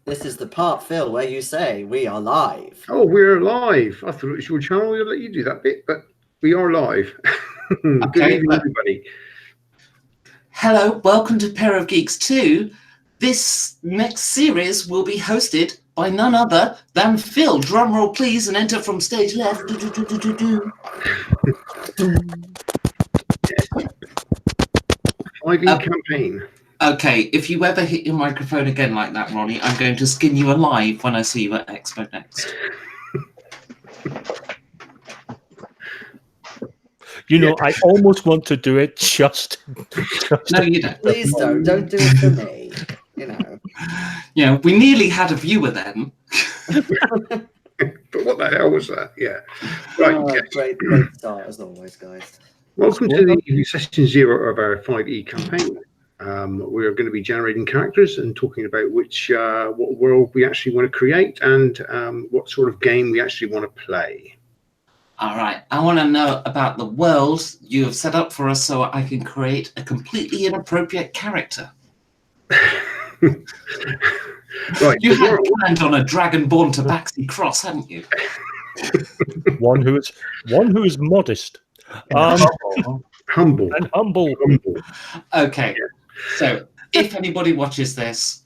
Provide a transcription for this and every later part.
This is the part, Phil, where you say we are live. Oh, we're live. I thought it was your channel. I'll let you do that bit, but we are live. Good evening, everybody. Hello, welcome to Pair of Geeks 2. This next series will be hosted by none other than Phil. Drum roll, please, and enter from stage left. 5e campaign. Okay, if you ever hit your microphone again like that, Ronnie, I'm going to skin you alive when I see you at Expo next. You know, I almost want to do it just No, you don't. Please don't. Don't do it for me. You know. Yeah, we nearly had a viewer then. But what the hell was that? Yeah. Right. Great start as always, guys. Welcome to the session 0 of our 5e campaign. We're going to be generating characters and talking about what world we actually want to create and what sort of game we actually want to play. All right, I want to know about the world you have set up for us so I can create a completely inappropriate character. Right, you had planned on a dragonborn tabaxi cross, hadn't you? one who is modest, humble, and humble. Okay, so if anybody watches this,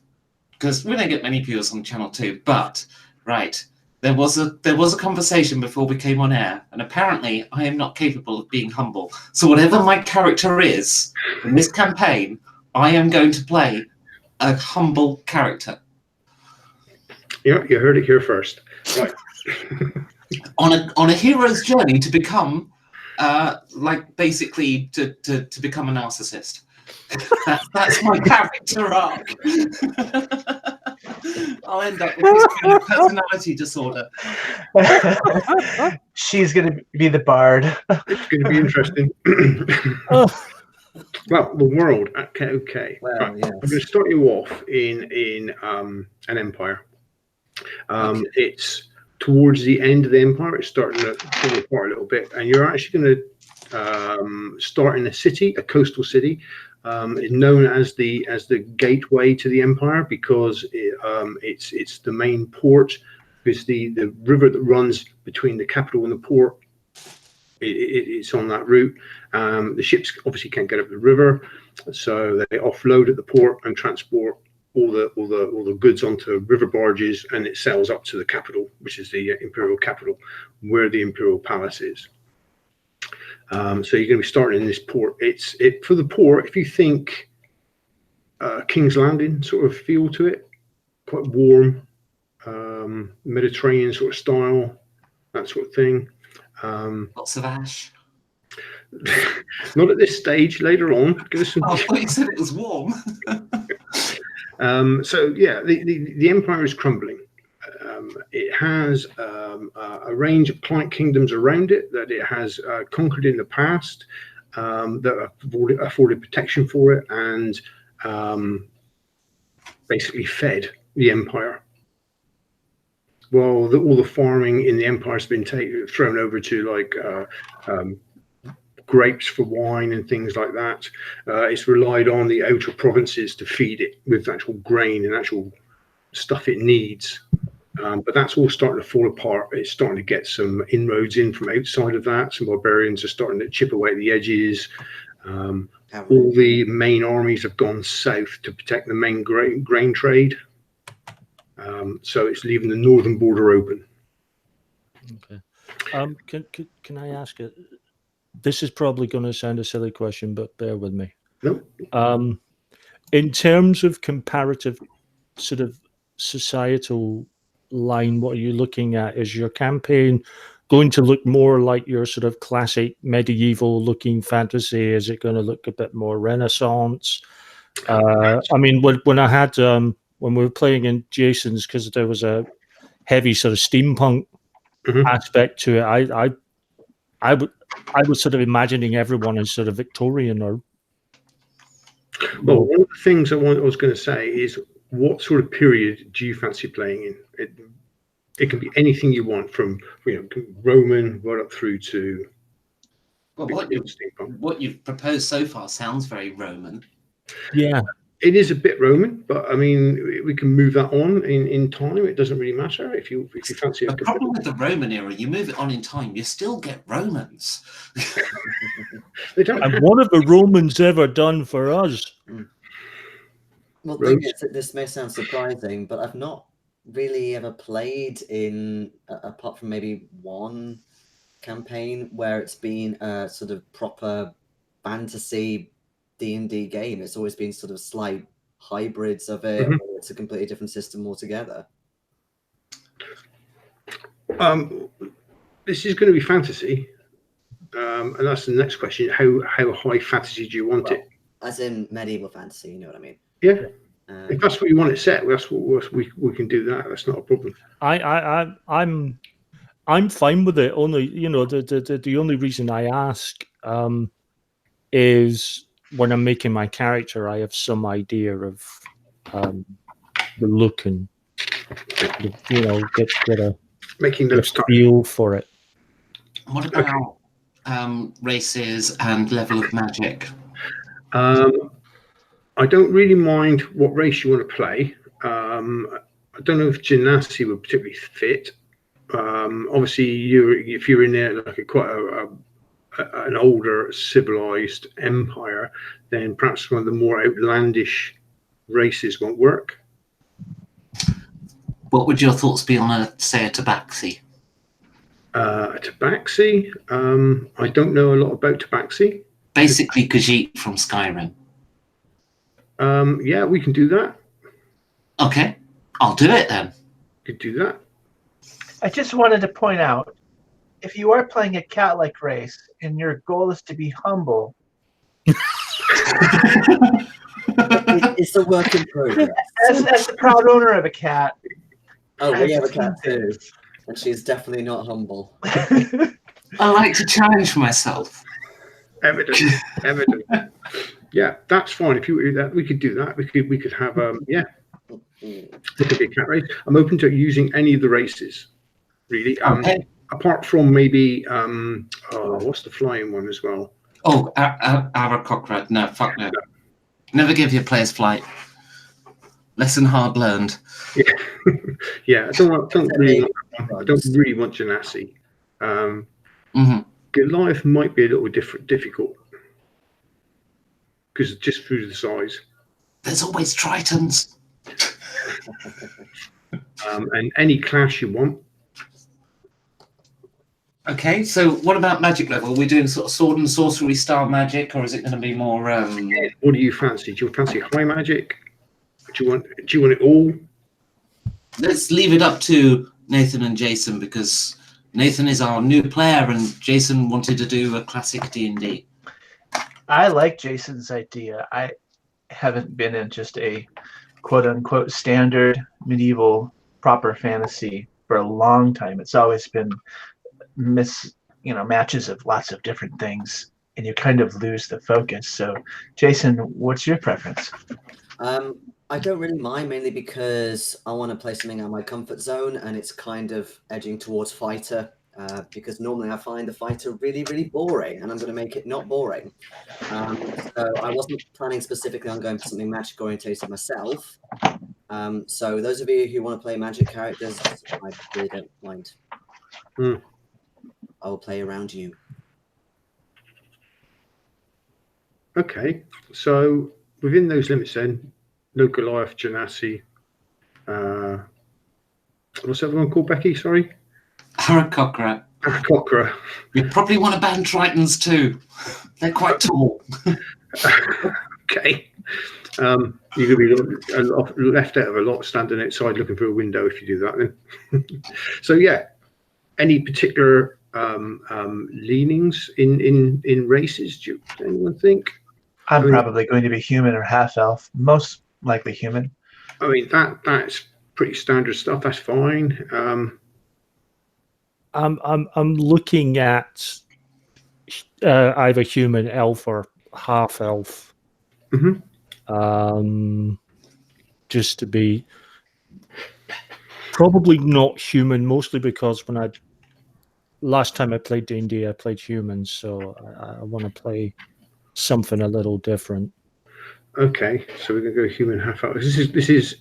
because we don't get many viewers on channel 2, but right. There was a conversation before we came on air, and apparently I am not capable of being humble. So whatever my character is in this campaign, I am going to play a humble character. Yeah, you heard it here first. Right. on a hero's journey to become, basically to become a narcissist. That's my character arc. I'll end up with this kind of personality disorder. She's going to be the bard. It's going to be interesting. Well, the world. Okay. Well, right. yes. I'm going to start you off in an empire. Okay. It's towards the end of the empire. It's starting to fall apart a little bit, and you're actually going to start in a city, a coastal city. It's known as the gateway to the empire because it's the main port. Because the river that runs between the capital and the port, it's on that route. The ships obviously can't get up the river, so they offload at the port and transport all the goods onto river barges, and it sails up to the capital, which is the imperial capital, where the imperial palace is. So you're going to be starting in this port. For the port, if you think King's Landing sort of feel to it, quite warm, Mediterranean sort of style, that sort of thing. Lots of ash. Not at this stage. Later on, give us some. Oh, I thought you said it was warm. So yeah, the empire is crumbling. It has a range of client kingdoms around it that it has conquered in the past that afforded protection for it and basically fed the empire. Well, all the farming in the empire has been thrown over to grapes for wine and things like that. It's relied on the outer provinces to feed it with actual grain and actual stuff it needs. But that's all starting to fall apart. It's starting to get some inroads in from outside of that. Some barbarians are starting to chip away at the edges. All the main armies have gone south to protect the main grain trade. So it's leaving the northern border open. Okay. Can I ask it? This is probably going to sound a silly question, but bear with me. No. In terms of comparative sort of societal line, what are you looking at? Is your campaign going to look more like your sort of classic medieval looking fantasy? Is it going to look a bit more Renaissance? I mean, when I had when we were playing in Jason's, because there was a heavy sort of steampunk aspect to it, I was sort of imagining everyone as sort of Victorian or. Well, one of the things I was going to say is, what sort of period do you fancy playing in? It can be anything you want, from Roman right up through to. Well, what you've proposed so far sounds very Roman. Yeah. It is a bit Roman, but I mean, we can move that on in time. It doesn't really matter if you fancy The it. problem with the Roman era, you move it on in time, you still get Romans. They don't And have what have the Romans ever done for us? Well, the thing Rose? is that this may sound surprising, but I've not really ever played in, apart from maybe one campaign, where it's been a sort of proper fantasy D&D game. It's always been sort of slight hybrids of it, Mhm. or it's a completely different system altogether. This is going to be fantasy, and that's the next question. How high fantasy do you want Well, it? as in medieval fantasy, you know what I mean? Yeah, if that's what you want it set, that's what we can do that. That's not a problem. I'm fine with it. Only, you know, the only reason I ask is when I'm making my character, I have some idea of the look and you know get a Making get those a start. feel for it. What about races and level of magic? I don't really mind what race you want to play. I don't know if Genasi would particularly fit. Obviously, if you're in there like an older civilized empire, then perhaps one of the more outlandish races won't work. What would your thoughts be on a Tabaxi? Tabaxi, I don't know a lot about Tabaxi. Basically, Khajiit from Skyrim. Yeah, we can do that. Okay, I'll do it then. Could do that. I just wanted to point out, if you are playing a cat-like race and your goal is to be humble, It's a work in progress. as the proud owner of a cat, Oh, we have a I've cat seen too, and she's definitely not humble. things. I like to challenge myself. Evident. Yeah, that's fine. If you that, we could do that. We could have yeah. It could be a cat race. I'm open to using any of the races, really. Okay. Apart from maybe what's the flying one as well? Oh, Aarakocra. No, fuck no. Never give your players flight. Lesson hard learned. Yeah, I don't really want Genasi. Goliath might be a little difficult because just through the size. There's always Tritons. And any clash you want. Okay, so what about magic level? Are we doing sort of sword and sorcery style magic, or is it going to be more? What do you fancy? Do you fancy high magic? Do you want it all? Let's leave it up to Nathan and Jason, because Nathan is our new player and Jason wanted to do a classic D&D. I like Jason's idea. I haven't been in just a quote-unquote standard medieval proper fantasy for a long time. It's always been matches of lots of different things, and you kind of lose the focus. So, Jason, what's your preference? I don't really mind, mainly because I want to play something out of my comfort zone, and it's kind of edging towards fighter, because normally I find the fighter really, really boring, and I'm going to make it not boring. So I wasn't planning specifically on going for something magic orientated myself. So those of you who want to play magic characters, I really don't mind. I will play around you. Okay, so within those limits then, no Goliath, Genasi. What's everyone called, Becky? Sorry? Aarakocra. Aarakocra. You probably want to ban Tritons too. They're quite tall. Okay. You're going to be left out of a lot standing outside looking through a window if you do that then. So yeah, any particular leanings in races? Do anyone think? I'm probably going to be human or half elf, most likely human. I mean that's pretty standard stuff. That's fine. I'm looking at either human, elf, or half elf. Just to be probably not human, mostly because last time I played D&D, I played humans, so I want to play something a little different. Okay, so we're gonna go human half elf. This is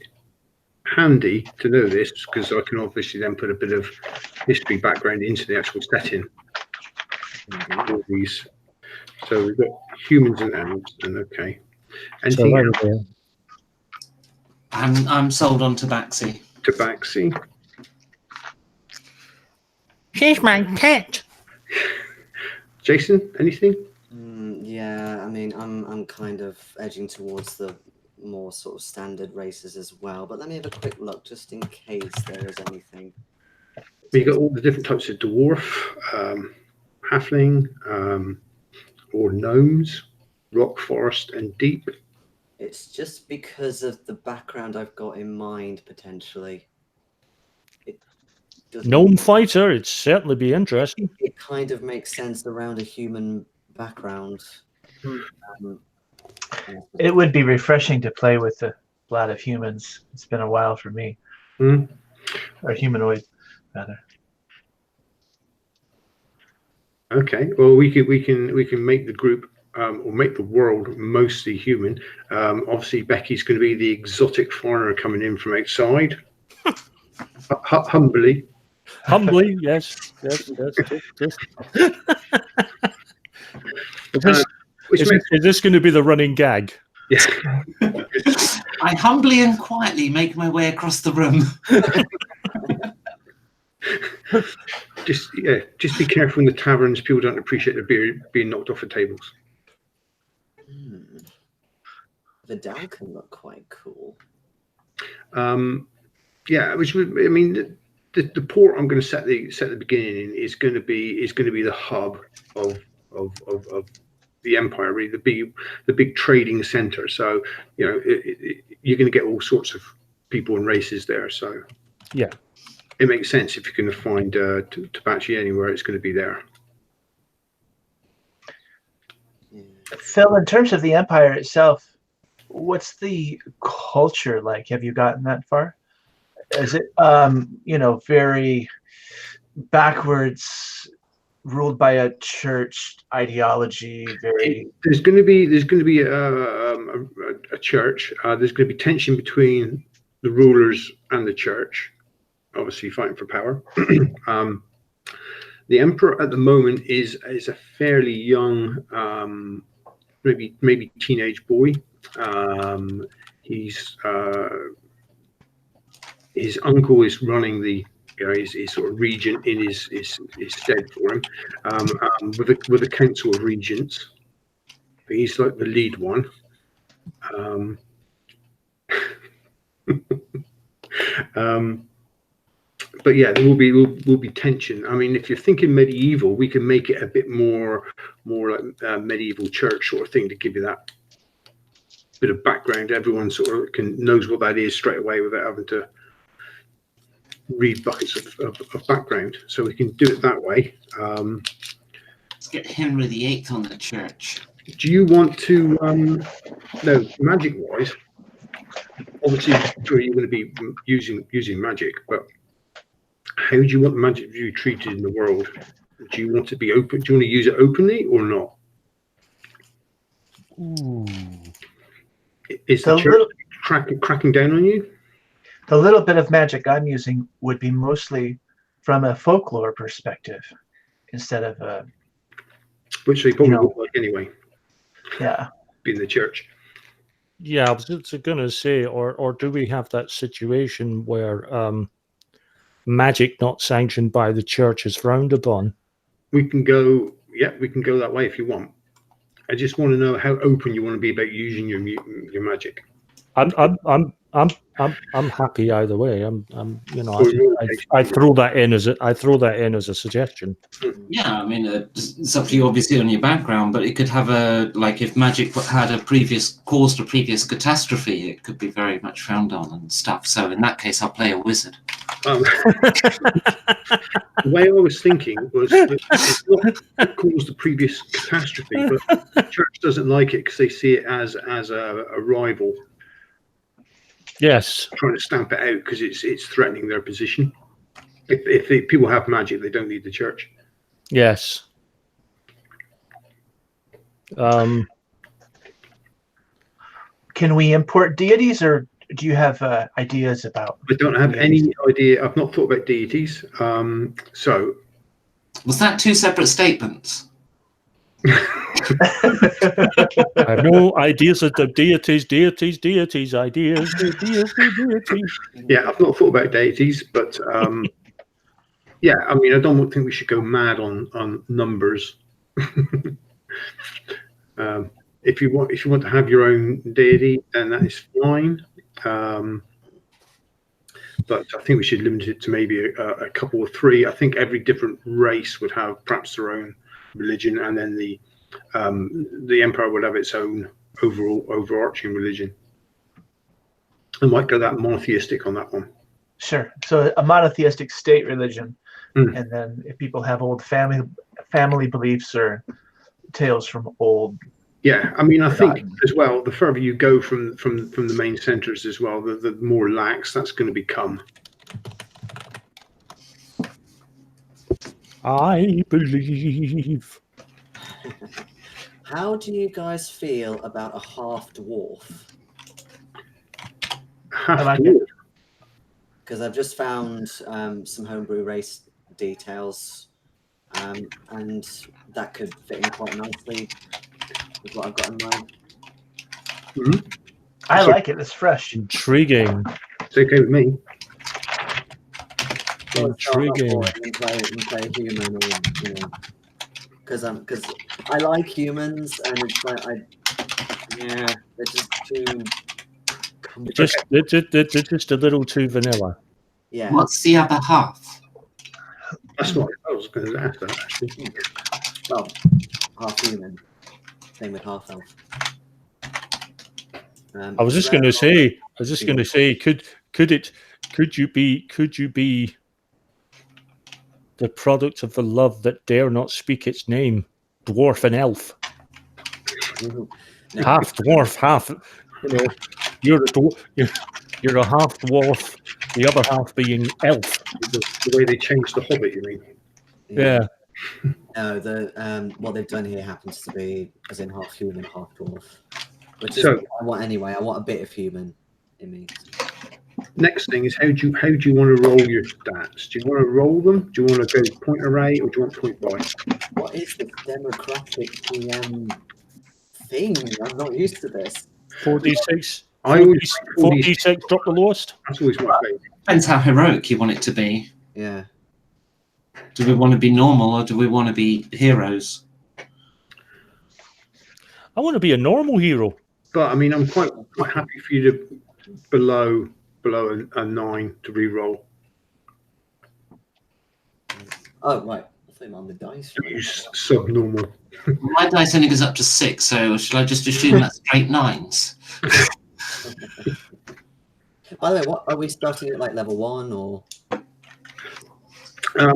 handy to know this because I can obviously then put a bit of history background into the actual setting. All these. So we've got humans and elves, and okay. And So there we go. I'm sold on Tabaxi. Tabaxi. She's my pet. Jason, anything? Yeah, I mean, I'm kind of edging towards the more sort of standard races as well. But let me have a quick look just in case there is anything. You got all the different types of dwarf, halfling, or gnomes, rock, forest, and deep. It's just because of the background I've got in mind potentially. It doesn't. Gnome fighter. It'd certainly be interesting. It kind of makes sense around a human background. It would be refreshing to play with a lot of humans. It's been a while for me. Hmm. Or humanoid, rather. Okay. Well, we can make the group or make the world mostly human. Obviously, Becky's going to be the exotic foreigner coming in from outside. Humbly. Humbly, yes. Is this going to be the running gag? Yeah. I humbly and quietly make my way across the room. Just be careful in the taverns. People don't appreciate the beer being knocked off the tables. Vidal can look quite cool. Yeah, which I mean, the port I'm going to set the beginning in is going to be the hub of the empire, really the big trading center. So you're going to get all sorts of people and races there. So yeah, it makes sense if you're going to find Tabaxi anywhere, it's going to be there. Phil, in terms of the empire itself, what's the culture like? Have you gotten that far? Is it very backwards, ruled by a church ideology? There's going to be a church. There's going to be tension between the rulers and the church, obviously fighting for power. The emperor at the moment is a fairly young, maybe teenage boy. His uncle is running the his sort of regent in his stead for him, with a council of regents. He's like the lead one. But yeah, there will be tension. I mean, if you're thinking medieval, we can make it a bit more like medieval church sort of thing to give you that bit of background. Everyone sort of knows what that is straight away without having to read buckets of background. So we can do it that way. Let's get Henry VIII on the church. Do you want to no, magic wise, obviously sure you're going to be using magic, but how do you want magic to be treated in the world? Do you want to be open? Do you want to use it openly or not? Ooh. Is the church cracking down on you? The little bit of magic I'm using would be mostly from a folklore perspective instead of a... Which they probably would like anyway. Yeah. Being the church. Yeah, I was going to say, or do we have that situation where magic not sanctioned by the church is frowned upon? We can go that way if you want. I just want to know how open you want to be about using your magic. I'm happy either way. I throw that in as a suggestion. Yeah, I mean, it's up to you obviously on your background, but it could have if magic had caused a previous catastrophe, it could be very much frowned on and stuff. So in that case, I'll play a wizard. The way I was thinking was that it's not caused the previous catastrophe, but the church doesn't like it because they see it as a rival. Yes, trying to stamp it out because it's threatening their position. If people have magic, they don't need the church. Yes. Can we import deities, or do you have ideas about? I don't have deities? any idea. I've not thought about deities. So Was that two separate statements? I have no ideas of the deities, ideas, deities. yeah, I've not thought about deities, but yeah, I mean, I don't think we should go mad on numbers. If you want to have your own deity, then that is fine. But I think we should limit it to maybe a couple or three. I think every different race would have perhaps their own religion, and then the empire would have its own overarching religion. I might go that monotheistic on that one. Sure. So a monotheistic state religion, Mm. and then if people have old family beliefs or tales from old. Yeah, I mean, I think Forgotten. as well, the further you go from the main centers as well, the more lax that's going to become. I believe. How do you guys feel about a half dwarf? Half like dwarf. Because I've just found some homebrew race details, and that could fit in quite nicely with what I've got in mind. I So- like it. It's fresh. Intriguing. It's okay with me. Intriguing. And play human, or because I like humans, and it's like they're just too. They're just a little too vanilla. Yeah. What's the other half? That's what I was going to ask that actually. Well, half human. Same with half elf. I was just going to say. Could you be the product of the love that dare not speak its name, dwarf and elf, half dwarf, half. You're a half dwarf, the other half being elf. The way they changed the Hobbit, you mean? Yeah. No, what they've done here happens to be as in half human, half dwarf, which is So- what I want anyway. I want a bit of human in me. Next thing is how do you want to roll your stats? Do you want to roll them? Do you want to go point array or do you want point buy? What is this democratic PM thing? I'm not used to this. 4d6. I always 4d6. Drop the lowest. That's always my favourite. Depends how heroic you want it to be. Yeah. Do we want to be normal or do we want to be heroes? I want to be a normal hero. But I mean, I'm quite happy for you to below a 9 to re-roll. Oh right. I think I'm on the dice. Use subnormal. My dice only goes up to 6, so should I just assume that's straight 9s? By the way, what are we starting at, like level 1 or? Well,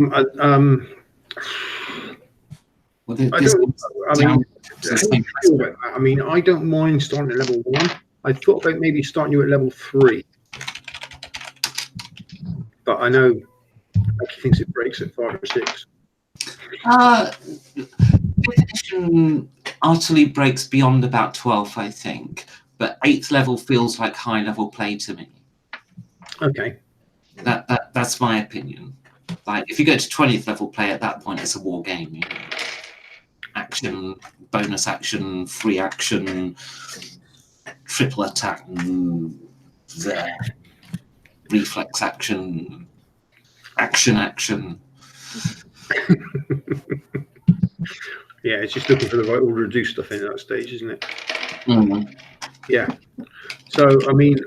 I this don't. I mean, down how to the do same you feel about that? I mean, I don't mind starting at level 1. I thought about maybe starting you at level 3, but I know Becky thinks it breaks at 5 or 6. Fifth edition utterly breaks beyond about 12, I think. But 8th level feels like high level play to me. Okay. That's my opinion. Like if you go to 20th level play at that point, it's a war game. You know? Action, bonus action, free action, triple attack, there. Reflex action, action. Yeah, it's just looking for the right order to do stuff in that stage, isn't it? Mm. Yeah. So, I mean,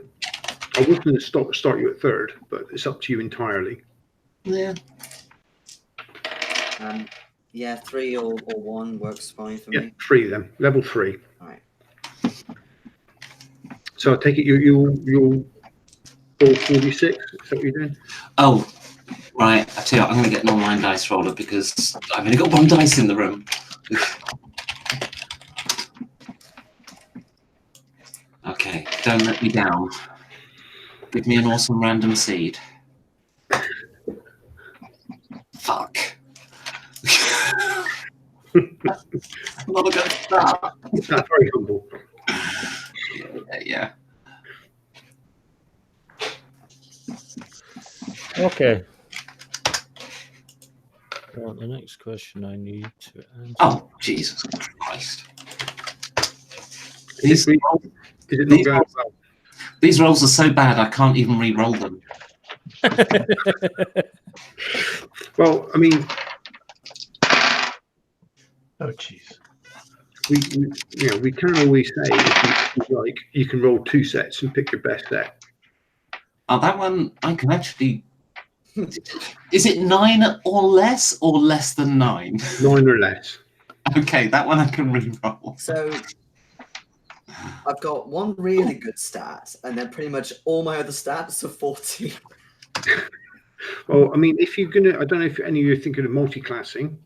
I was going to start you at 3rd, but it's up to you entirely. Yeah. Yeah, 3 or 1 works fine for Yeah, me. 3 then. Level 3. All right. So I take it you'll roll 46. Is that what you're doing? Oh, right. I tell you what, I'm going to get an online dice roller because I've only got 1 dice in the room. Okay, don't let me down. Give me an awesome random seed. Fuck. I'm not a good start. That's very humble. Yeah. Okay. Well, the next question I need to answer. Oh, Jesus Christ. Is These, it not these going rolls- well? these rolls are so bad I can't even re-roll them. Well, I mean, Oh, jeez. we can always say if you like you can roll 2 sets and pick your best set. Oh, that one I can actually. Is it 9 or less than 9? 9 or less. Okay, that one I can re-roll. So I've got one really good stat, and then pretty much all my other stats are 14. Well, I mean, if you're gonna, I don't know if any of you are thinking of multi-classing,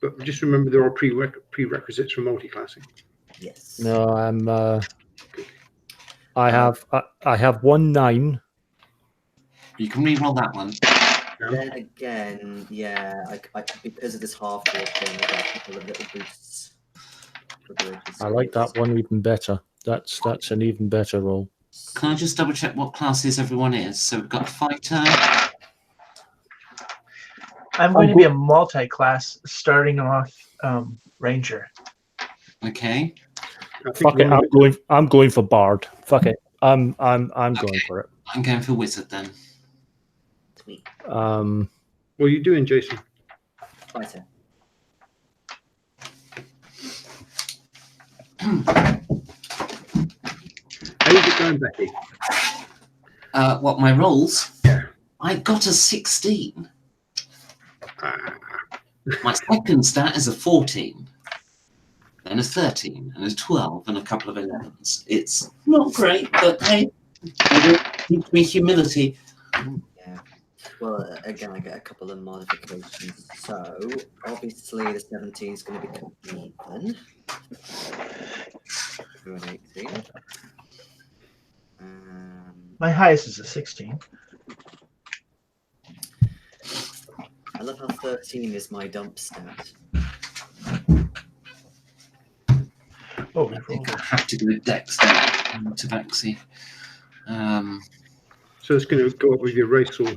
but just remember there are prerequisites for multi-classing. Yes. No, I'm. I have 1 9. You can re-roll that one. Then again, yeah, I because of this half board thing, I got a couple of little boosts. for abilities. I like that one even better. That's an even better roll. Can I just double check what classes everyone is? So we've got a fighter. I'm going to be a multi-class starting off ranger. Okay. I think Fuck it, one of it- I'm going for Bard. Fuck it. I'm going for it. I'm going for wizard then. Sweet. What are you doing, Jason? Fighter. How's it going, Becky? What, my rolls? Yeah. I got a 16. Ah, My second stat is a 14. Then a 13 and a 12 and a couple of 11s. It's not great, but hey, it teach me humility. Yeah. Well, again, I get a couple of modifications. So obviously the 17 is going to become even. To an 18. My highest is a 16. I love how 13 is my dump stat. Oh, I think I have to do a dex then to Tabaxi. so it's going to go up with your racial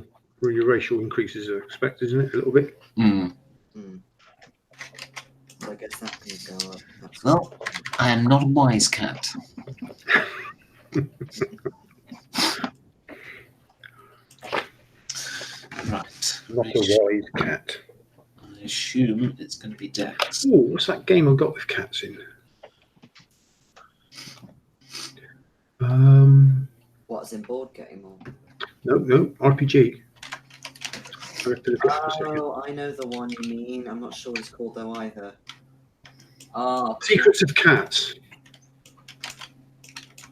increases, I expect, isn't it? A little bit. So I guess that can go up. That's Well, I am not a wise cat. Right. Not a wise cat. I assume it's going to be dex. Oh, what's that game I've got with cats in? What's in board game or? No, RPG. I have to look it up for a second. Oh, I know the one you mean. I'm not sure what it's called though either. Ah, Secrets of Cats.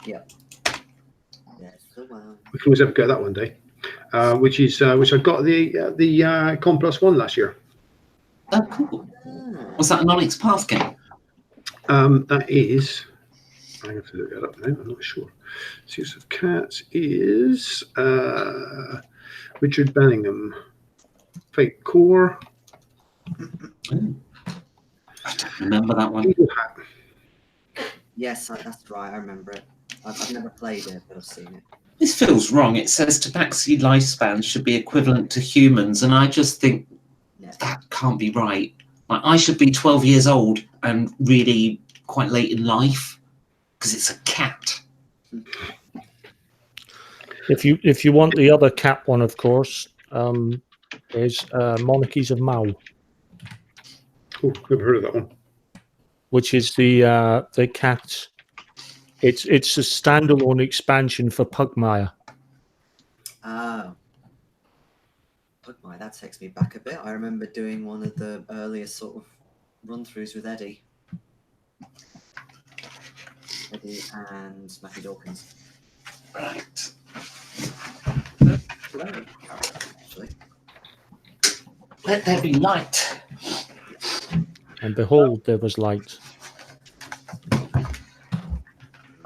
yes, the one. We can always have a go at that one day. Which I got the Con Plus One last year. Oh, cool. Ah, Was that an Onyx Path game? That is. I have to look that up now. I'm not sure. Secrets of Cats is Richard Bellingham. Fate Core. Ooh. I don't remember that one. Eagle Hat. yes, that's right. I remember it. I've never played it, but I've seen it. This feels wrong. It says tabaxi lifespans should be equivalent to humans, and I just think No. that can't be right. Like, I should be 12 years old and really quite late in life because it's a cat. If you want the other cat one, of course, is Monarchies of Mao, Oh, never heard of that one. which is the cat. It's a standalone expansion for Pugmire. Oh. Pugmire, that takes me back a bit. I remember doing one of the earliest sort of run-throughs with Eddie. Eddie and Matthew Dawkins. Right. Hello, actually. Let there be light. And behold, there was light.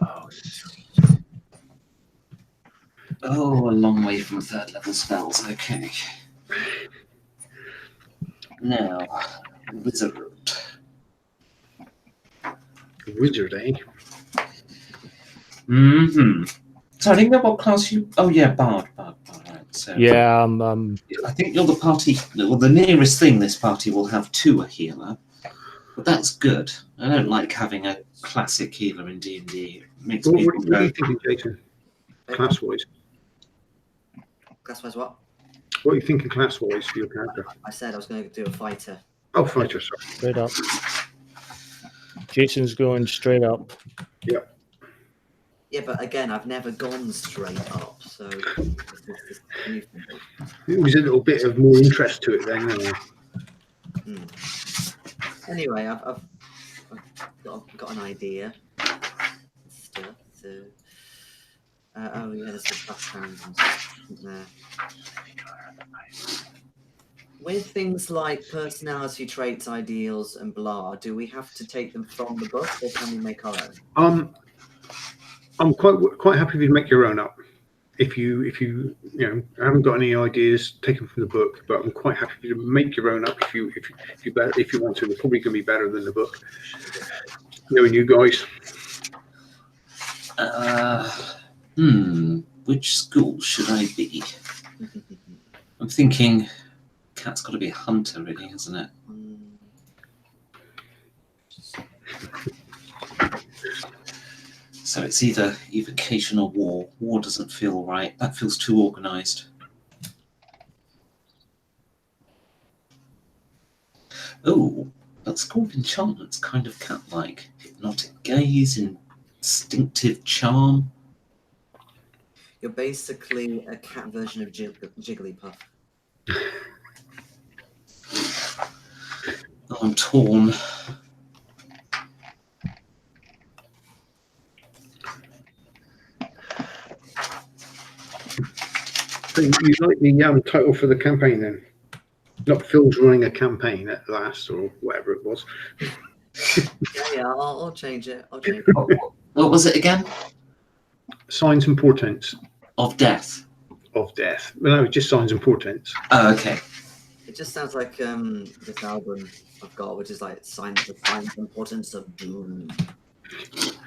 Oh, Oh, a long way from third level spells. Okay. Now, wizard. Wizard, eh? Mm-hmm. So I think that what class you? Oh yeah, bard. Right. So Yeah, I think you're the party. Well, the nearest thing this party will have to a healer, but that's good. I don't like having a classic healer in D&D. It makes What, people what are go. you thinking, Jason? Class-wise? Class-wise what? What are you thinking class-wise for your character? I said I was going to do a fighter. Oh, fighter, sorry. straight up. Jason's going straight up. Yeah, but again, I've never gone straight up, so this is new for me. It was a little bit of more interest to it then. Anyway, I've got an idea. Stuff. So, oh yeah, there's the background and stuff there. With things like personality traits, ideals, and blah, do we have to take them from the book, or can we make our own? I'm quite happy if you make your own up. If you haven't got any ideas taken from the book, but I'm quite happy for you to make your own up if you want to. They're probably going to be better than the book. Knowing you guys. Which school should I be? I'm thinking Cat's got to be a hunter, really, hasn't it? So it's either evocation or war. War doesn't feel right. That feels too organised. Oh, but school of enchantment's kind of cat-like. Hypnotic gaze, instinctive charm. You're basically a cat version of Jigglypuff. Oh, I'm torn. So you like the title for the campaign then? Not Phil's running a campaign at last, or whatever it was. Yeah, I'll change it. What was it again? Signs and portents Of death. of death. Well, no, just signs and portents. Oh, okay. It just sounds like this album I've got, which is like signs and importance of doom. It's,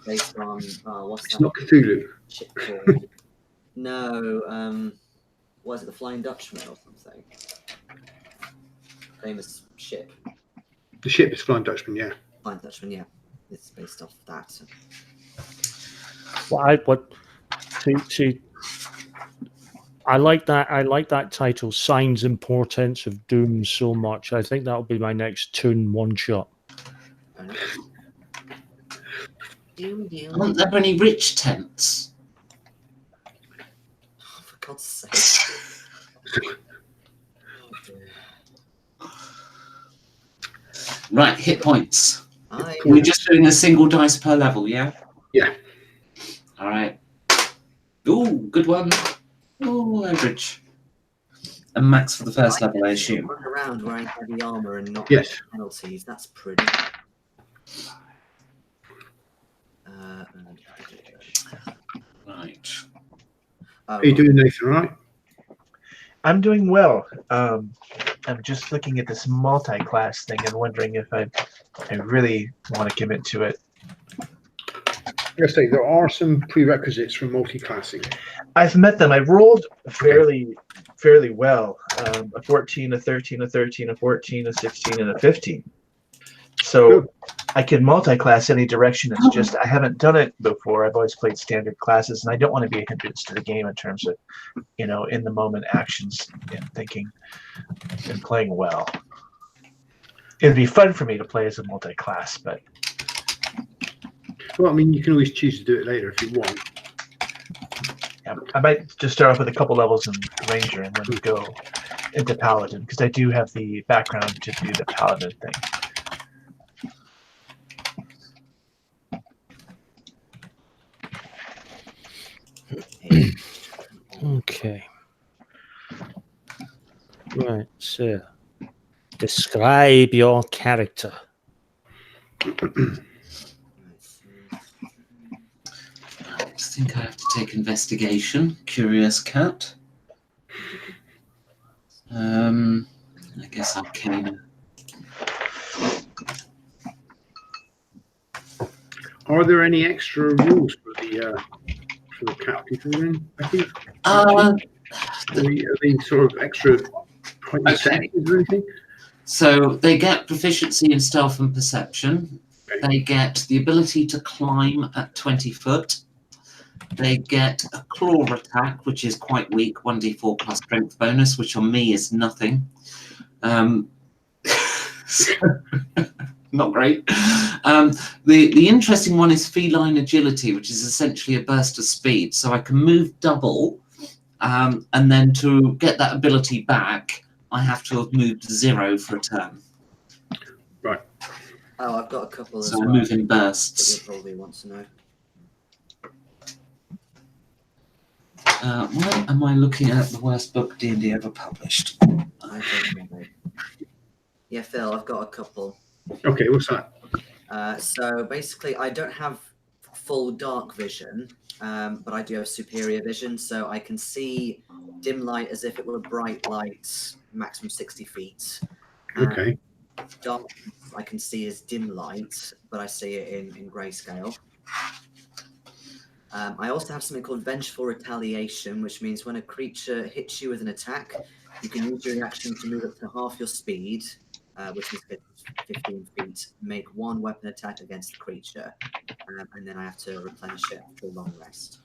based on what's It's that not Cthulhu. ship called? No, was it the Flying Dutchman or something? Famous ship. The ship is Flying Dutchman, yeah. Flying Dutchman, yeah. It's based off that. Well, I like that. I like that title, "Signs and Portents of Doom," so much. I think that'll be my next Toon one shot. Doom. Aren't there any rich tents? Oh, for God's sake. Right, hit points. I, We're just doing a single dice per level, yeah? Yeah. All right. Ooh, good one. Ooh, average. And max for the first level, I assume. Run around wearing heavy armor and not Yes. penalties. That's pretty. Right. How you doing, Nathan, right? I'm doing well. I'm just looking at this multi-class thing and wondering if I really want to commit to it. I say there are some prerequisites for multi-classing. I've met them. I've rolled fairly well. A 14, a 13, a 13, a 14, a 16, and a 15. So Good. I can multi-class any direction. It's just I haven't done it before. I've always played standard classes, and I don't want to be a hindrance to the game in terms of, in the moment actions and thinking and playing well. It'd be fun for me to play as a multi-class, but Well, I mean, you can always choose to do it later if you want. yeah, I might just start off with a couple levels in Ranger and then go into Paladin, because I do have the background to do the Paladin thing. Okay. Right. So, describe your character. I think I have to take investigation. Curious cat. I guess Arcana. Are there any extra rules for the cat people then? I think Uh, are they sort of extra heightened Okay. senses or anything? So they get proficiency in stealth and perception. Okay. They get the ability to climb at 20 foot. They get a claw attack, which is quite weak, 1d4 plus strength bonus, which on me is nothing. So, not great. The interesting one is feline agility, which is essentially a burst of speed. So I can move double, and then to get that ability back, I have to have moved 0 for a turn. Right. Oh, I've got a couple as So I well move in that bursts. you'll probably want to know. Why am I looking at the worst book D&D ever published? I don't know. Yeah, Phil, I've got a couple. Okay, what's that? So basically, I don't have full dark vision, but I do have superior vision, so I can see dim light as if it were bright light, maximum 60 feet. Okay. Dark I can see as dim light, but I see it in grayscale. I also have something called Vengeful Retaliation, which means when a creature hits you with an attack, you can use your reaction to move up to half your speed, which is 15 feet, make one weapon attack against the creature, and then I have to replenish it after a long rest.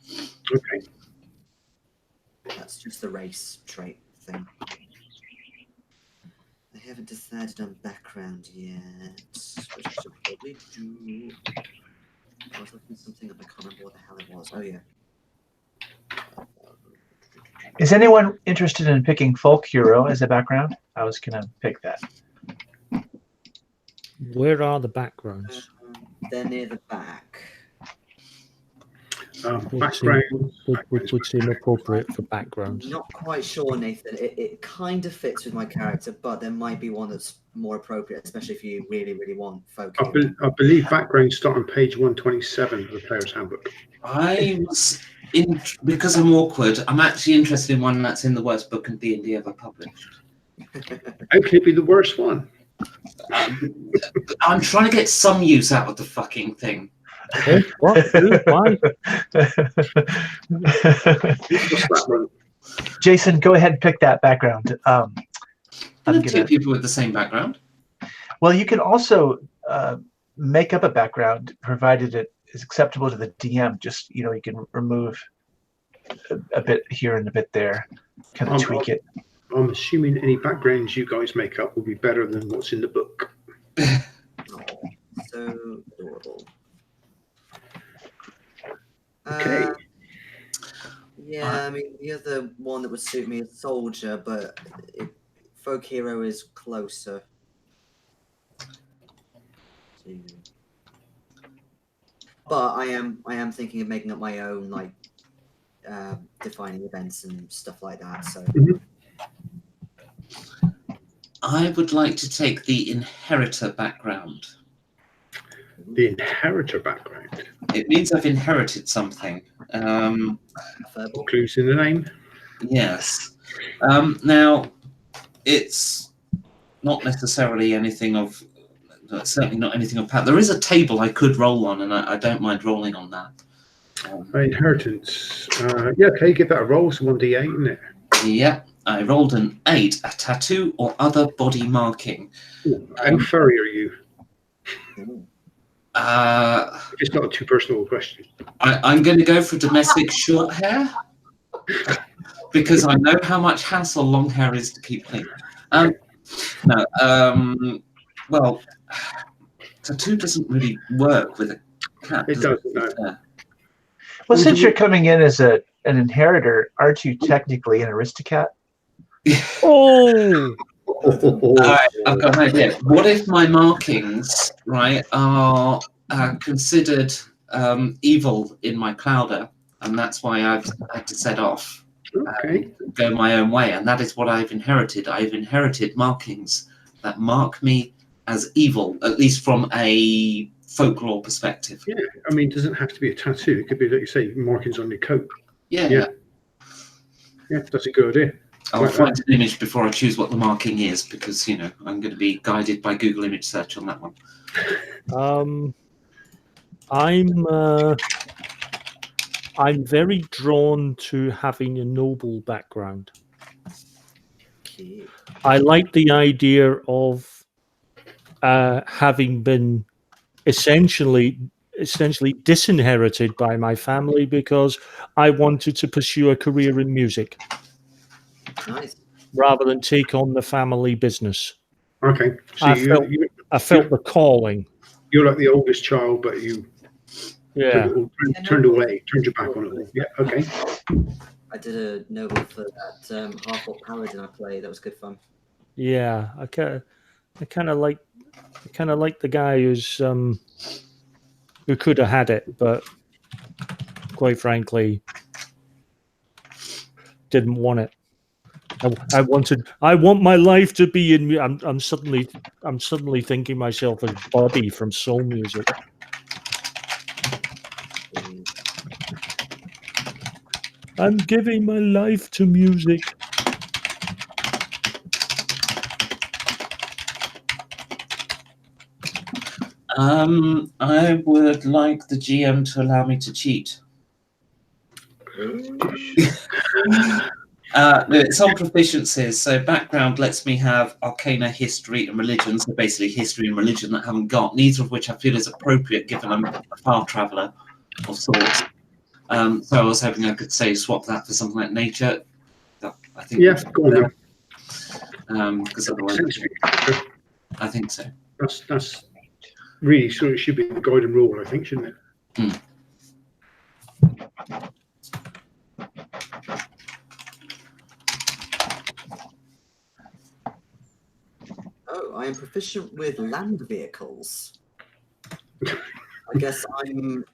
Okay. That's just the race trait thing. I haven't decided on background yet, which I should probably do. I was looking at something and I can't remember what the hell it was. Oh yeah. Is anyone interested in picking folk hero as a background? I was gonna pick that. Where are the backgrounds? They're near the back. Background. Would seem appropriate for backgrounds. Not quite sure, Nathan. It kind of fits with my character, but there might be one that's more appropriate, especially if you really, really want folk. I believe backgrounds start on page 127 of the Player's Handbook. I was in because I'm awkward. I'm actually interested in one that's in the worst book in D&D ever published. How can it be the worst one? I'm trying to get some use out of the fucking thing. Eh? What? Who? Why? What's that one? Jason, go ahead and pick that background. There are two people with the same background. Well, you can also make up a background provided it is acceptable to the DM. Just you can remove a bit here and a bit there, kind of tweak it. I'm assuming any backgrounds you guys make up will be better than what's in the book. Oh, so adorable. Okay. Yeah, I mean, the other one that would suit me is Soldier, but Folk Hero is closer. But I am thinking of making up my own, like, defining events and stuff like that, so... I would like to take the Inheritor background. The Inheritor background. It means I've inherited something. Clues in the name. Yes. Now, it's not necessarily anything of, certainly not anything of power. There is a table I could roll on, and I don't mind rolling on that. Inheritance. Yeah, okay, give that a roll. It's 1d8, isn't it? Yeah, I rolled an 8, a tattoo or other body marking. Ooh, how furry are you? It's not a too personal question. I'm going to go for domestic short hair because I know how much hassle long hair is to keep clean. Well, tattoo doesn't really work with a cat. It doesn't, no. Well, since you're coming in as an inheritor, aren't you technically an aristocat? Oh! All right, I've got an idea. What if my markings, right, are considered evil in my clouder, and that's why I've had to set off, go my own way, and that is what I've inherited. I've inherited markings that mark me as evil, at least from a folklore perspective. Yeah, I mean, it doesn't have to be a tattoo. It could be, like you say, markings on your coat. Yeah, that's a good idea. I'll find an image before I choose what the marking is, because I'm going to be guided by Google image search on that one. I'm very drawn to having a noble background. Cute. I like the idea of having been essentially disinherited by my family because I wanted to pursue a career in music Nice. rather than take on the family business. Okay. So I felt the calling. you're like the oldest child, but you Yeah. turned away, turned your back on it all. Yeah. Okay. I did a novel for that Half-Orc Paladin I played. That was good fun. Yeah. I kind of like the guy who could have had it, but quite frankly, didn't want it. I want my life to be in. I'm suddenly thinking myself as Buddy from Soul Music. I'm giving my life to music. I would like the GM to allow me to cheat. It's on proficiencies. So background lets me have Arcana, History, and Religion. So basically history and religion that I haven't got, neither of which I feel is appropriate given I'm a far traveller of sorts. So I was hoping I could say swap that for something like nature. I think Yeah, go on then. because otherwise I think so. That's really sort of should be the guiding rule, I think, shouldn't it? Oh, I am proficient with land vehicles. I guess I'm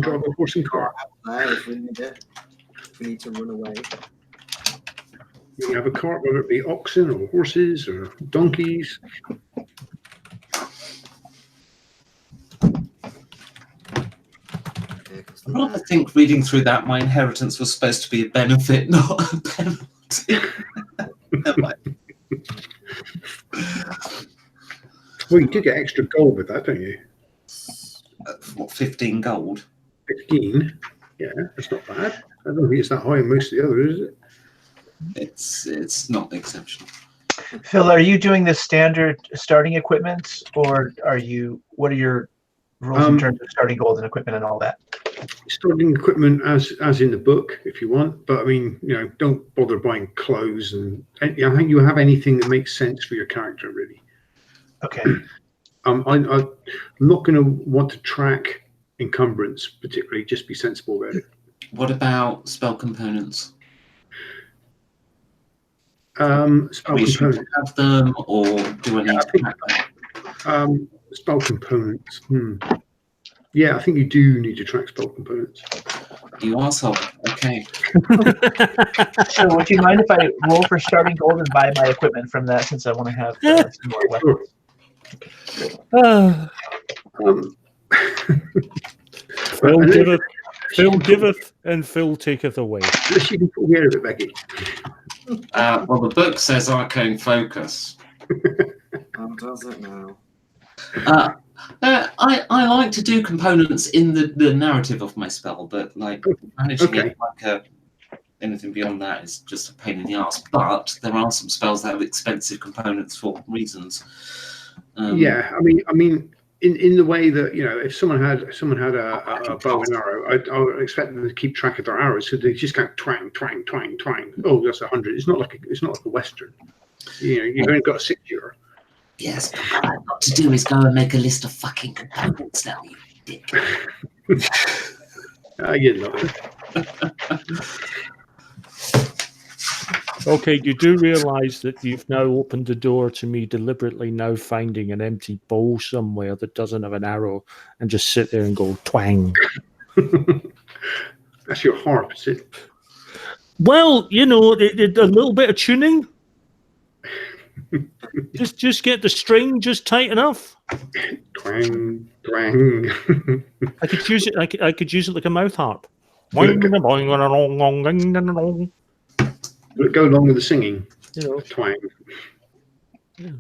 Drive a horse and cart. there if we need it. If we need to run away. You have a cart, whether it be oxen or horses or donkeys. I rather think reading through that, my inheritance was supposed to be a benefit, not a penalty. Never mind. Well, you do get extra gold with that, don't you? What, 15 gold? 15. Yeah, that's not bad. I don't think it's that high in most of the others, is it? It's not exceptional. Phil, are you doing the standard starting equipment, or what are your rules in terms of starting gold and equipment and all that? Starting equipment as in the book, if you want, but I mean, don't bother buying clothes and I think you have anything that makes sense for your character, really. Okay. I'm not going to want to track encumbrance particularly. Just be sensible about it. What about spell components? Spell We should components. have them, or do I need to track them? Spell components. Yeah, I think you do need to track spell components. You arsehole. Okay. So would you mind if I roll for starting gold and buy my equipment from that, since I want to have some more weapons? Phil giveth and Phil taketh away. Unless you can pull the air of it, Becky. Well, the book says arcane focus. How does it now? I like to do components in the narrative of my spell, but like managing it like anything beyond that is just a pain in the ass. But there are some spells that have expensive components for reasons. Yeah, I mean, in the way that if someone had a bow and arrow, I would expect them to keep track of their arrows, so they just kind of twang, twang, twang, twang. Oh, that's 100. It's not like a western. You've only got a 6-year. Yes, but what I've got to do is go and make a list of fucking components now, you dick. You love it. Okay, you do realise that you've now opened the door to me deliberately now finding an empty bowl somewhere that doesn't have an arrow and just sit there and go twang. That's your harp, is it? Well, a little bit of tuning. just get the string just tight enough. Twang, twang. I could use it. I could use it like a mouth harp. Will it go along with the singing? Twang. Yeah.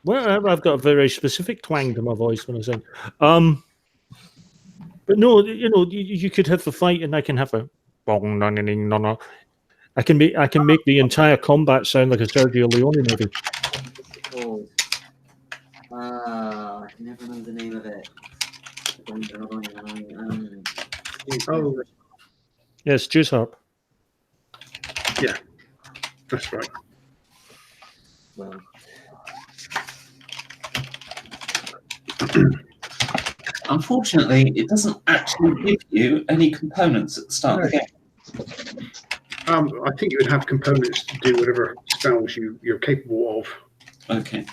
Well, I've got a very specific twang to my voice when I sing. But no, you could have the fight, and I can have a bong, no, no, no, no. I can make the entire combat sound like a Sergio Leone movie. Called? I can never remember the name of it. Oh, Yes, Juice Harp. that's right. Well, Unfortunately, it doesn't actually give you any components at the start of the game. I think you would have components to do whatever spells you're capable of. Okay.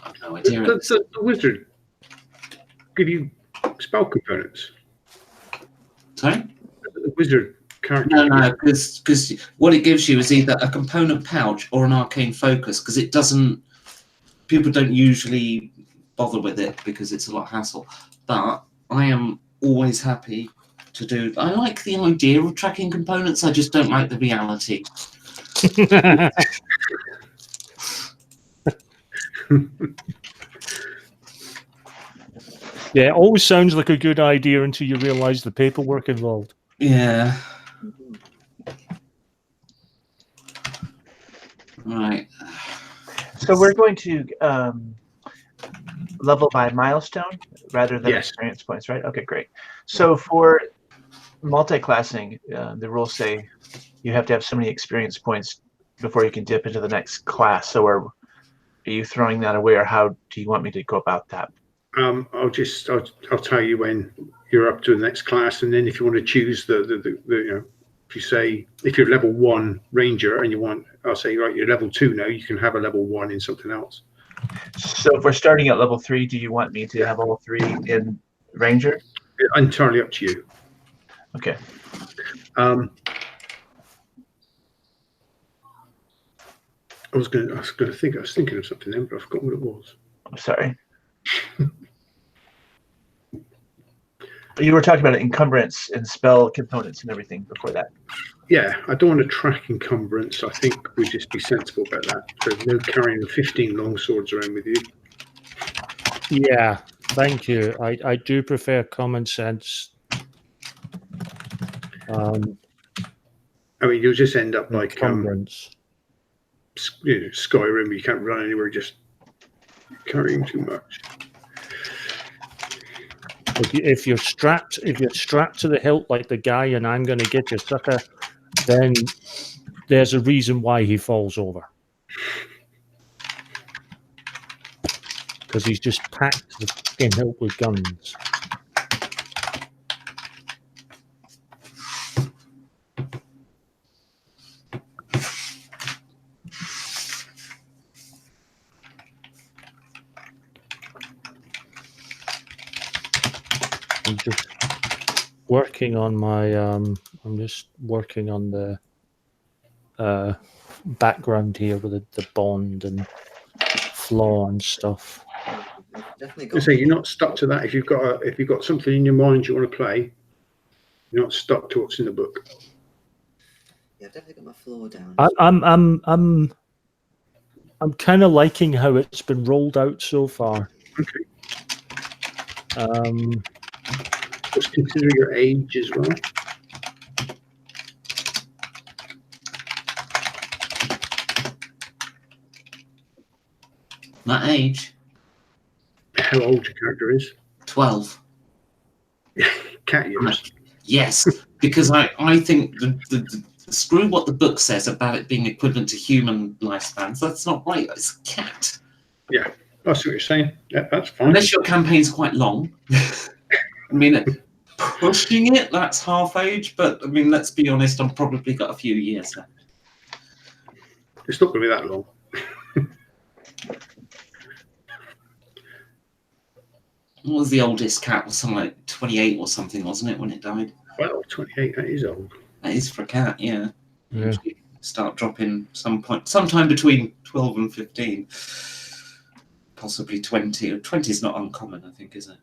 I've no idea. Does the wizard give you spell components? Sorry? The wizard character. No, because what it gives you is either a component pouch or an arcane focus, because it doesn't. People don't usually bother with it because it's a lot of hassle. But I am always happy to do. I like the idea of tracking components. I just don't like the reality. Yeah, it always sounds like a good idea until you realise the paperwork involved. Yeah. Right. So we're going to level by milestone rather than Yes. experience points, right? Okay, great. So for multi-classing, the rules say you have to have so many experience points before you can dip into the next class. So are you throwing that away, or how do you want me to go about that? I'll tell you when you're up to the next class, and then if you want to choose the if you say if you're level 1 ranger and you want, I'll say right, you're level 2 now, you can have a level 1 in something else. So if we're starting at level 3, do you want me to have all 3 in ranger? Entirely up to you. Okay. I was thinking of something then, but I forgot what it was. I'm sorry. You were talking about encumbrance and spell components and everything before that. Yeah, I don't want to track encumbrance. I think we'd just be sensible about that. So no carrying 15 longswords around with you. Yeah, thank you. I do prefer common sense. I mean, you'll just end up like Encumbrance. Skyrim. You can't run anywhere just carrying too much. If you're strapped to the hilt like the guy and I'm going to get you, sucker, then there's a reason why he falls over. Because he's just packed the fucking hilt with guns. I'm just working on my I'm just working on the background here with the bond and flaw and stuff. definitely So you're not stuck to that. If you've got something in your mind you want to play, you're not stuck to what's in the book. Yeah, I've definitely got my floor down. I'm kind of liking how it's been rolled out so far. Okay. Just consider your age as well. My age? How old your character is? 12. Cat years. Yes, because I think the screw what the book says about it being equivalent to human lifespans. That's not right. It's a cat. Yeah, that's what you're saying. Yeah, that's fine. Unless your campaign's quite long. I mean, pushing it, that's half age. But I mean, let's be honest. I've probably got a few years left. It's not going to be that long. What was the oldest cat? Was something like 28 or something, wasn't it, when it died? Well, 28. That is old. That is for a cat, yeah. Yeah. Usually start dropping sometime between 12 and 15. Possibly 20. 20 is not uncommon, I think, is it?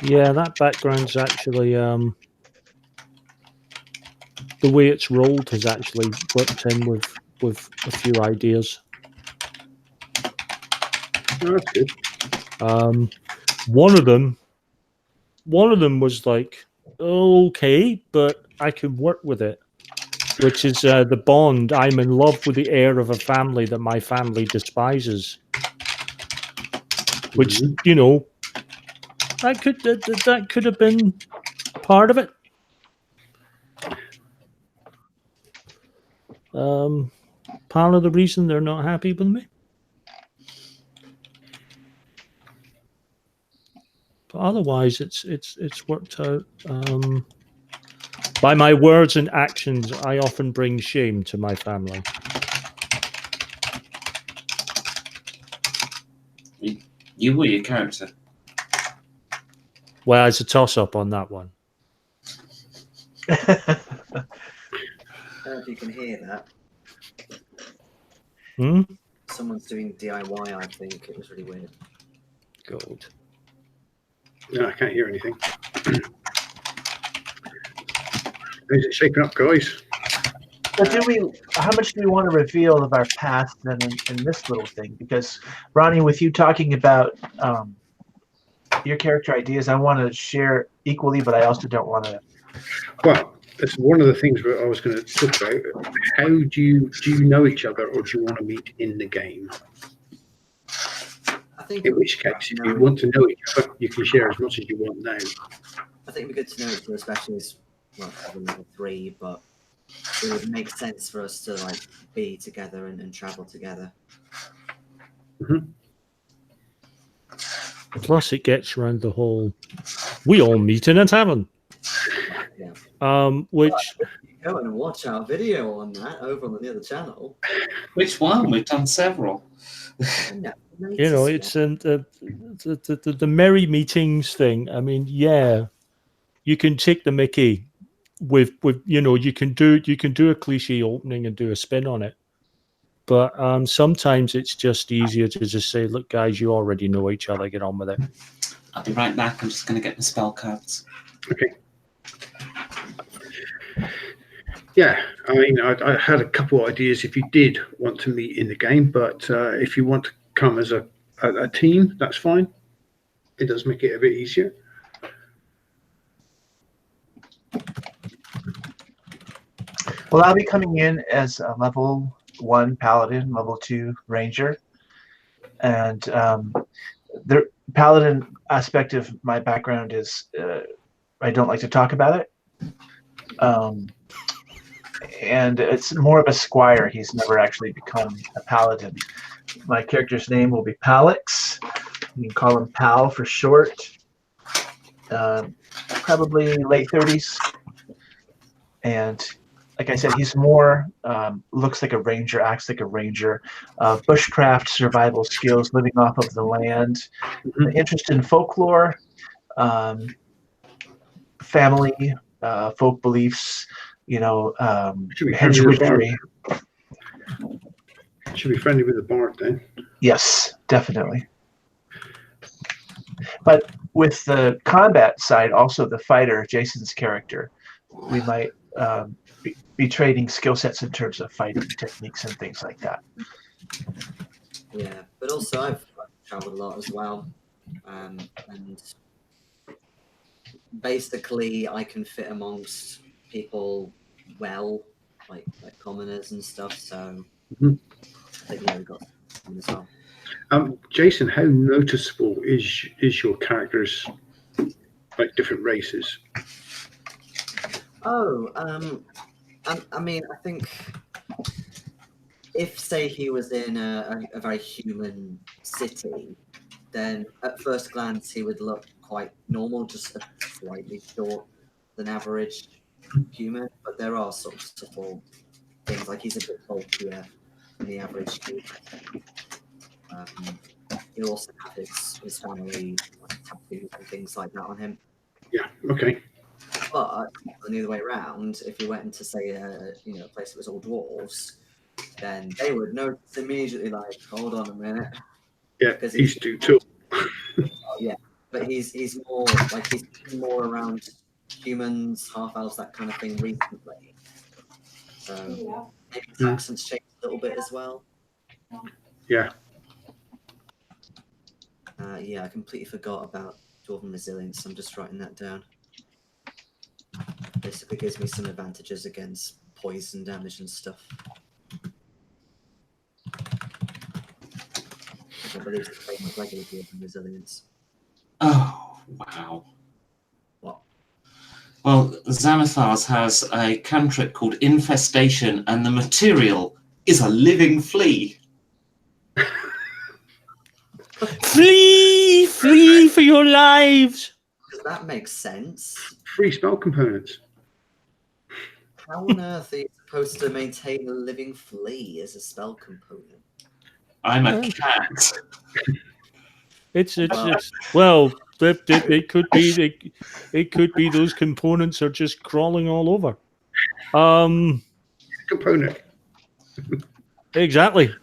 Yeah, that background's actually the way it's rolled has actually worked in with a few ideas. Oh, that's good. One of them was like, okay, but I can work with it, which is the Bond. I'm in love with the heir of a family that my family despises, which Mhm. you know that could have been part of it. Part of the reason they're not happy with me. But otherwise, it's worked out. By my words and actions, I often bring shame to my family. You were your character. Well, it's a toss-up on that one. I don't know if you can hear that. Hmm? Someone's doing DIY, I think. It was really weird. Gold. No, I can't hear anything. Is it shaping up, guys? But how much do we want to reveal of our past then in this little thing? Because Ronnie, with you talking about your character ideas, I want to share equally, but I also don't want to. Well, that's one of the things that I was going to talk about. How do you know each other, or do you want to meet in the game? I think In which case, if you want to know each other, you can share as much as you want now. I think it'd be good to know each other, especially as well, probably level 3, but it would make sense for us to like be together and travel together. Plus, it gets around the whole. We all meet in a tavern. Yeah. Which Go and watch our video on that over on the other channel. Which one? We've done several. you know, it's the merry meetings thing. I mean, yeah, you can take the Mickey with you know, you can do a cliche opening and do a spin on it. But sometimes it's just easier to just say, look, guys, you already know each other. Get on with it. I'll be right back. I'm just going to get the spell cards. Okay. Yeah, I mean, I had a couple of ideas if you did want to meet in the game, but if you want to come as a team, that's fine. It does make it a bit easier. Well, I'll be coming in as a level 1 paladin, level 2 ranger, and the paladin aspect of my background is I don't like to talk about it. And it's more of a squire. He's never actually become a paladin. My character's name will be Palix. You can call him Pal for short. Probably late 30s. And like I said, he's more, looks like a ranger, acts like a ranger. Bushcraft, survival skills, living off of the land. Interest in folklore, family, folk beliefs, you know, hedge witchery. Should be friendly with the bard then. Yes, definitely. But with the combat side, also the fighter, Jason's character, we might be trading skill sets in terms of fighting techniques and things like that. Yeah, but also I've traveled a lot as well, and basically I can fit amongst people well, like commoners and stuff. So I think yeah, we got them as well. Jason, how noticeable is your characters, like different races? Oh, I mean, I think if, say, he was in a very human city, then at first glance he would look quite normal, just slightly short than average human. But there are sort of subtle things, like he's a bit bulkier than the average human. He'll also have his family tattoos and things like that on him. Yeah. Okay. But the other way around, if you went into, say, a place that was all dwarves, then they would notice immediately, like, hold on a minute. Yeah, he's too tall. Yeah, but he's more like he's more around humans, half elves, that kind of thing recently. So maybe his accent's changed a little bit as well. Yeah. Yeah, I completely forgot about Dwarven Resilience. I'm just writing that down. Basically gives me some advantages against poison damage and stuff. I believe it's the same with regular Dwarven Resilience. Oh, wow. What? Well, Xanathars has a cantrip called Infestation, and the material is a living flea. Flee! Flee for your lives! Does that make sense? Free spell components. How on earth are you supposed to maintain a living flea as a spell component? I'm a cat. It's well, it could be those components are just crawling all over. Component. Exactly.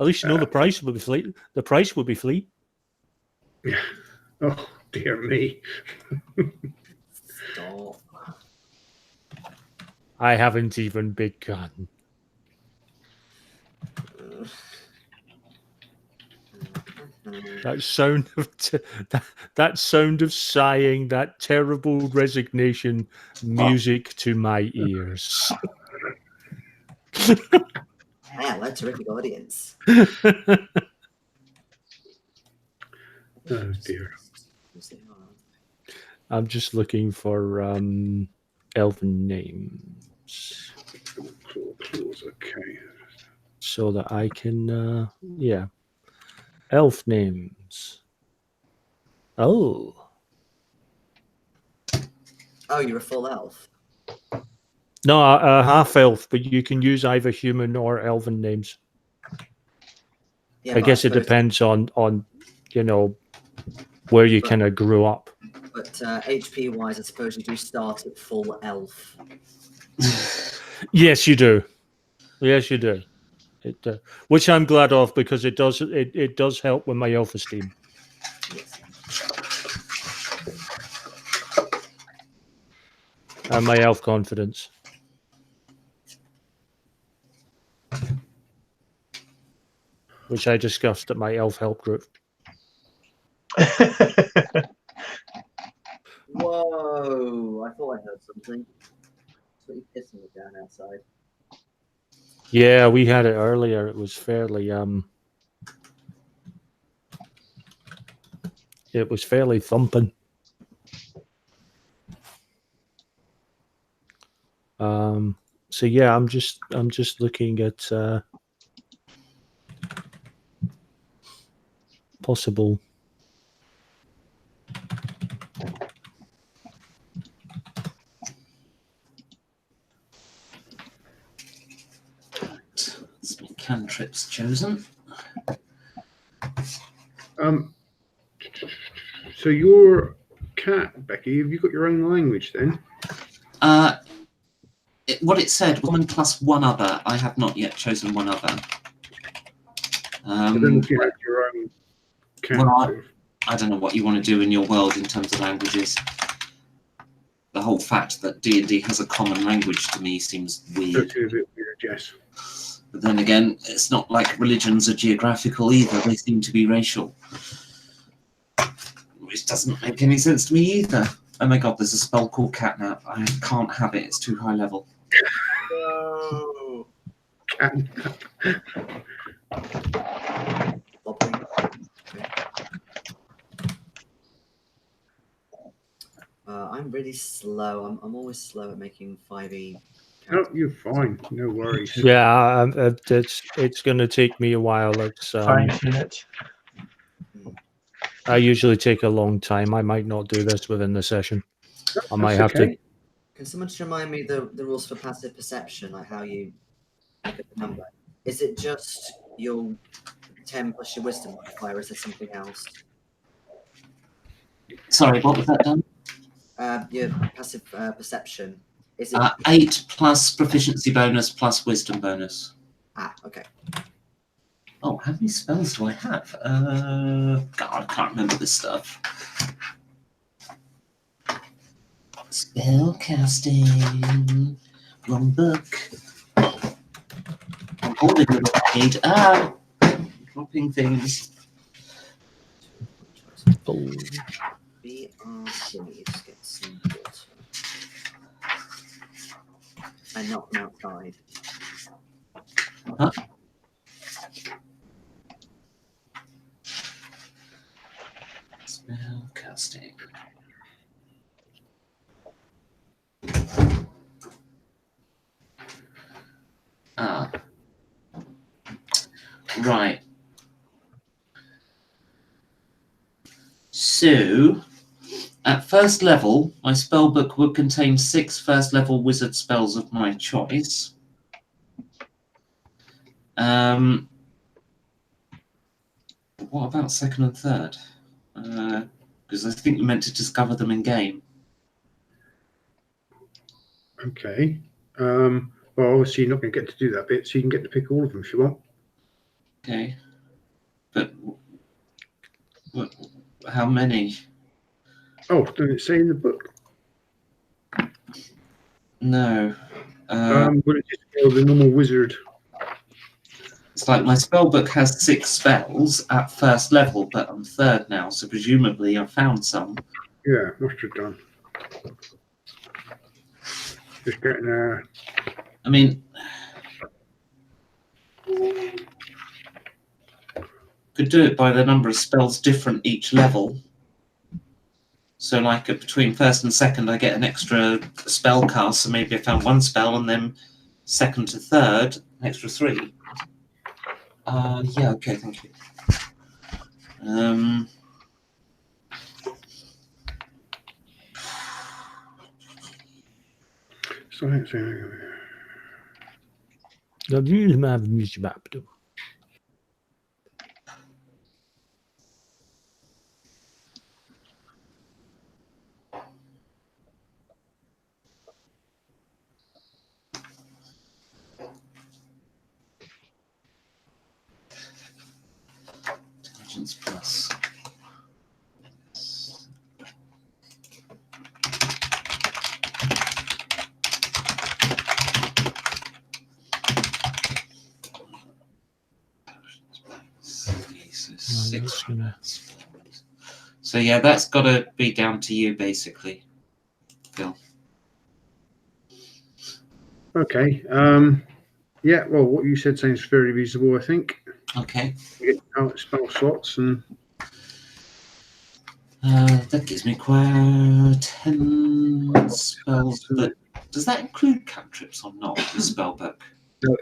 At least you know the price would be flea. The price would be flea. Yeah. Oh dear me. Stop. I haven't even begun. That sound of that sound of sighing, that terrible resignation, music to my ears. Yeah, what a terrific audience. Oh dear. I'm just looking for elven names Okay. so that I can, yeah, elf names. Oh, You're a full elf. no, a half elf, but you can use either human or elven names. Yeah, I but guess it suppose- depends on where you kind of grew up. But HP wise, I suppose you do start at full elf. Yes, you do. Yes, you do. It, which I'm glad of because it does help with my elf esteem Yes. and my elf confidence. Which I discussed at my elf help group. Whoa! I thought I heard something. Somebody pissing me down outside. Yeah, we had it earlier. It was fairly thumping. So yeah, I'm just looking at possible. Cantrips chosen. So your cat, Becky, have you got your own language then? What it said, woman plus one other. I have not yet chosen one other. So then if you had your own cat. Well, I don't know what you want to do in your world in terms of languages. The whole fact that D&D has a common language to me seems weird. That's a bit weird, yes. But then again, it's not like religions are geographical either. They seem to be racial. Which doesn't make any sense to me either. Oh my god, there's a spell called Catnap. I can't have it. It's too high level. No. I'm really slow. I'm always slow at making 5e. No, you're fine. No worries. Yeah, it's going to take me a while. It's Fine tune it. I usually take a long time. I might not do this within the session. I might have to. Can someone just remind me the rules for passive perception, like how you look at the number? Is it just your 10 plus your wisdom modifier, or is there something else? Sorry, what was that done? Your passive perception. Is it 8 plus proficiency bonus plus wisdom bonus. okay. Oh, How many spells do I have? God, I can't remember this stuff. Spell casting. Wrong book. I'm holding the wrong page. Dropping things. Oh, BRCs get some water. And knock them outside. Huh? Spell casting. Right. So, at first level, my spellbook would contain 6 first level wizard spells of my choice. What about second and third? Because I think you're meant to discover them in game. Okay. Well, obviously you're not going to get to do that bit, so you can get to pick all of them if you want. Okay. But how many? Oh, does it say in the book? No. Would it just go the normal wizard? It's like my spellbook has 6 spells at first level, but I'm third now, so presumably I've found some. Yeah, must have done. Just getting I mean, could do it by the number of spells different each level. So, like between first and second, I get an extra spell cast. So maybe I found 1 spell, and then second to third, an extra 3. Yeah, okay, thank you. dat is maar een misbap doen. Intelligence plus. So yeah, that's got to be down to you, basically, Phil. Okay. Yeah. Well, what you said sounds very reasonable. I think. Okay. You get out spell slots and. That gives me quite 10 spells. But does that include cantrips or not? The spellbook.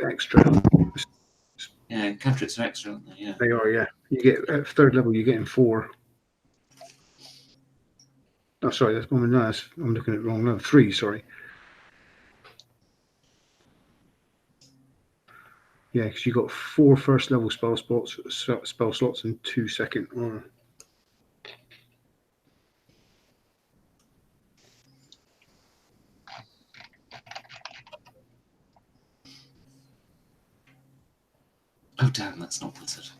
Extra. Yeah, cantrips are extra, aren't they? Yeah. They are. Yeah. You get at third level. You're getting 4. Oh, sorry. That's I'm looking at it wrong. No, 3. Sorry. Yeah, because you got 4 first level spell slots and 2 second. Oh damn, that's not wizard.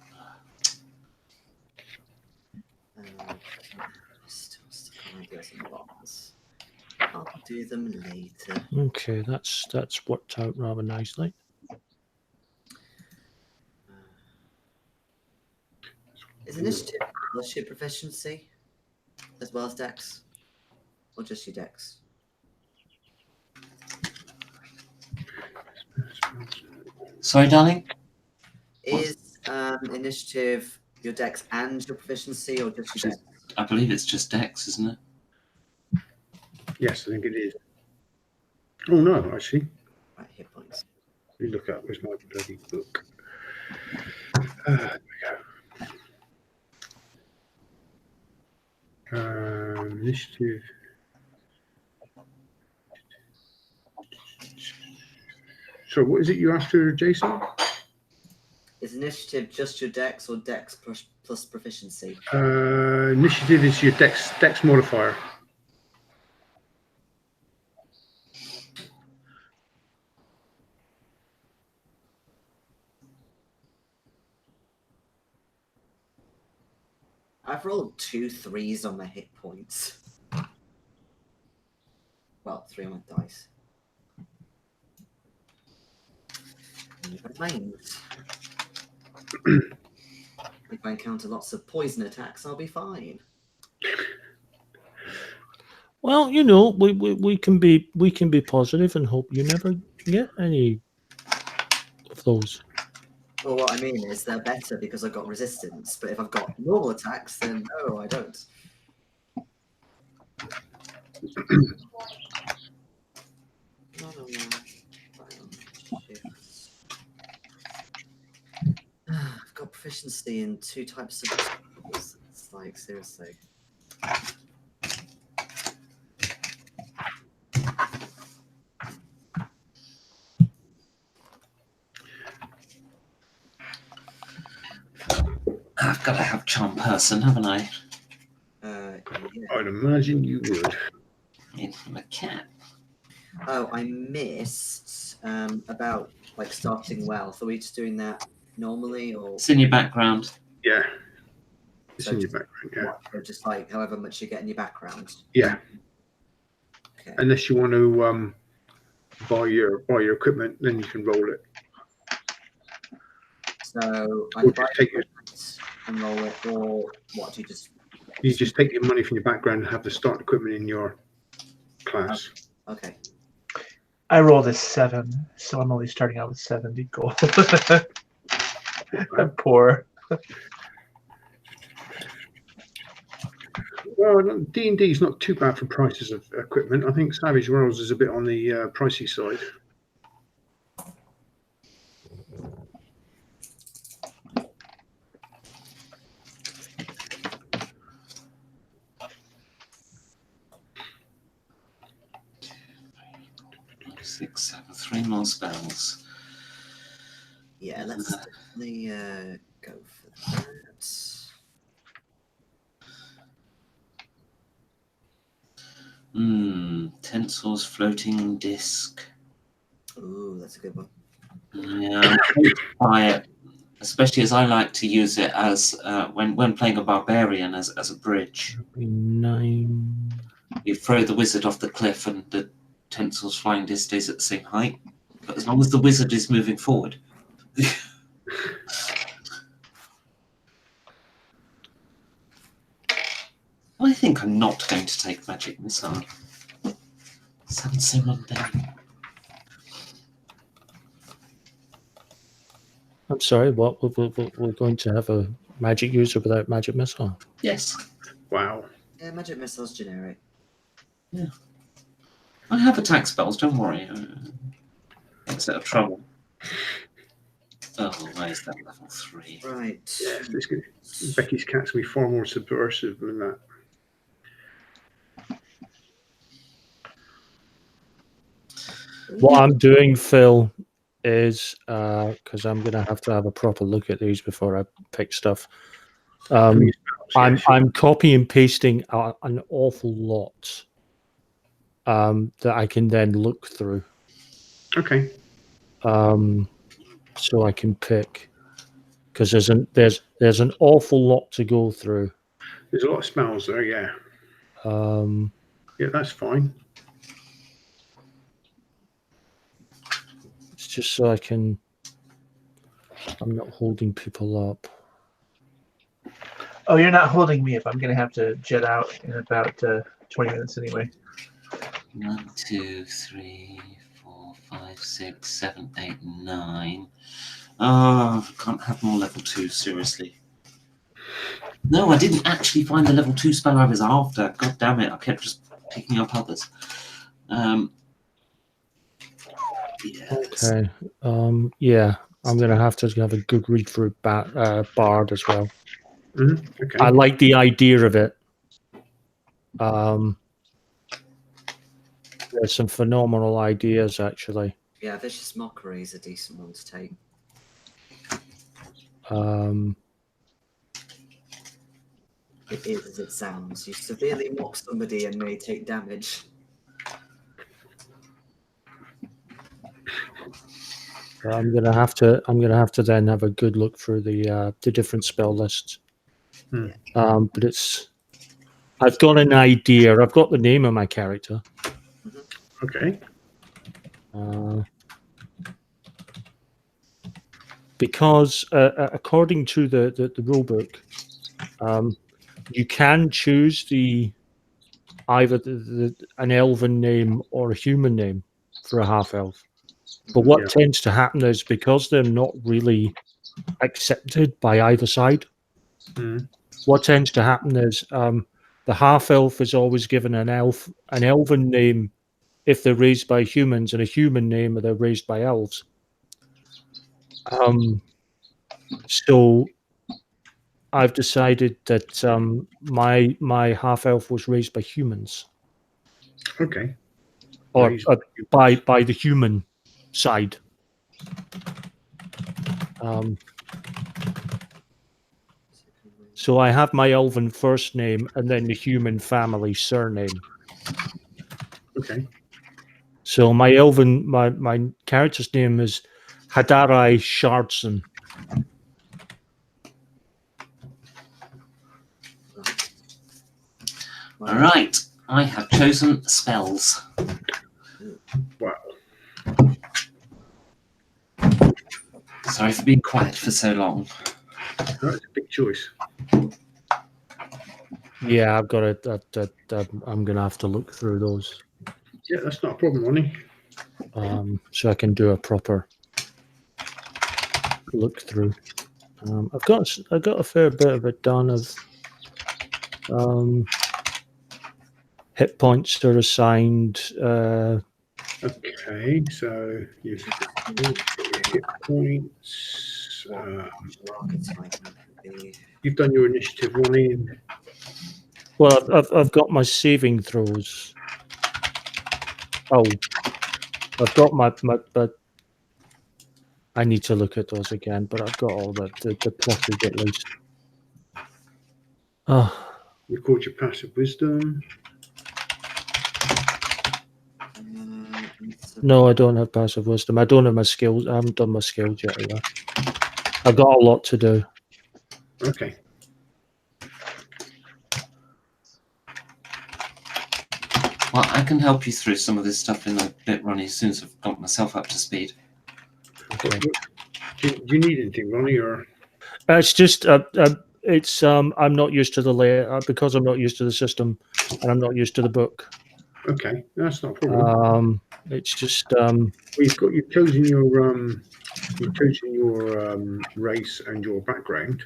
Still stuck on ideas and bombs. I'll do them later. Okay, that's worked out rather nicely. Is initiative plus your proficiency as well as dex? Or just your dex? Sorry, darling? Is initiative your dex and your proficiency or just your dex? I believe it's just Dex, isn't it? Yes, I think it is. Oh no, actually. Right, hit points. Let me look up. Where's my bloody book? There we go. Initiative. So, what is it you're after, Jason? Is initiative just your dex or dex plus proficiency? Initiative is your dex modifier. I've rolled 2 3s on my hit points. Well, 3 on my dice. Never mind. If I encounter lots of poison attacks, I'll be fine. Well, you know, we can be positive and hope you never get any of those. Well, what I mean is they're better because I've got resistance, but if I've got normal attacks, then no, I don't. I've got proficiency in 2 types of spells. It's like, seriously. I've got to have charm person, haven't I? Yeah. I'd imagine you would. I'm a cat. Oh, I missed about like starting wealth. Are we just doing that normally, or It's in your background. Yeah. It's So in your just- background, yeah. what, or just like however much you get in your background? Yeah. Okay. Unless you want to buy your equipment, then you can roll it. So I Or buy just take your, and roll it, or what? Do you just you just take your money from your background and have the start equipment in your class. okay? I rolled a 7, so I'm only starting out with 70 gold. I'm poor. Well, D&D is not too bad for prices of equipment. I think Savage Worlds is a bit on the pricey side. Six, seven, 3 more spells. Yeah, let's definitely go for that. Tensor's floating disc. Ooh, that's a good one. Yeah, I'm going to buy it, especially as I like to use it as when playing a barbarian as a bridge. 9. You throw the wizard off the cliff, and the Tensor's flying disc stays at the same height. But as long as the wizard is moving forward. I think I'm not going to take magic missile. Sounds so mundane. I'm sorry, what? We're going to have a magic user without magic missile? Yes, Wow. Yeah, magic missile's generic. I have attack spells. Don't worry. Instead of trouble. Oh, why is that level 3? Right. Yeah, Becky's cat's going to be far more subversive than that. What I'm doing, Phil, is because I'm going to have a proper look at these before I pick stuff. I'm copy and pasting an awful lot that I can then look through. Okay. So I can pick, because there's an awful lot to go through. There's a lot of spells there, yeah. Yeah, that's fine. It's just so I'm not holding people up. Oh, you're not holding me up. I'm going to have to jet out in about 20 minutes anyway. 1, 2, 3, 4, 5, 6, 7, 8, 9. Oh, I can't have more level 2, seriously. No, I didn't actually find the level 2 spell I was after. God damn it, I kept just picking up others. Okay. Yeah, I'm going to have a good read through Bard as well. Mm-hmm. Okay. I like the idea of it. There's some phenomenal ideas, actually. Yeah, Vicious Mockery is a decent one to take. It is as it sounds. You severely mock somebody and may take damage. I'm gonna have to then have a good look through the different spell lists. But I've got an idea. I've got the name of my character. Okay. Because according to the rulebook, you can choose either an elven name or a human name for a half elf. But what tends to happen is, because they're not really accepted by either side, what tends to happen is the half elf is always given an elven name if they're raised by humans, and a human name if they're raised by elves. So I've decided that my half elf was raised by humans. Okay. Or by the human side. So I have my elven first name and then the human family surname. Okay. So my character's name is Hadarai Shardson. All right, I have chosen spells. Wow. Sorry for being quiet for so long. That's a big choice. Yeah, I've got it. I'm going to have to look through those. Yeah, that's not a problem, Ronnie. So I can do a proper look through. I've got a fair bit of it done. Of hit points are assigned. Okay, so you've got your hit points. You've done your initiative, Ronnie. Well, I've got my saving throws. Oh, I've got my but I need to look at those again. But I've got all the pluses at least. Oh, Record your passive wisdom. no, I don't have passive wisdom. I don't have my skills. I haven't done my skills yet either. I've got a lot to do. Okay. Well, I can help you through some of this stuff in a bit, Ronnie, as soon as I've got myself up to speed. Okay. Do you need anything, Ronnie, or? It's just it's I'm not used to the layer because I'm not used to the system and I'm not used to the book. Okay, that's not a problem. It's just You've chosen your race and your background.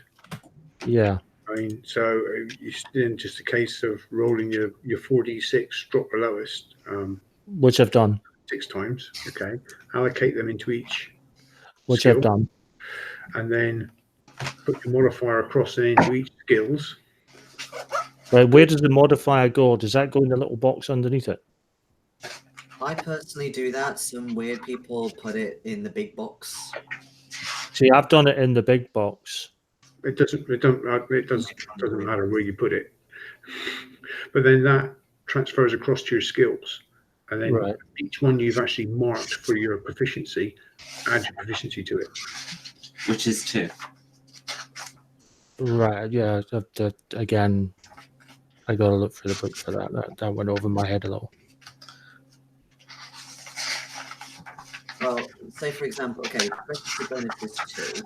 yeah. I mean, so it's then just a case of rolling your 4d6, drop the lowest. Which I've done. 6 times. Okay. Allocate them into each. Which skill, I've done. And then put your modifier across and into each skills. Right, where does the modifier go? Does that go in the little box underneath it? I personally do that. Some weird people put it in the big box. See, I've done it in the big box. It doesn't matter where you put it, but then that transfers across to your skills, and then each one you've actually marked for your proficiency, add your proficiency to it, which is 2. Right. Yeah. Again, I got to look through the book for that. That went over my head a little. Well, say for example, okay, proficiency bonus is 2.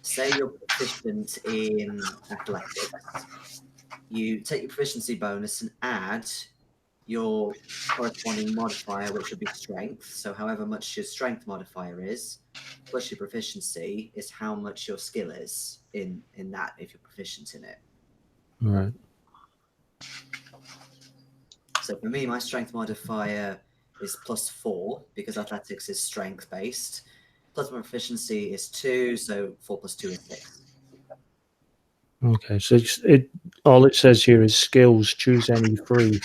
Say you're proficient in athletics. You take your proficiency bonus and add your corresponding modifier, which would be strength. So however much your strength modifier is, plus your proficiency is how much your skill is in that, if you're proficient in it. Right. So for me, my strength modifier is +4 because athletics is strength based. Plus my proficiency is 2, so 4 + 2 is 6. Okay, so all it says here is skills. Choose any 3.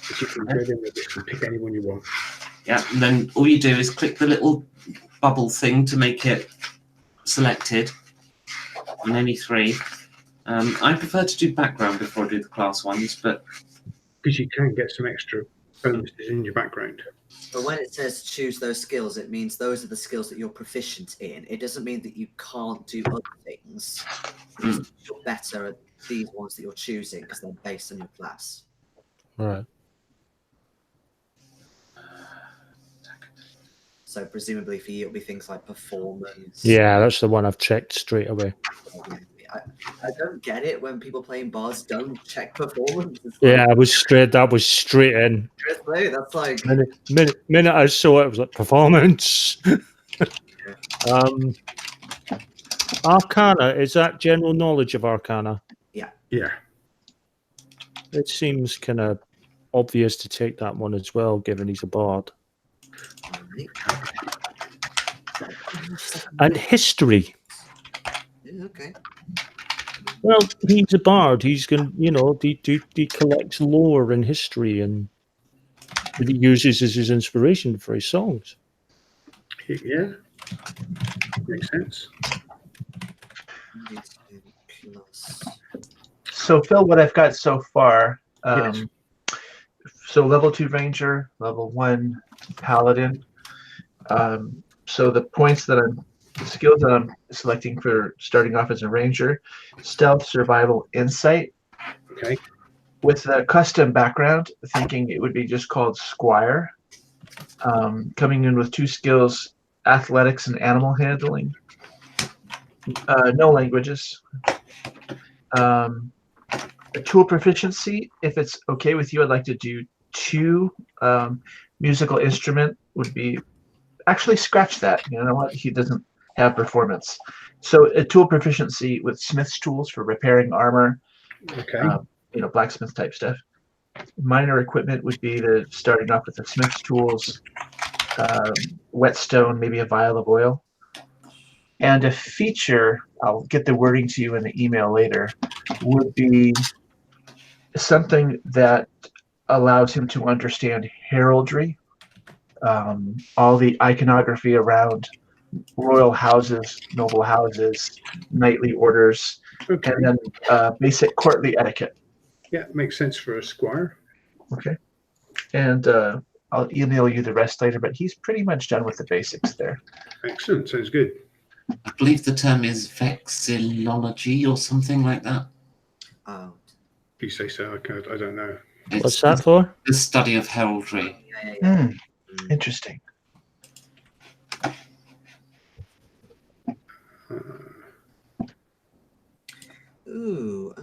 But you can go in with this and pick any one you want. Yeah, and then all you do is click the little bubble thing to make it selected on any 3. I prefer to do background before I do the class ones, but because you can get some extra bonuses in your background. But when it says choose those skills, it means those are the skills that you're proficient in. It doesn't mean that you can't do other things. It just means you're better at these ones that you're choosing because they're based on your class. Right. So presumably for you, it'll be things like performance. Yeah, that's the one I've checked straight away. I don't get it when people playing bards don't check performance. It's Yeah, like, that was straight in. seriously, that's like Minute I saw it, I was like, performance. Arcana, is that general knowledge of Arcana? Yeah. It seems kind of obvious to take that one as well, given he's a bard. And history. Yeah, okay. Well, he's a bard. He's going, he collects lore and history, and that he uses as his inspiration for his songs. Yeah. Makes sense. So Phil, what I've got so far, Yes. so level 2 ranger, level 1 paladin. So the skills that I'm selecting for starting off as a ranger: stealth, survival, insight. Okay. With a custom background, thinking it would be just called squire. Coming in with 2 skills: athletics and animal handling. No languages. A tool proficiency, if it's okay with you, I'd like to do 2. Musical instrument would be, actually scratch that. You know what? He doesn't have performance. So a tool proficiency with smith's tools for repairing armor, Okay. Blacksmith type stuff. Minor equipment would be starting off with the smith's tools, whetstone, maybe a vial of oil. And a feature, I'll get the wording to you in the email later, would be something that allows him to understand heraldry, all the iconography around royal houses, noble houses, knightly orders, Okay. and then basic courtly etiquette. Yeah, makes sense for a squire. Okay. And I'll email you the rest later, but he's pretty much done with the basics there. Excellent. Sounds good. I believe the term is vexillology or something like that. Oh, If you say so, I don't know. What's that for? The study of heraldry. yeah. Interesting. Ooh,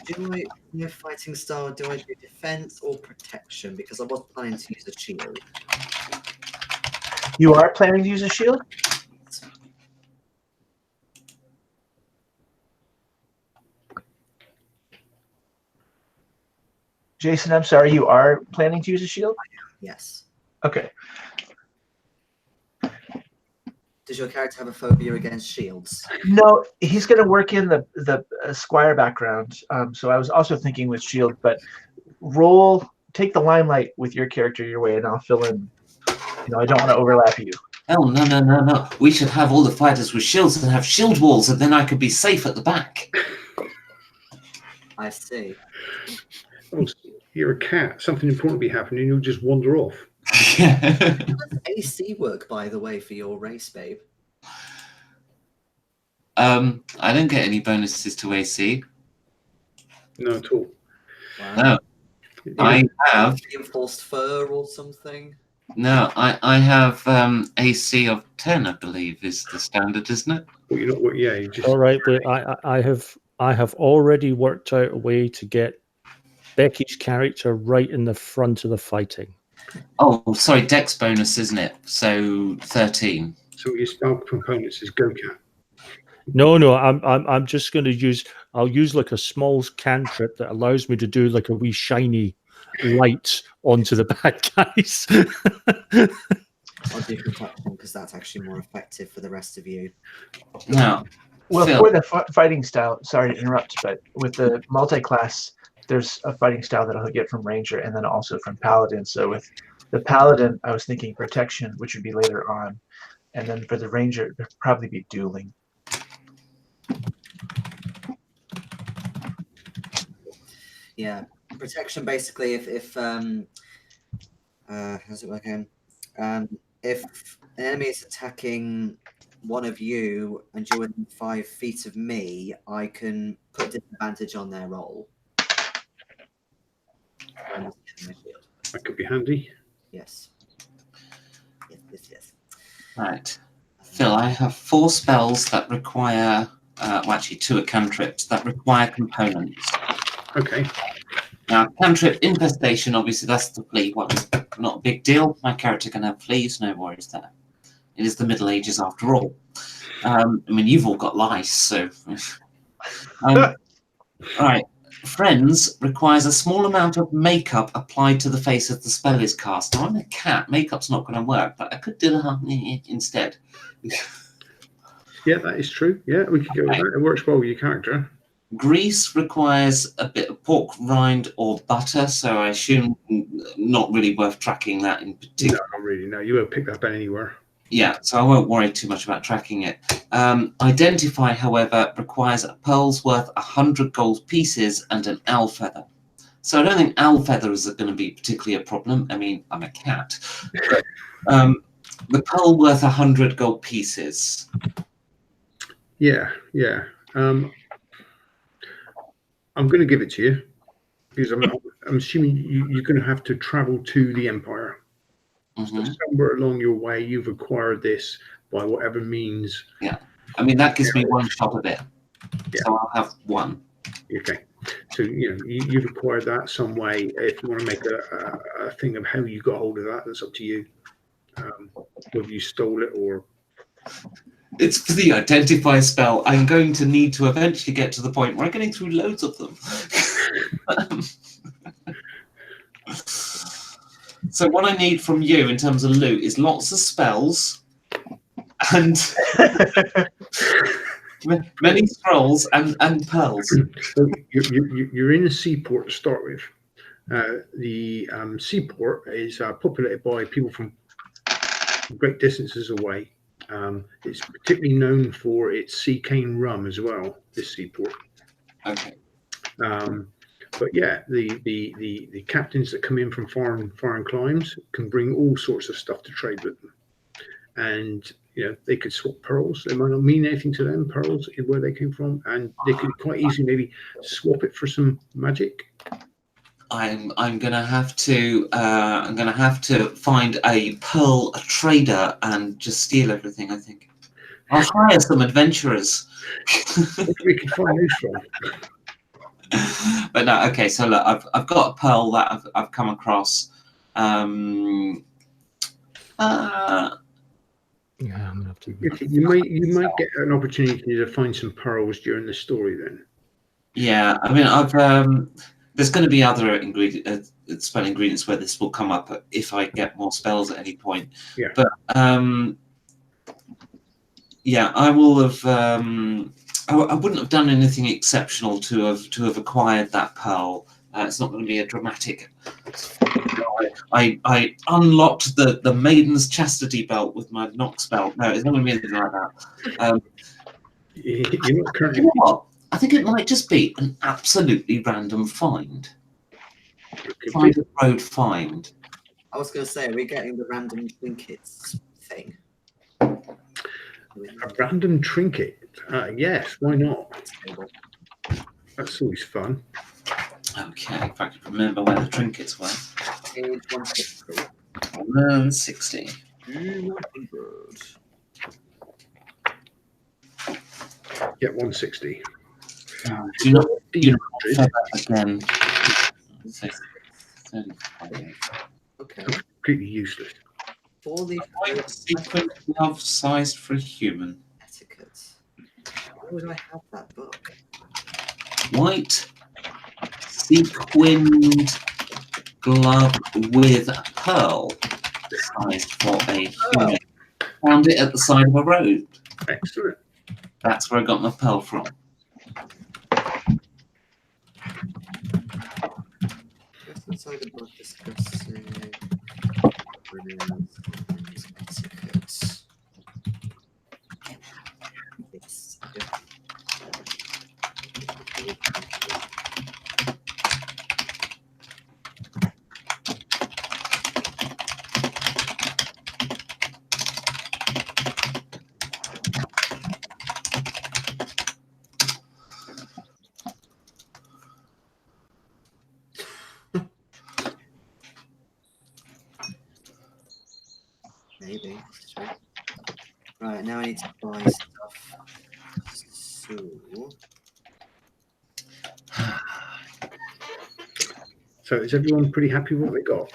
do I, fighting style, do I do defense or protection? Because I was planning to use a shield. You are planning to use a shield? Jason, I'm sorry, you are planning to use a shield? Yes. Okay. Does your character have a phobia against shields? No, he's going to work in the squire background. So I was also thinking with shield, but take the limelight with your character your way, and I'll fill in. I don't want to overlap you. Oh, no. We should have all the fighters with shields and have shield walls, and then I could be safe at the back. I see. Oh, you're a cat. Something important will be happening. You'll just wander off. Yeah. How does AC work, by the way, for your race, babe? I don't get any bonuses to AC. No, at all. Wow. No. I have Reinforced fur or something? No, I have AC of 10, I believe, is the standard, isn't it? Well, you're not. Well, yeah, you just. All right, but I have already worked out a way to get Becky's character right in the front of the fighting. Oh, sorry, Dex bonus, isn't it? So 13. So your spell components is GoCat. No, I'm just going to I'll use like a small cantrip that allows me to do like a wee shiny light onto the bad guys. I'll do protection because that's actually more effective for the rest of you. Now, Well, Phil. for the fighting style, sorry to interrupt, but with the multi-class, there's a fighting style that I'll get from Ranger and then also from Paladin. So with the Paladin, I was thinking protection, which would be later on. And then for the Ranger, it would probably be dueling. Yeah. protection basically if how's it working? If an enemy is attacking one of you and you're within 5 feet of me, I can put disadvantage on their roll. That could be handy. Yes. Yes. Right. Phil, I have 4 spells that require, well, actually 2 are cantrips that require components. Okay. Now, cantrip infestation, obviously, that's the flea one. Not a big deal. My character can have fleas, no worries there. It is the Middle Ages after all. I mean, you've all got lice, so. Right. Friends requires a small amount of makeup applied to the face as the spell is cast. Now, I'm a cat. Makeup's not going to work, but I could do the instead. Yeah, that is true. Yeah, we could go with that. It works well with your character. Grease requires a bit of pork rind or butter, so I assume not really worth tracking that in No, particular. not really. No, you won't pick that up anywhere. Yeah, so I won't worry too much about tracking it. Identify, however, requires pearls worth 100 gold pieces and an owl feather. So I don't think owl feathers are going to be particularly a problem. I mean, I'm a cat. But, the pearl worth 100 gold pieces. Yeah. I'm going to give it to you because I'm assuming you're going to have to travel to the Empire. So somewhere along your way, you've acquired this by whatever means. Yeah. I mean, that gives me 1 shot of it. Yeah. So I'll have 1. Okay. So, you've acquired that some way. If you want to make a thing of how you got hold of that, that's up to you. Whether you stole it or... It's for the identify spell. I'm going to need to eventually get to the point where I'm getting through loads of them. So what I need from you in terms of loot is lots of spells and many scrolls and pearls. So you're in a seaport to start with. The seaport is populated by people from great distances away. It's particularly known for its sea cane rum as well, this seaport. Okay. But yeah, the captains that come in from foreign climes can bring all sorts of stuff to trade with them. And they could swap pearls. It might not mean anything to them, pearls, where they came from, and they could quite easily maybe swap it for some magic. I'm gonna have to find a pearl trader and just steal everything. I think I'll hire some adventurers. Where we can find those from? But no, okay. So look, I've got a pearl that I've come across. Yeah, I'm gonna have to. You might get an opportunity to find some pearls during the story. Then. Yeah, I mean, there's going to be other spell ingredients where this will come up if I get more spells at any point. Yeah. But yeah, I will have. I wouldn't have done anything exceptional to have acquired that pearl. It's not going to be a dramatic. I unlocked the Maiden's Chastity belt with my Nox belt. No, it's not going to be anything like that. You're not currently. You know what? I think it might just be an absolutely random find. Find a road find. I was going to say, are we getting the random trinkets thing? A random trinket. Yes, why not? That's always fun. Okay, if I could remember where the trinkets were. Page 160. 160. 100. Yeah, 160. Do not say that again. Okay. Completely useless. For the White sequin glove sized for a human. etiquette. Where would I have that book? White sequined glove with a pearl sized for a human. Found it at the side of a road. Excellent. That's where I got my pearl from. Just inside the book discussing etiquette. Yes. Right, now I need to buy stuff. So, So is everyone pretty happy with what they got?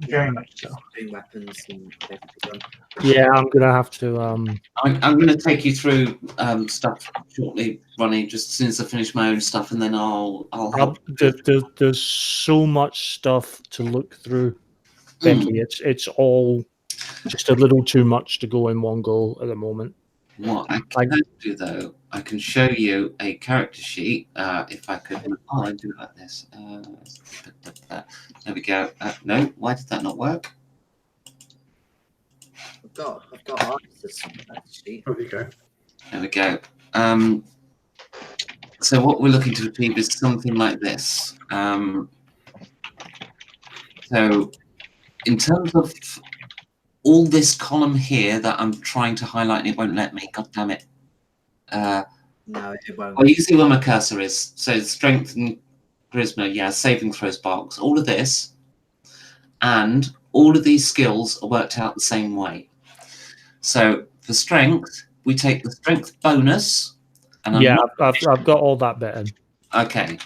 Very much so. doing weapons and everything. Yeah, I'm gonna have to. I'm going to take you through stuff shortly, Ronnie. Just as soon as I finish my own stuff, and then I'll help. There's so much stuff to look through, Becky. It's all just a little too much to go in one go at the moment. What I can do though, I can show you a character sheet. If I could, I do it like this. There we go. No, why did that not work? I've got answers on that sheet. Oh, there you go. There we go. So what we're looking to achieve is something like this. So in terms of all this column here that I'm trying to highlight and it won't let me, god damn it. No, it won't. Well, you can see where my cursor is. So strength and charisma, yeah, saving throws box, all of this. And all of these skills are worked out the same way. So for strength, we take the strength bonus. And I've got all that bit in. Okay.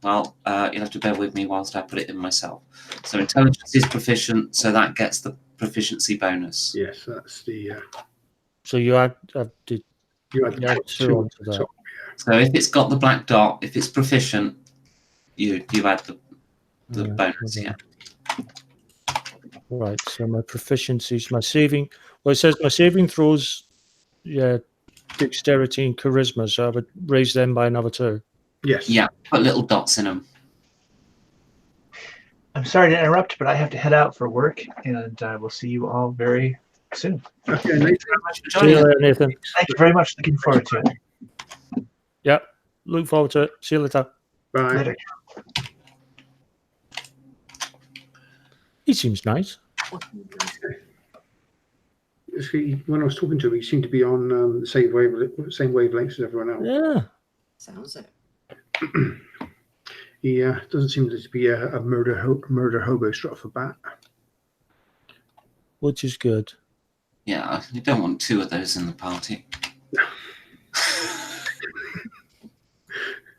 Well, you'll have to bear with me whilst I put it in myself. So intelligence is proficient, so that gets the proficiency bonus. Yes, that's the. So you add You had Yeah, two onto that. So if it's got the black dot, if it's proficient, you add the Yeah, bonus. okay. Yeah. Right, so my proficiencies, my saving. Well, it says my saving throws, dexterity and charisma, so I would raise them by another 2. Yes. Yeah. Put little dots in them. I'm sorry to interrupt, but I have to head out for work, and we'll see you all very soon. Okay, Nathan. See you later, Nathan. Thank you very much. Looking forward to it. Yep, look forward to it. See you later. Bye. Later. He seems nice. When I was talking to him, he seemed to be on the same wavelength as everyone else. Yeah. Sounds it. He doesn't seem to be a murder hobo straight off the bat. Which is good. Yeah, you don't want 2 of those in the party.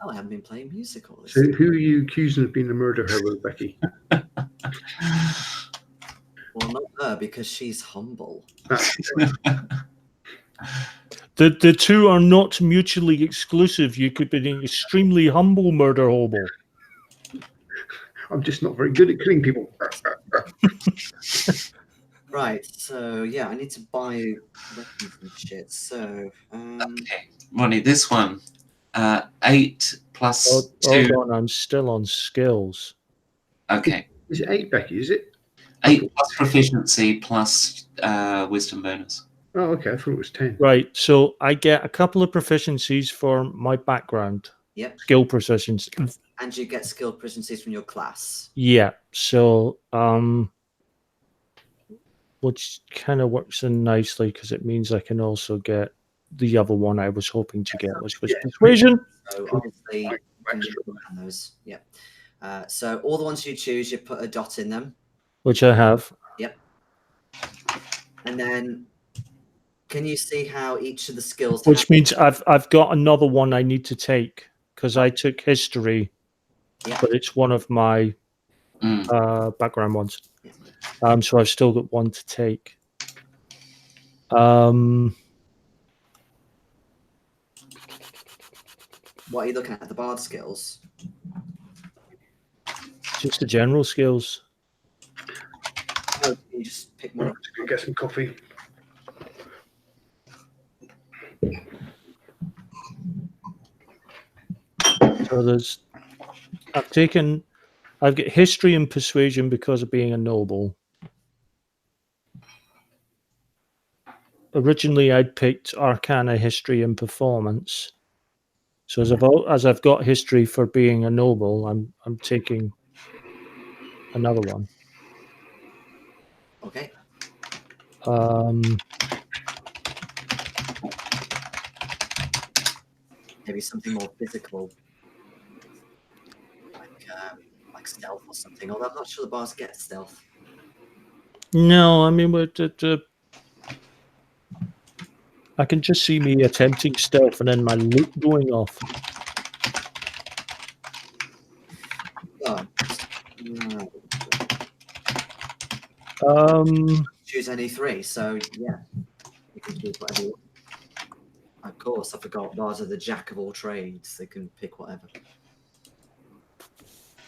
Oh, I haven't been playing music all this So time. who are you accusing of being a murder hobo, Becky? Well, not her, because she's humble. The two are not mutually exclusive. You could be an extremely humble murder hobo. I'm just not very good at killing people. Right, so yeah, I need to buy weapons and shit. So, Okay, Ronnie, this one, 8 plus 2. Hold on, I'm still on skills. Okay, Is it 8, Becky? Is it? 8 plus proficiency plus wisdom bonus. Oh, okay. I thought it was 10. Right, so I get a couple of proficiencies for my background. Yep. Skill proficiencies. and you get skill proficiencies from your class. Yeah, so which kind of works in nicely because it means I can also get the other one I was hoping to get, which was persuasion. So obviously, you can plan those. Yeah. So all the ones you choose, you put a dot in them. Which I have. Yep. And then, can you see how each of the skills? Which means I've got another one I need to take because I took history, but it's one of my background ones. Yeah. So I've still got one to take. What are you looking at? The bard skills? Just the general skills. No, you just pick one. To go get some coffee. So I've got history and persuasion because of being a noble. Originally, I'd picked Arcana, history, and performance. So as I've got history for being a noble, I'm taking another one. Okay. Maybe something more physical, like stealth or something. Although I'm not sure the bars get stealth. No, I mean I can just see me attempting stealth and then my loot going off. Oh, no. Choose any three, so yeah, you can choose whatever you want. Of course, I forgot bars are the jack of all trades. They can pick whatever.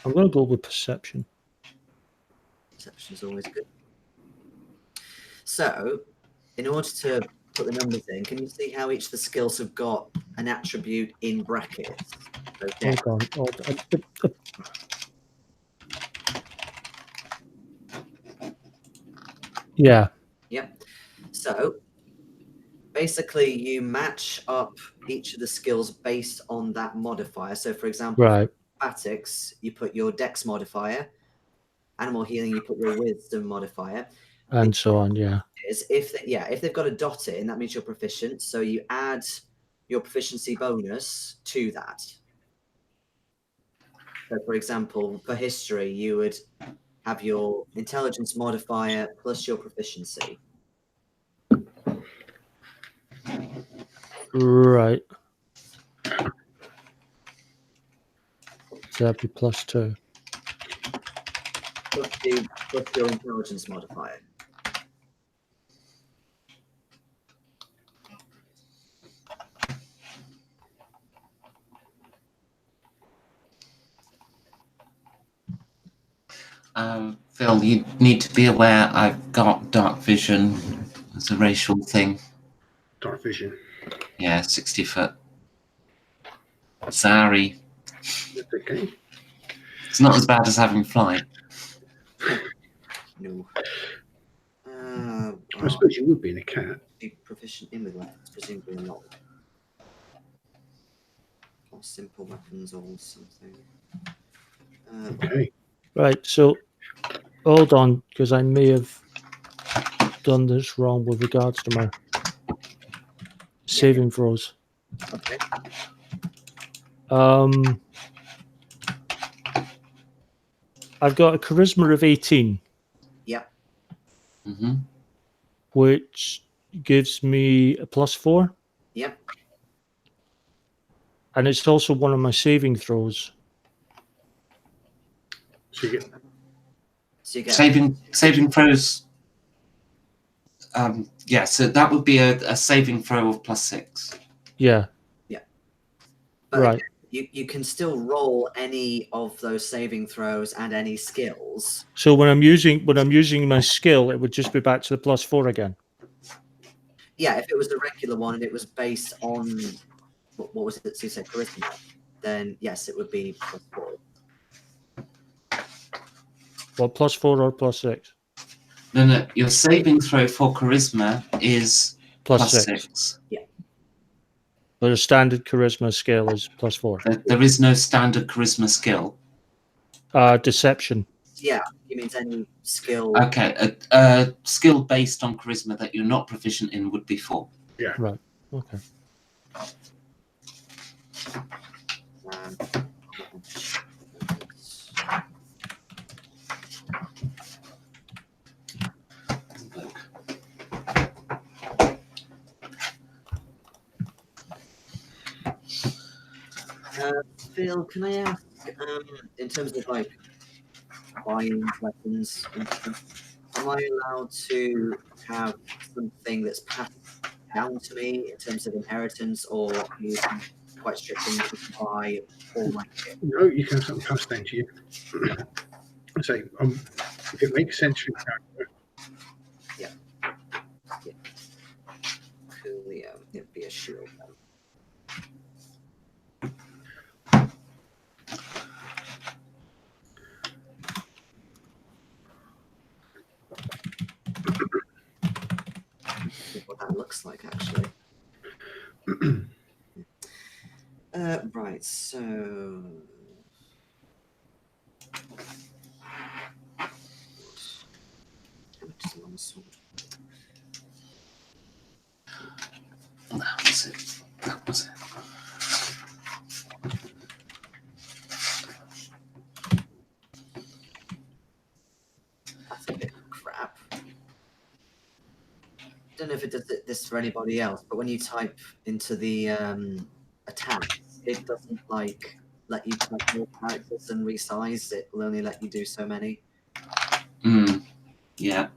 I'm going to go with perception. Perception's always good. So, in order to put the numbers in, can you see how each of the skills have got an attribute in brackets? So, Hold on. Yeah. Yep. So, basically, you match up each of the skills based on that modifier. So, for example, Right. acrobatics, you put your dex modifier. Animal healing, you put your wisdom modifier. And so on, yeah. Is if they've got a dot in, that means you're proficient. So you add your proficiency bonus to that. So, for example, for history, you would have your intelligence modifier plus your proficiency. Right. So that'd be +2. Plus your intelligence modifier. Phil, you need to be aware I've got dark vision as a racial thing. Dark vision. Yeah, 60 foot. Sorry. That's okay. It's not as bad as having flight. No. I suppose you would be in a cat. Be proficient in with weapons, presumably not. Or simple weapons or something. Okay. Right, so hold on, because I may have done this wrong with regards to my saving throws. Okay. I've got a charisma of 18. Yep. Mm-hmm. Which gives me a +4. Yep. And it's also one of my saving throws. So you get Saving throws. Yeah, so that would be a saving throw of +6. Yeah. Yeah. But right. You can still roll any of those saving throws and any skills. So when I'm using my skill, it would just be back to the +4 again. Yeah, if it was the regular one and it was based on what was it? So you said charisma, then yes, it would be +4. Well, +4 or +6? No. Your saving throw for charisma is +6. Yeah. But a standard charisma scale is +4. There is no standard charisma skill. Deception. Yeah, it means any skill. Okay, a skill based on charisma that you're not proficient in would be 4. Yeah. Right. Okay. Phil, can I ask, in terms of like buying weapons and stuff, am I allowed to have something that's passed down to me in terms of inheritance, or are you quite strict and you can buy all my kit? No, you can have something passed down to you. I say, if it makes sense for your character. Coolio, it'd be a shield then. What that looks like, actually. Right, so how much is a long sword? That was it. That's a bit of crap. Don't know if it does this for anybody else, but when you type into the attack, it doesn't like let you type more characters and resize. It will only let you do so many. Yeah.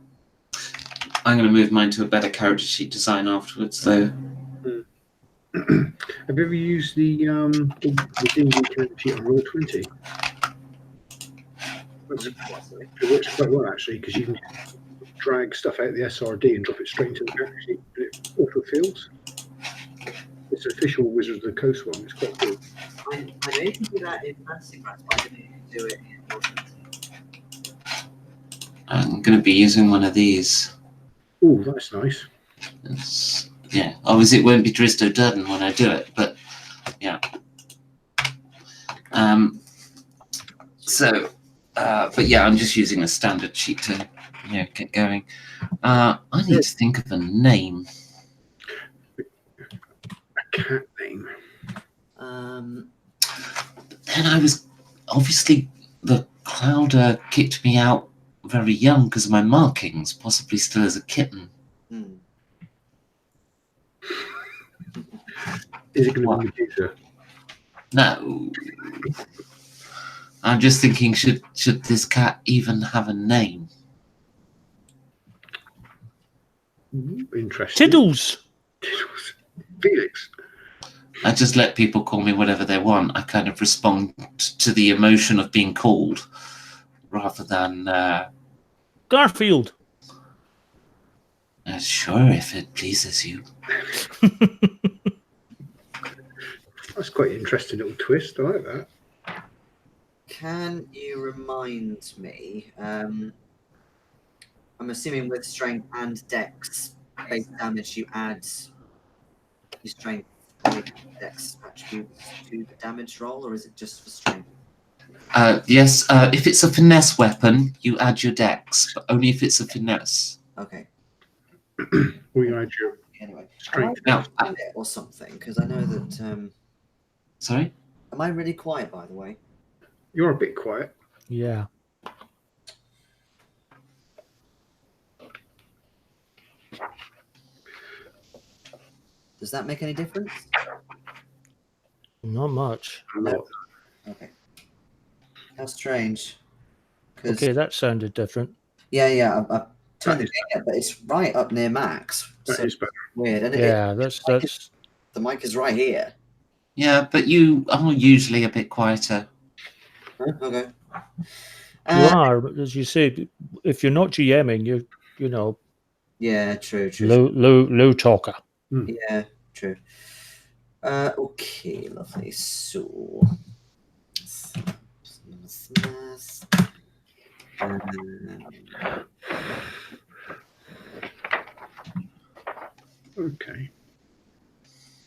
I'm going to move mine to a better character sheet design afterwards, though. Have you ever used the D&D character sheet on Roll20? It works quite well actually, because you can drag stuff out of the SRD and drop it straight into the character sheet, and it auto-fills. It's an official Wizards of the Coast one. It's quite cool. I'm able to do that in Fantasy Grounds, but I didn't do it in Roll20. I'm going to be using one of these. Oh, that's nice. Yeah, obviously it won't be Drizzt Do'Urden when I do it, but yeah. But yeah, I'm just using a standard sheet to get going. I need to think of a name. A cat name. And I was obviously the Clowder kicked me out very young because of my markings, possibly still as a kitten. Is it going to be Medusa? No. I'm just thinking, should this cat even have a name? Interesting. Tiddles. Felix. I just let people call me whatever they want. I kind of respond to the emotion of being called rather than... Garfield. Sure, if it pleases you. That's quite an interesting little twist. I like that. Can you remind me? I'm assuming with strength and dex base damage, you add your strength and dex attributes to the damage roll, or is it just for strength? Yes, if it's a finesse weapon, you add your dex, but only if it's a finesse. Okay. We add your Anyway, strength. Now, or something, because I know that. Sorry? Am I really quiet, by the way? You're a bit quiet. Yeah. Does that make any difference? Not much. No. Okay. How strange. 'Cause- Okay, that sounded different. Yeah. I've turned the gain up, but it's right up near max. That So is better. weird. And Yeah, that's the mic is right here. Yeah, but you are usually a bit quieter. Huh? Okay. you are, but as you said, if you're not GMing, you know, Yeah, true. low talker. Yeah, true. Okay, lovely. So, Okay.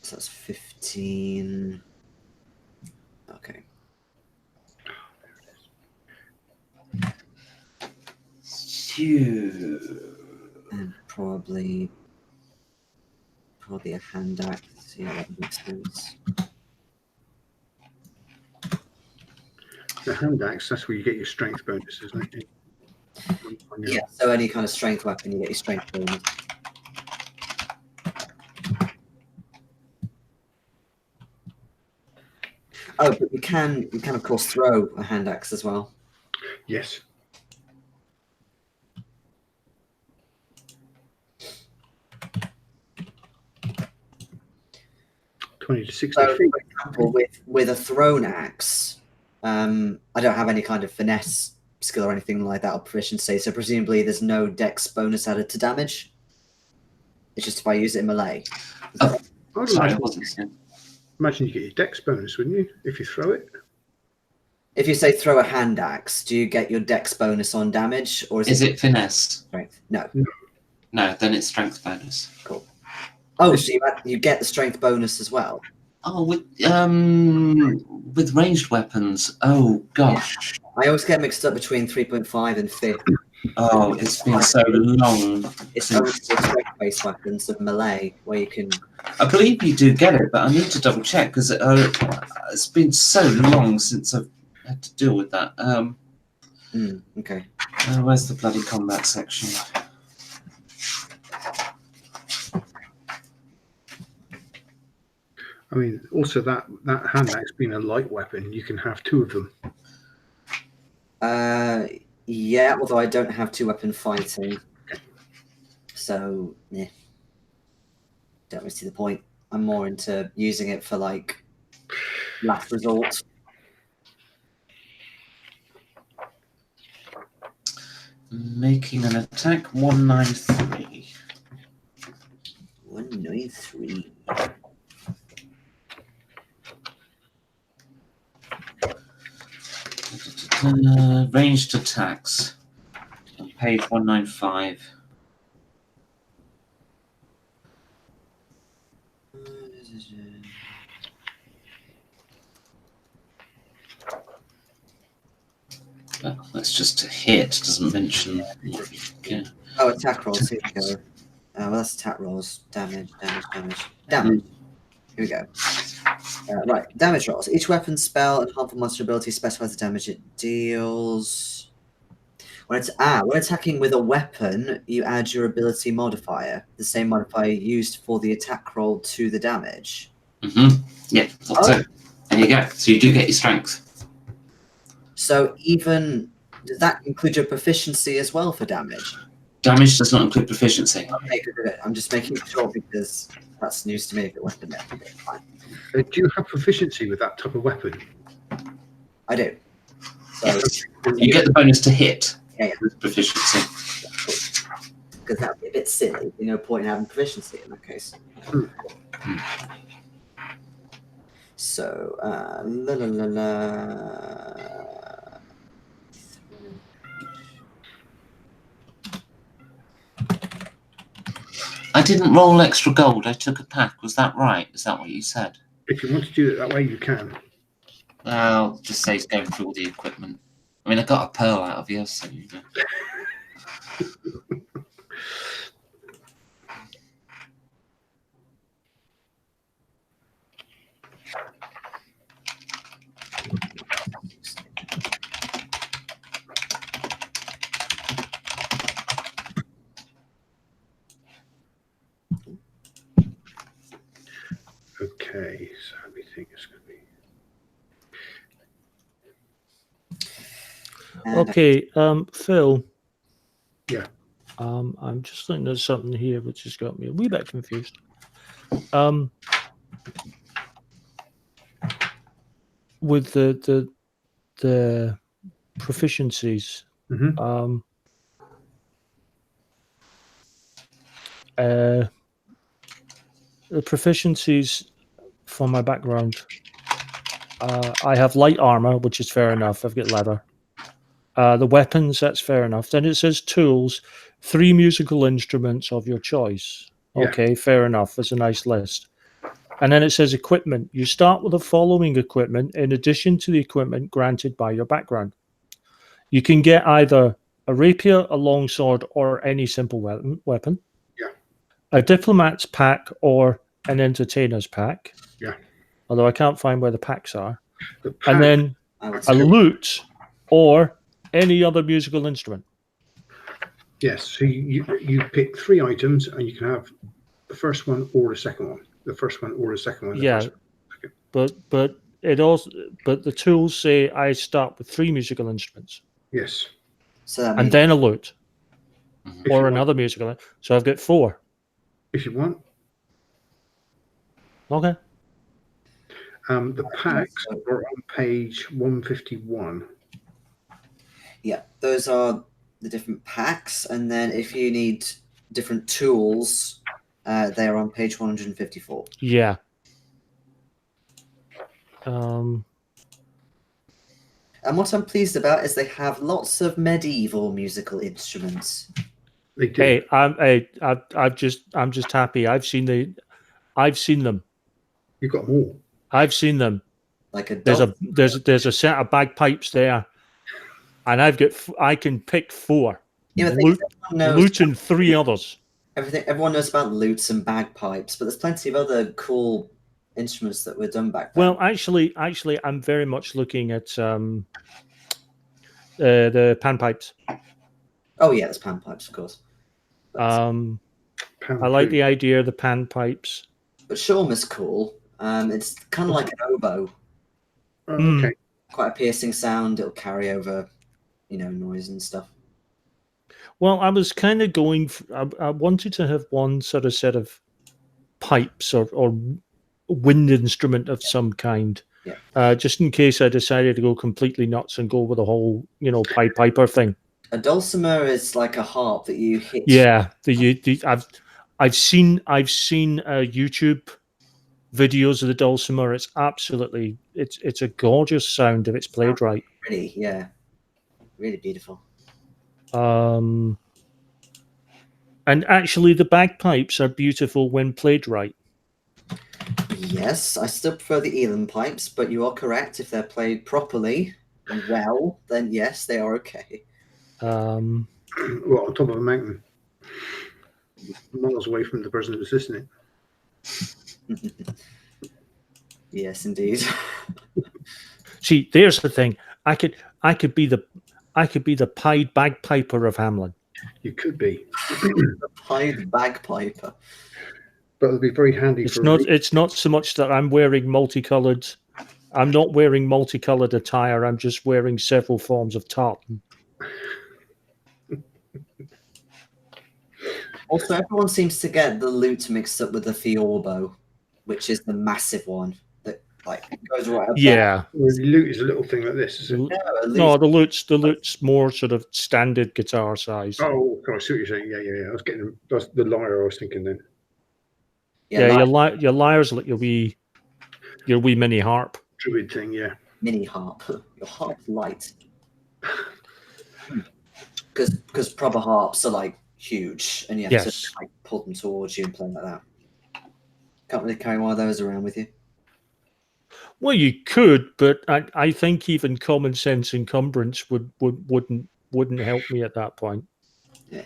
so that's 15. Okay. And probably a hand axe. Yeah, that makes sense. The hand axe, that's where you get your strength bonus, isn't it? Yeah, so any kind of strength weapon, you get your strength bonus. Oh, but you can of course throw a hand axe as well. Yes. $20 to 60 So, feet. for example, with a thrown axe, I don't have any kind of finesse skill or anything like that or proficiency, so presumably there's no dex bonus added to damage. It's just if I use it in melee. I'd Sorry, I imagine, wasn't. imagine you get your dex bonus, wouldn't you, if you throw it? If you say throw a hand axe, do you get your dex bonus on damage, or Is it finesse? strength? No. No, then it's strength bonus. Cool. Oh, so you get the strength bonus as well. Oh, with ranged weapons. Oh gosh. I always get mixed up between 3.5 and 5th. Oh, it's been so long. It's only strength-based weapons of melee where you can. I believe you do get it, but I need to double check because it's been so long since I've had to deal with that. Okay. Where's the bloody combat section? I mean, also that hand axe being a light weapon, you can have 2 of them. Yeah, although I don't have 2-weapon fighting. So, yeah. Don't really see the point. I'm more into using it for, like, last resort. Making an attack 193. 193. Ranged attacks. On page 195. That's just a hit. Doesn't mention. Yeah. Oh, attack rolls. Here we go. Well, that's attack rolls. Damage. Here we go. Right, damage rolls. Each weapon, spell, and harmful monster ability specifies the damage it deals. When attacking with a weapon, you add your ability modifier, the same modifier used for the attack roll to the damage. Yeah, that's it. There you go. So you do get your strength. So does that include your proficiency as well for damage? Damage does not include proficiency. Okay, good. I'm just making sure because that's news to me. If it wasn't there, fine. Do you have proficiency with that type of weapon? I do. So You get the bonus to hit Yeah. with proficiency. because that would be a bit silly. No point in having proficiency in that case. So, I didn't roll extra gold. I took a pack. Was that right? Is that what you said? If you want to do it that way, you can. I'll just say it's going through all the equipment. I mean, I got a pearl out of you, so you know. Okay, so we think it's going to be. Okay, Phil. Yeah. I'm just looking at something here which has got me a wee bit confused. With the proficiencies, Mhm. The proficiencies from my background, I have light armor, which is fair enough. I've got leather. The weapons, that's fair enough. Then it says tools, 3 musical instruments of your choice. Yeah. Okay, fair enough. That's a nice list. And then it says equipment. You start with the following equipment in addition to the equipment granted by your background. You can get either a rapier, a longsword, or any simple weapon. Yeah. A diplomat's pack or an entertainer's pack. Yeah. Although I can't find where the packs are. The pack, And then I would a say lute or any other musical instrument. yes, so you pick 3 items and you can have the first one or the second one. The first one or the second one. Yeah. But the tools say I start with 3 musical instruments Yes. so. That and means then a lute If you or want- another musical. So I've got 4. If you want. Okay. The packs are on page 151. yeah, those are the different packs, and then if you need different tools, they are on page 154. Yeah. And what I'm pleased about is they have lots of medieval musical instruments. They do. Hey, I'm just happy. I've seen them. You've got them all. I've seen them. Like a There's dog. a set of bagpipes there, and I can pick 4. Yeah, but the thing is, everyone knows Lute and 3 others. everyone knows about lutes and bagpipes, but there's plenty of other cool instruments that were done back then. Well, actually, I'm very much looking at the panpipes. Oh yeah, there's panpipes, of course. But, I like the idea of the panpipes. but Shawm is cool. It's kind of like an oboe, Oh, Hmm. okay. quite a piercing sound. It'll carry over, noise and stuff. Well, I was kind of going. I wanted to have one sort of set of pipes or wind instrument of some kind, Yeah. just in case I decided to go completely nuts and go with the whole, Pied Piper thing. A dulcimer is like a harp that you hit. Yeah, I've seen YouTube videos of the dulcimer. It's absolutely it's a gorgeous sound if it's played right. Really, yeah, really beautiful. And actually, the bagpipes are beautiful when played right. Yes, I still prefer the Elam pipes, but you are correct. If they're played properly and well, then yes, they are okay. Um, Well, on top of a mountain, miles away from the person who's listening. Yes, indeed. See, there's the thing. I could be the pied bagpiper of Hamlin. You could be, Pied bagpiper. but it'll be very handy It's for. not so much that I'm wearing multicolored. I'm not wearing multicolored attire. I'm just wearing several forms of tartan. Also, everyone seems to get the lute mixed up with the theorbo, which is the massive one that goes right up there. Yeah. The lute is a little thing like this. Is it? No, a lute- The lute's more sort of standard guitar size. Oh, I see what you're saying. Yeah. I was getting that's the lyre I was thinking then. Yeah, like your lyre's like your wee mini harp. Druid thing, yeah. mini harp. Your harp's light. Because proper harps are like huge, and you have Yes. to pull them towards you and play like that. Can't really carry one of those around with you. Well, you could, but I think even common sense encumbrance wouldn't help me at that point. Yeah.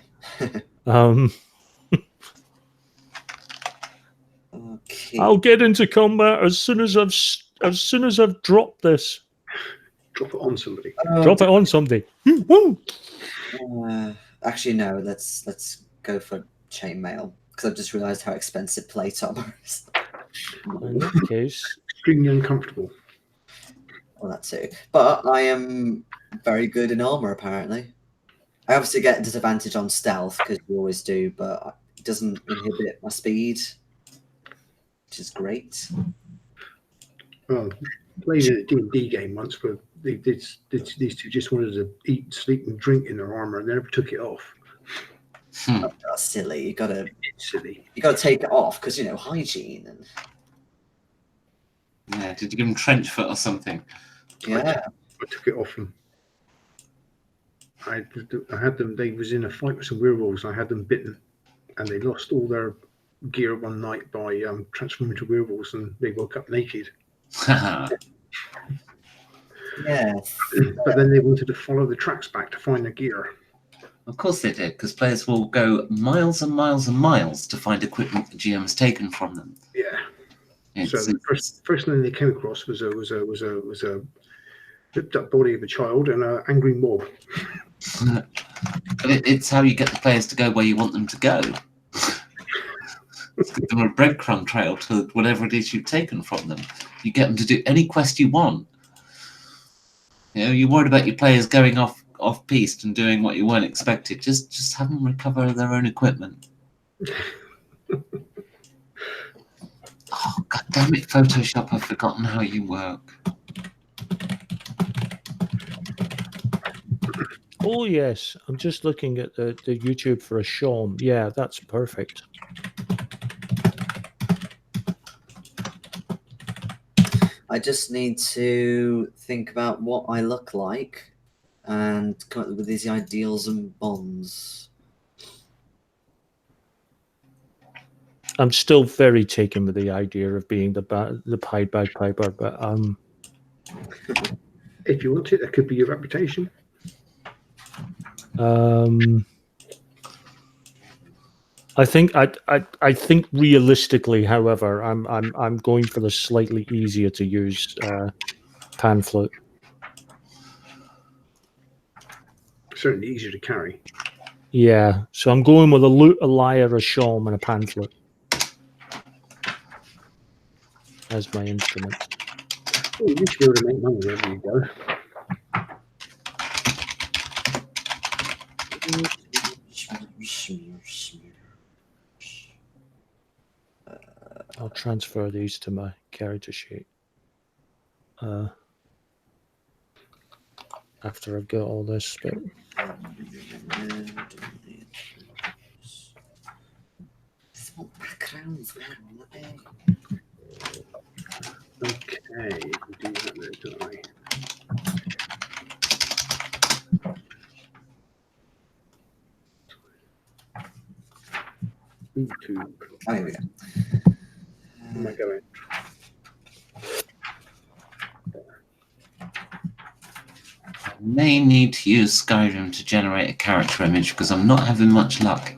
Okay. I'll get into combat as soon as I've dropped this. Drop it on somebody. Drop it on somebody. Woo! Actually, no. Let's go for chainmail because I've just realised how expensive plate armor is. In that case, Extremely uncomfortable. Well, that too. But I am very good in armor, apparently. I obviously get a disadvantage on stealth because you always do, but it doesn't inhibit my speed, which is great. Well, played in a D&D game once where these two just wanted to eat, sleep, and drink in their armor, and they never took it off. That's silly. You gotta Silly. take it off because hygiene and Yeah, did you give him trench foot or something? yeah. I took it off them. I had them. They was in a fight with some werewolves. I had them bitten, and they lost all their gear one night by transforming into werewolves, and they woke up naked. Yes. But then they wanted to follow the tracks back to find their gear. Of course they did, because players will go miles and miles and miles to find equipment the GM has taken from them. Yeah. It's, So the first thing they came across was a ripped up body of a child and an angry mob. it's how you get the players to go where you want them to go. Give them a breadcrumb trail to whatever it is you've taken from them. You get them to do any quest you want. You're worried about your players going off piste and doing what you weren't expected. Just have them recover their own equipment. Oh, God damn it, Photoshop, I've forgotten how you work. oh yes, I'm just looking at the YouTube for a Shawm. Yeah, that's perfect. I just need to think about what I look like and come up with these ideals and bonds. I'm still very taken with the idea of being the Pied Bagpiper, but If you want it, that could be your reputation. I think realistically, however, I'm going for the slightly easier to use pan flute. Certainly easier to carry. Yeah, so I'm going with a lute, a lyre, a shawm, and a pan flute. as my instrument. Oh, you should be able to make money wherever you go. I'll transfer these to my character sheet after I've got all this bit. Small backgrounds where on the day. Okay, do that now, don't I? YouTube. Oh, here we go. Where am I going? I may need to use Skyrim to generate a character image because I'm not having much luck.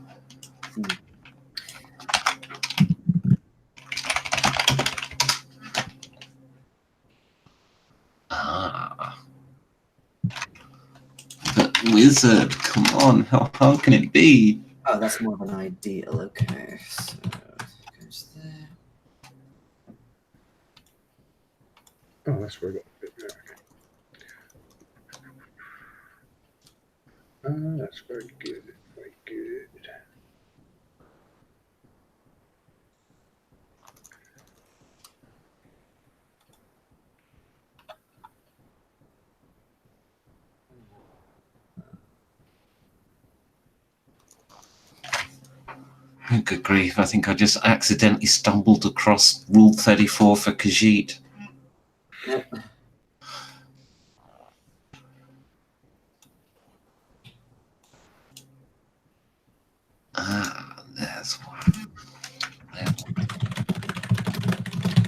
But wizard, come on, how hard can it be? Oh, that's more of an ideal. Okay, so goes there. Oh, that's where I got a bit there. Okay. That's very good. Very good. Oh, good grief, I think I just accidentally stumbled across Rule 34 for Khajiit. There's one. There.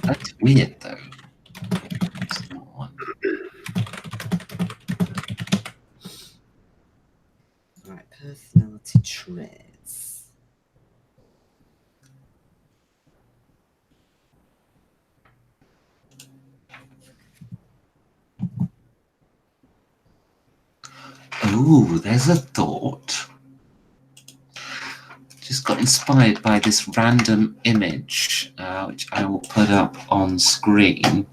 That's weird, though. It's not one. Right, personality traits. Ooh, there's a thought. Just got inspired by this random image, which I will put up on screen.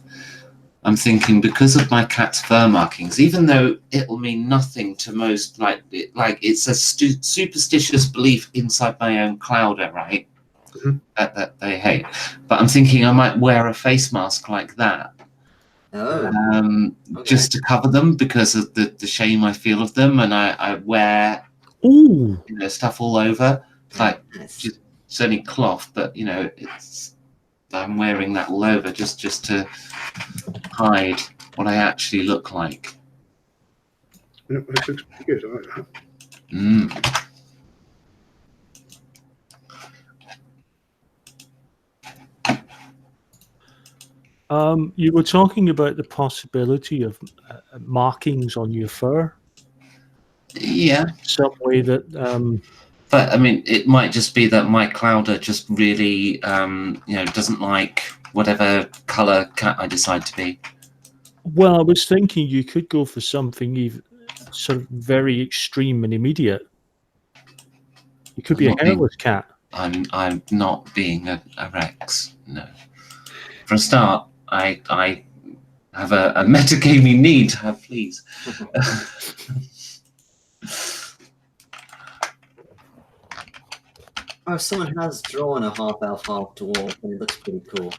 I'm thinking because of my cat's fur markings, even though it'll mean nothing to most, like it's a superstitious belief inside my own clouder, right? Mhm. That they hate. But I'm thinking I might wear a face mask like that. Oh, okay. Just to cover them because of the shame I feel of them, and I wear Ooh, stuff all over. It's like Nice. just it's only cloth, but it's I'm wearing that all over just to hide what I actually look like. Yep, that looks pretty good. I like that. Mm. you were talking about the possibility of markings on your fur. Yeah, Some way that but I mean, it might just be that my clouder just really, doesn't like whatever color cat I decide to be. well, I was thinking you could go for something even sort of very extreme and immediate. You could be a Not being- hairless cat. I'm not being a Rex. No. For a start, I have a metagaming need to have fleas. Oh, someone has drawn a half elf, half dwarf, and it looks pretty cool.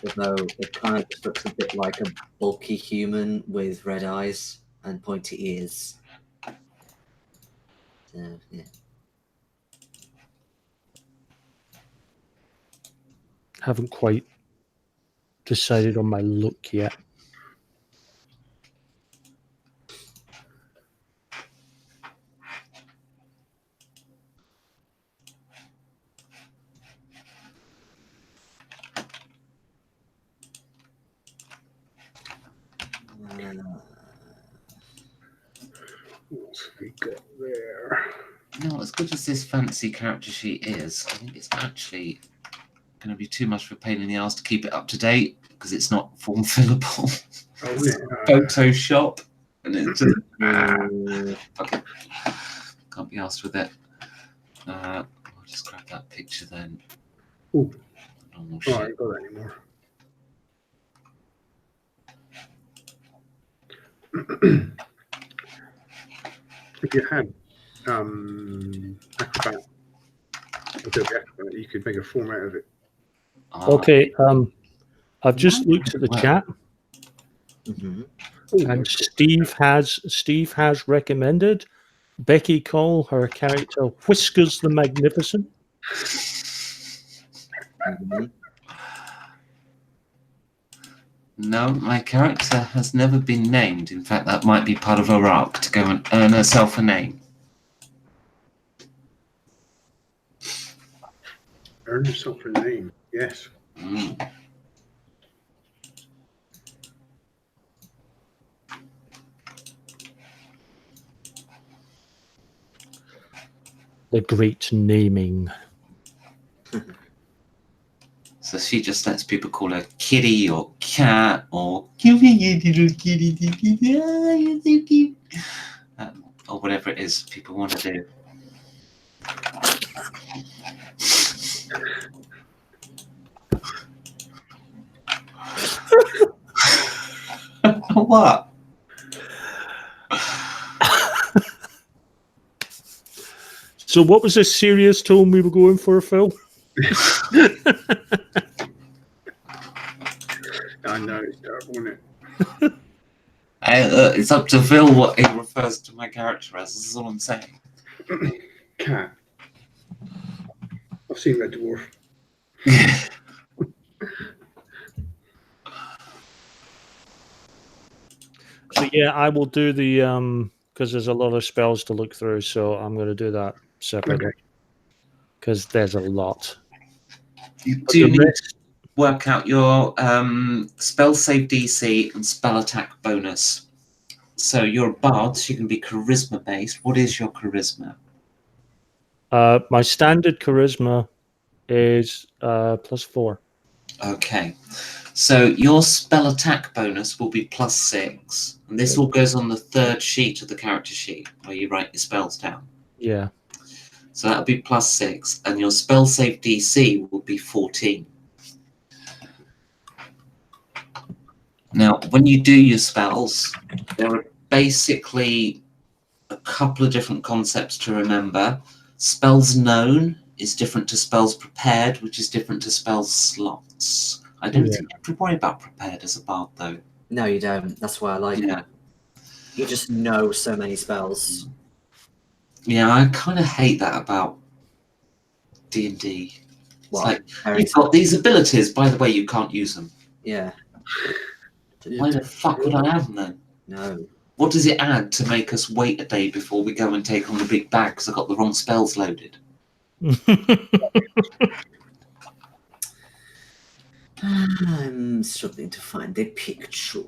Although it kind of just looks a bit like a bulky human with red eyes and pointy ears. So, yeah. Haven't quite decided on my look yet. What's we got there? As good as this fancy character sheet is, I think it's actually going to be too much of a pain in the ass to keep it up to date because it's not form fillable. Oh, yeah. Photoshop, and it's just Mm, okay. Can't be asked with it. I'll just grab that picture then. Ooh. On Oh, Oh, I shit. haven't got that anymore. If you had Acrobat, Adobe Acrobat, you could make a form out of it. Okay, I've just looked at the Wow. chat, Hmm. and Steve has recommended Becky call her character Whiskers the Magnificent. Hmm. No, my character has never been named. In fact, that might be part of her arc to go and earn herself a name. Earn yourself a name. Yes. Mm. The great naming. So she just lets people call her kitty or cat or give me a little kitty, you're so cute. Or whatever it is people want to do. What? So, what was this serious tone we were going for, Phil? I know it's terrible, isn't it? It's up to Phil what he refers to my character as. This is all I'm saying. Cat. I've seen Red Dwarf. So yeah, I will do the because there's a lot of spells to look through, so I'm going to do that separately because there's a lot. You But do the need to rest- work out your spell save DC and spell attack bonus. So you're a bard, so you can be charisma based. What is your charisma? my standard charisma is +4. Okay. So your spell attack bonus will be +6. And this all goes on the third sheet of the character sheet where you write your spells down. Yeah. So that'll be +6. And your spell save DC will be 14. Now, when you do your spells, there are basically a couple of different concepts to remember. Spells known is different to spells prepared, which is different to spells slots. I don't think you have to worry about prepared as a bard, though. No, you don't. That's why I like Yeah, it. You just know so many spells. yeah, I kind of hate that about D&D. It's Well, like, very you've got these abilities, by the way, you can't use them. yeah. Why the fuck would I have them then? No. What does it add to make us wait a day before we go and take on the big bag because I got the wrong spells loaded? I'm struggling to find the picture.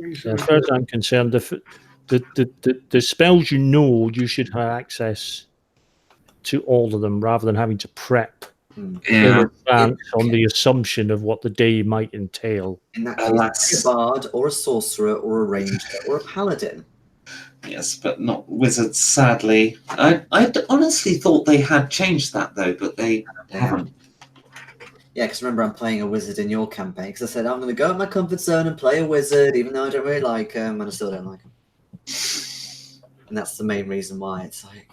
As far as I'm concerned, the spells you should have access to all of them rather than having to prep in advance on the assumption of what the day might entail. In that case, Alas. a bard or a sorcerer or a ranger or a paladin. Yes, but not wizards, sadly. I honestly thought they had changed that, though, but they haven't. Yeah, because remember, I'm playing a wizard in your campaign. Because I said I'm going to go in my comfort zone and play a wizard, even though I don't really like him, and I still don't like him. And that's the main reason why it's like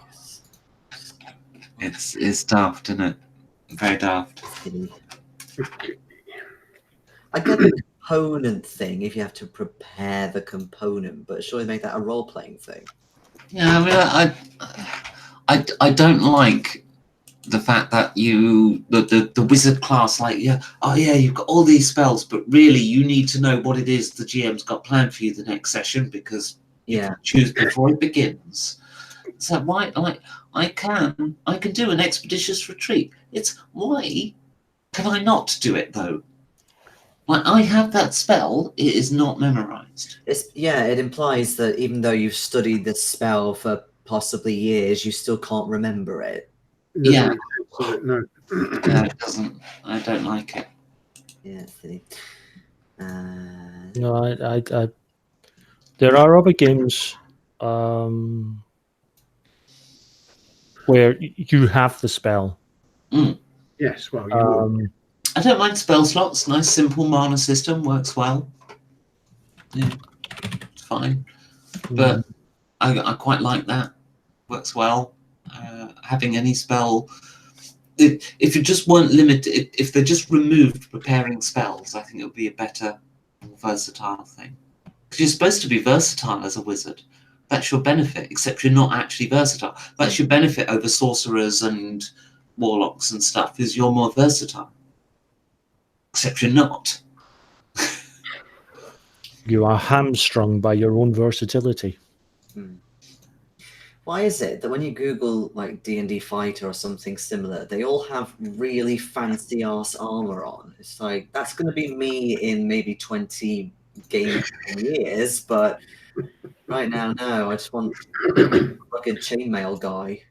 It's daft, isn't it? Very daft. I get the component thing if you have to prepare the component, but surely make that a role-playing thing. Yeah, I mean, I don't like the fact that the wizard class, like, yeah, oh yeah, you've got all these spells, but really you need to know what it is the GM's got planned for you the next session because you Yeah. can choose before it begins. So why, like, I can do an expeditious retreat. It's why can I not do it though? Like, I have that spell, it is not memorized. It implies that even though you've studied the spell for possibly years, you still can't remember it. Yeah. No. No, it doesn't. I don't like it. Yeah, it's silly. No, I there are other games where you have the spell. Yes, well, you would. I don't mind spell slots. Nice simple mana system, works well. Yeah, it's fine. But I quite like that. Works well. Having any spell. If it just weren't limited, if they just removed preparing spells, I think it would be a better, more versatile thing. Because you're supposed to be versatile as a wizard. That's your benefit, except you're not actually versatile. That's your benefit over sorcerers and warlocks and stuff, is you're more versatile. Except you're not. You are hamstrung by your own versatility. Why is it that when you Google like D&D fighter or something similar, they all have really fancy ass armor on? It's like, that's going to be me in maybe 20 game years, but right now, no. I just want like a chainmail guy.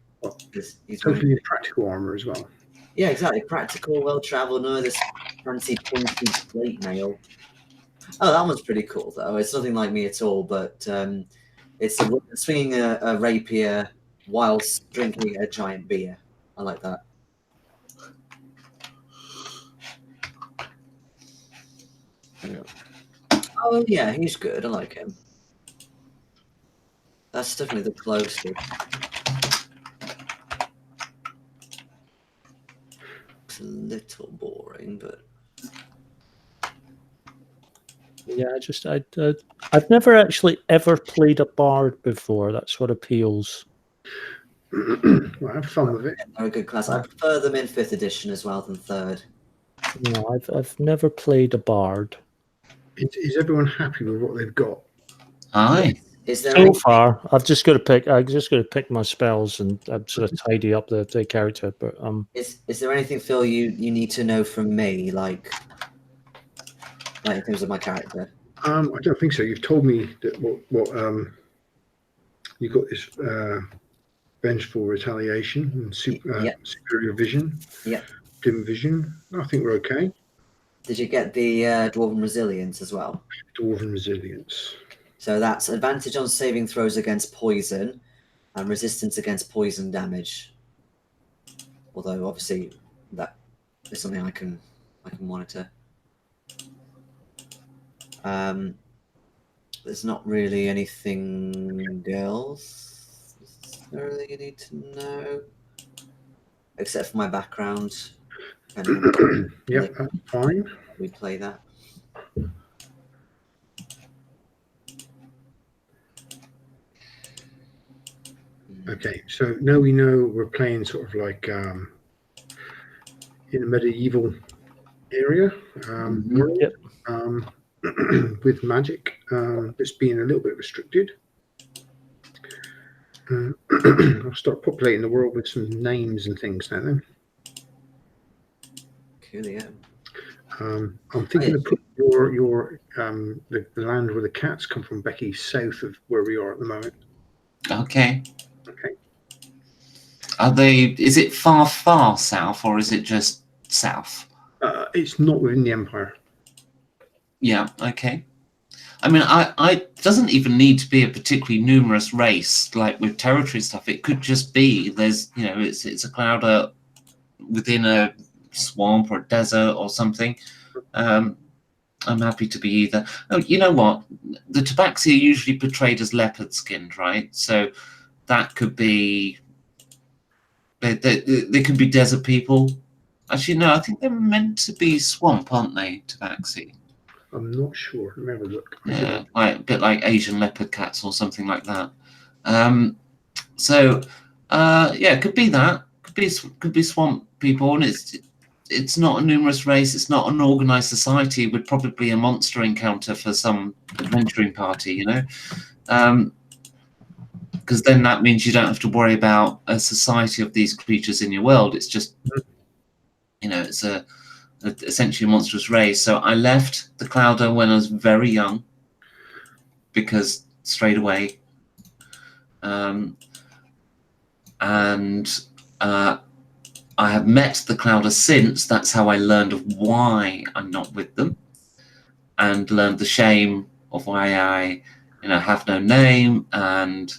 He's Totally practical armor as well. Yeah, exactly. Practical, well-traveled, none of this fancy pointy plate mail. Oh, that one's pretty cool, though. It's nothing like me at all, but it's swinging a rapier whilst drinking a giant beer. I like that. Oh, yeah, he's good. I like him. That's definitely the closest. It's a little boring, but... Yeah, I've never actually ever played a bard before. That's what appeals. Well, have fun with it. They're a good class. I prefer them in 5th edition as well than 3rd. No, I've never played a bard. Is everyone happy with what they've got? Aye. Is there So far, I've just got to pick my spells and sort of tidy up the character. But is there anything, Phil, you need to know from me, like in terms of my character? I don't think so. You've told me that what you got this vengeful retaliation and superior vision, dim vision. I think we're okay. Did you get the dwarven resilience as well? Dwarven resilience. So that's advantage on saving throws against poison and resistance against poison damage. Although obviously that is something I can monitor. There's not really anything else necessarily you need to know, except for my background. Yeah, that's fine. We play that. Okay, so now we know we're playing sort of like in a medieval area world, Yep. with magic that's being a little bit restricted. I'll start populating the world with some names and things now then. Coolio. I'm thinking of putting your the land where the cats come from, Becky, south of where we are at the moment. Okay. Okay. Are they? Is it far, far south, or is it just south? It's not within the Empire. Yeah. Okay. I mean, I doesn't even need to be a particularly numerous race like with territory stuff. It could just be there's it's a clouder within a swamp or a desert or something. I'm happy to be either. Oh, you know what? The Tabaxi are usually portrayed as leopard skinned, right? So that could be. They could be desert people. Actually, no, I think they're meant to be swamp, aren't they, Tabaxi? I'm not sure. Let me have a look. Yeah, like a bit like Asian leopard cats or something like that. Yeah, it could be that. Could be swamp people, and it's not a numerous race. It's not an organized society with probably a monster encounter for some adventuring party, because then that means you don't have to worry about a society of these creatures in your world. It's just, it's essentially a monstrous race. So I left the Clouder when I was very young, because straight away, I have met the Clouder since. That's how I learned of why I'm not with them, and learned the shame of why I, have no name, and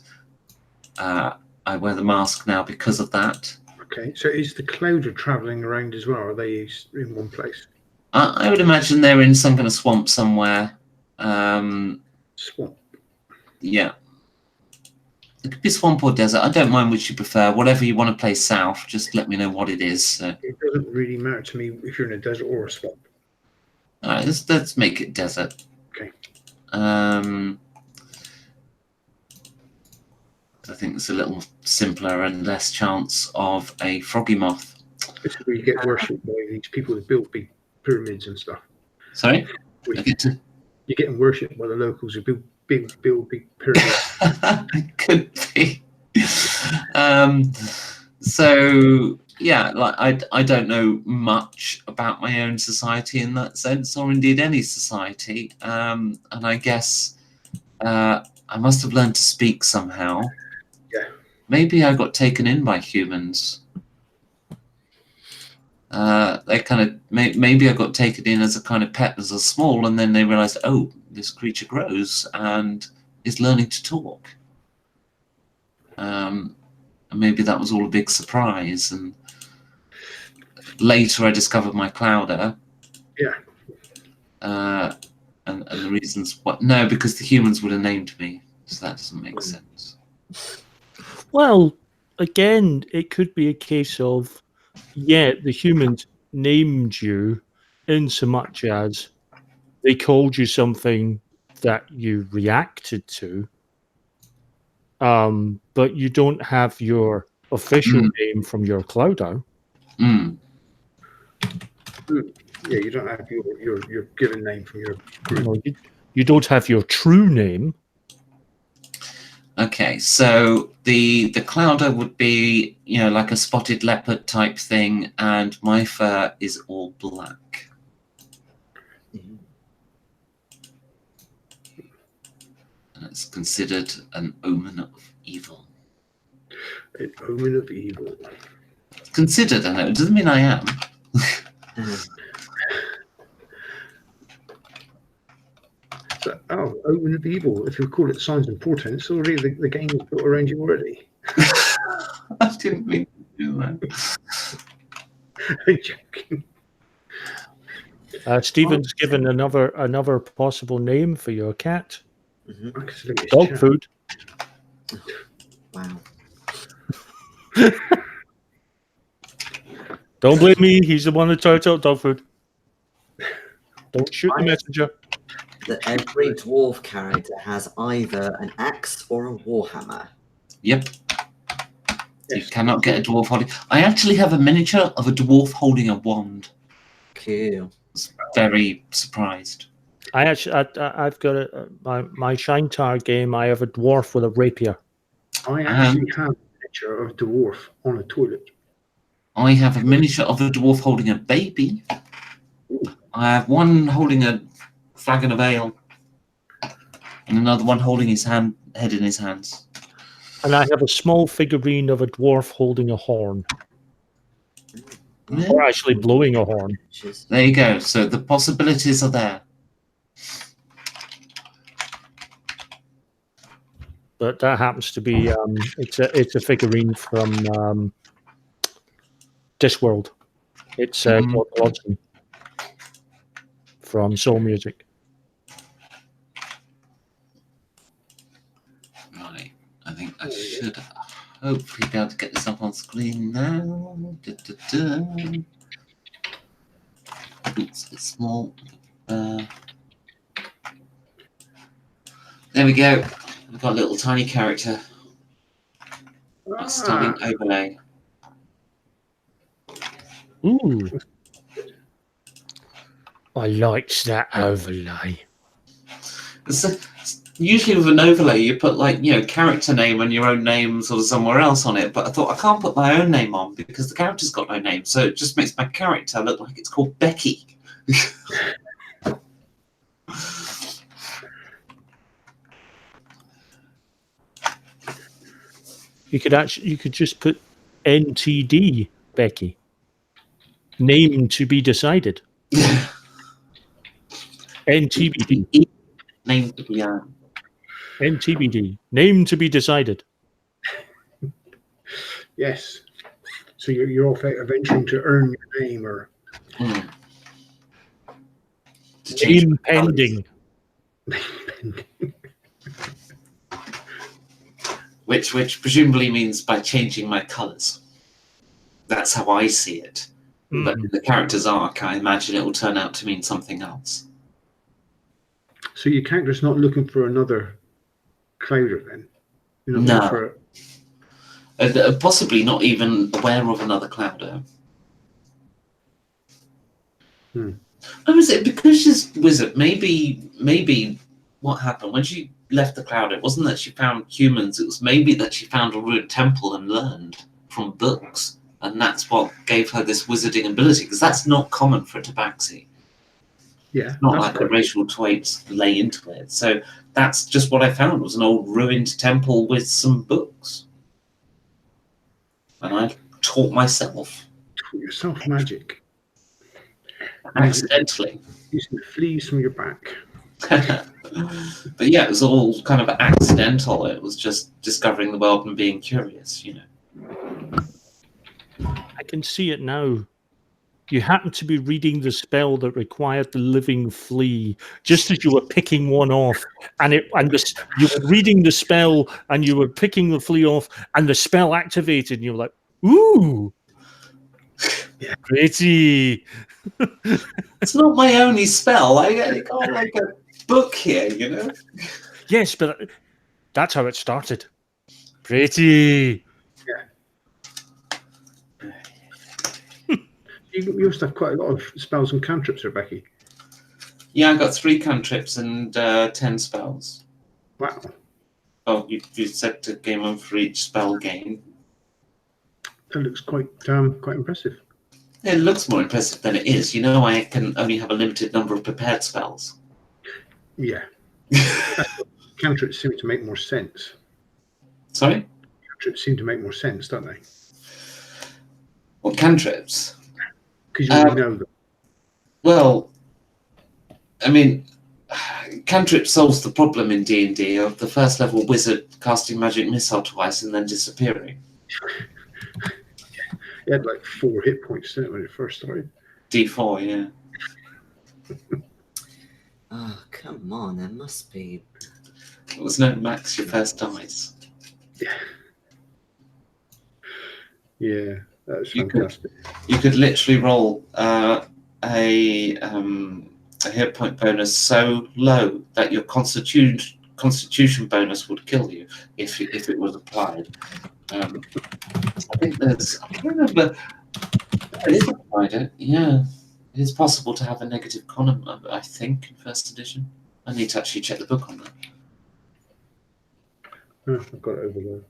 I wear the mask now because of that. Okay, so is the Clowder travelling around as well? Or are they in one place? I would imagine they're in some kind of swamp somewhere. Swamp. Yeah. It could be swamp or desert. I don't mind which you prefer. Whatever you want to play south, just let me know what it is. It doesn't really matter to me if you're in a desert or a swamp. All right, let's make it desert. Okay. I think it's a little simpler and less chance of a froggy moth. This is where you get worshipped by these people that built big pyramids and stuff. Sorry? Where Okay. You're getting worshipped by the locals who build big pyramids. It could be. So yeah, like I don't know much about my own society in that sense, or indeed any society. And I guess I must have learned to speak somehow. Yeah. Maybe I got taken in by humans. They kind of maybe I got taken in as a kind of pet as a small, and then they realized, oh, this creature grows and is learning to talk. And maybe that was all a big surprise. And later I discovered my Clowder. Yeah. And the reasons what? No, because the humans would have named me, so that doesn't make sense. Well, again, it could be a case of, yeah, the humans named you in so much as they called you something that you reacted to, but you don't have your official name from your Clowder. Mm. Yeah, you don't have your given name from your group. No, you don't have your true name. Okay, so the Clowder would be, you know, like a spotted leopard type thing, and my fur is all black. Mhm. And it's considered an omen of evil. An omen of evil. Considered, I know. It doesn't mean I am. So, omen of evil. If you call it signs and portents, already the game is built around you already. I didn't mean to do that. I'm joking. Stephen's given another possible name for your cat. Mhm. I can see this Dog chat. food. Wow. Don't blame me. He's the one who tried out dog food. Don't shoot the messenger. That every dwarf character has either an axe or a warhammer. Yep. You Yes. cannot get a dwarf holding. I actually have a miniature of a dwarf holding a wand. Cool. I was very surprised. I've got my Shintar game. I have a dwarf with a rapier. I actually have a picture of a dwarf on a toilet. I have a miniature of a dwarf holding a baby. I have one holding a flagon of ale, and another one holding his head in his hands. And I have a small figurine of a dwarf holding a horn, Yeah. or actually blowing a horn. Just- There you go. So the possibilities are there. But that happens to be it's a figurine from Discworld. It's Claude Watson from Soul Music. Right. I think I should hopefully be able to get this up on screen now. Oops, it's small. There we go. We've got a little tiny character. A stunning overlay. Ooh, I liked that overlay. Usually with an overlay, you put character name and your own name sort of somewhere else on it. But I thought I can't put my own name on because the character's got no name, so it just makes my character look like it's called Becky. You could just put NTD Becky. Name to be decided. NTBD. Name to be NTBD. Name to be decided. Yes. So you're off adventuring to earn your name, or Mm. To change Name my colours. pending. Which presumably means by changing my colours. That's how I see it. But in the character's arc, I imagine it will turn out to mean something else. So your character's not looking for another Clowder, then? You're not No. looking for Possibly not even aware of another Clowder. Oh, is it because she's wizard? Maybe what happened when she left the Cloud, it wasn't that she found humans, it was maybe that she found a ruined temple and learned from books, and that's what gave her this wizarding ability, because that's not common for a tabaxi. yeah, Not that's like the quite- racial traits lay into it. So that's just what I found, was an old ruined temple with some books. And I taught myself, taught yourself magic accidentally. using the fleas from your back. But yeah, it was all kind of accidental. It was just discovering the world and being curious, you know. I can see it now. You happened to be reading the spell that required the living flea, just as you were picking one off, you were reading the spell and you were picking the flea off, and the spell activated, and you were like, "Ooh, Yeah. pretty." It's not my only spell. I got like a book here, you know. Yes, but that's how it started. Pretty. You must have quite a lot of spells and cantrips there, Becky. Yeah, I got 3 cantrips and 10 spells. Wow. Oh, you said to gain 1 for each spell gain. That looks quite impressive. It looks more impressive than it is. You know, I can only have a limited number of prepared spells. Yeah. Cantrips seem to make more sense. Sorry? Cantrips seem to make more sense, don't they? What cantrips? Because you already know them. Well, I mean, cantrip solves the problem in D&D of the first level wizard casting magic missile twice and then disappearing. You had like 4 hit points, didn't it, when it first started? D4, yeah. Oh, come on, there must be. It was no max your first dice. Yeah, that's You could- fantastic. You could literally roll a hit point bonus so low that your constitution bonus would kill you if it was applied. I think I can't remember. It is applied. Yeah, it is possible to have a negative con. I think in first edition. I need to actually check the book on that. Oh, I've got it over there.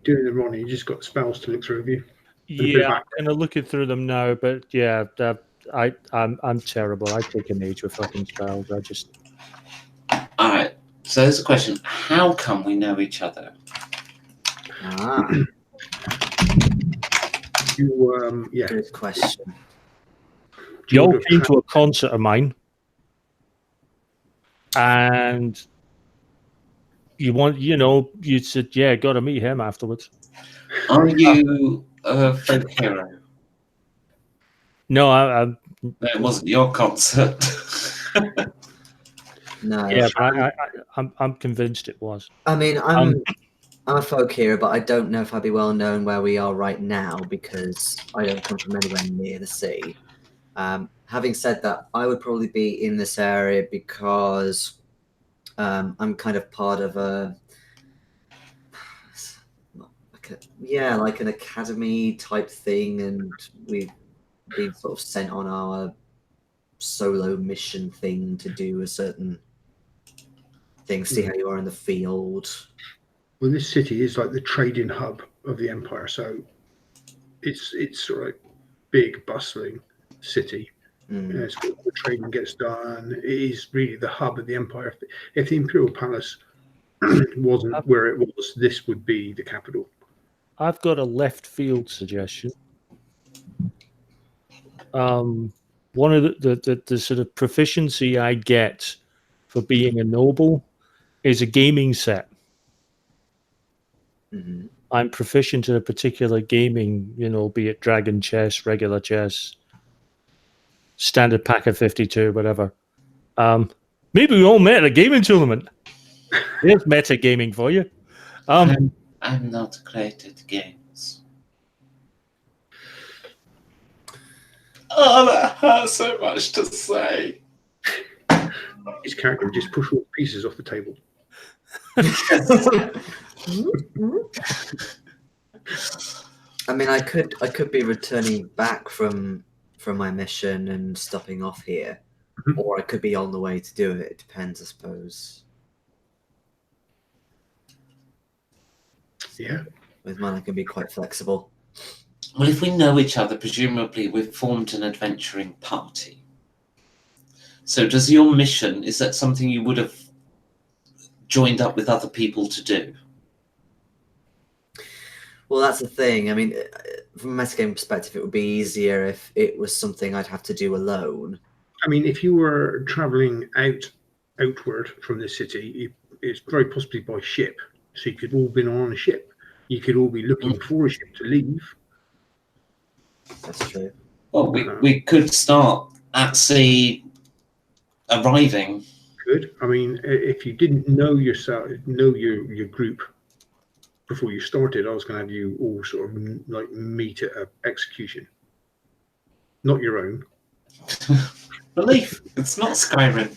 Doing them, Ronnie, you just got spells to look through, have you? Yeah, I'm kind of looking through them now, but yeah, I'm terrible. I take an age with fucking spells. I just All right. So there's a question: how come we know each other? Ah, Yeah. good question. you all would have came had- to a concert of mine, and you said, "Yeah, got to meet him afterwards." Are you a folk hero? No, I No, it wasn't your concert. No, yeah, but I'm convinced it was. I mean, I'm a folk hero, but I don't know if I'd be well known where we are right now because I don't come from anywhere near the sea. Having said that, I would probably be in this area because I'm kind of part of like an academy type thing, and we've been sort of sent on our solo mission thing to do a certain thing, see how you are in the field. Well, this city is like the trading hub of the empire, so it's sort of big, bustling city. Mm. It's where the trading gets done. It is really the hub of the empire. If the Imperial Palace wasn't where it was, this would be the capital. I've got a left field suggestion. one of the sort of proficiency I get for being a noble is a gaming set. Hmm. I'm proficient in a particular gaming, be it dragon chess, regular chess, standard pack of 52, whatever. Maybe we all met at a gaming tournament. There's meta gaming for you. I'm not great at games. Oh, that hurts so much to say. His character would just push all the pieces off the table. I mean, I could be returning back from my mission and stopping off here, Mhm. or I could be on the way to do it. It depends, I suppose. Yeah. With mine, I can be quite flexible. Well, if we know each other, presumably we've formed an adventuring party. So does your mission, is that something you would have joined up with other people to do? Well, that's the thing. I mean, from a metagame perspective, it would be easier if it was something I'd have to do alone. I mean, if you were traveling outward from the city, it's very possibly by ship. So you could all been on a ship. You could all be looking for a ship to leave. That's true. Well, we could start at sea arriving. Good. I mean, if you didn't know yourself, know your group before you started, I was going to have you all sort of like meet at an execution, not your own. Relief. It's not Skyrim.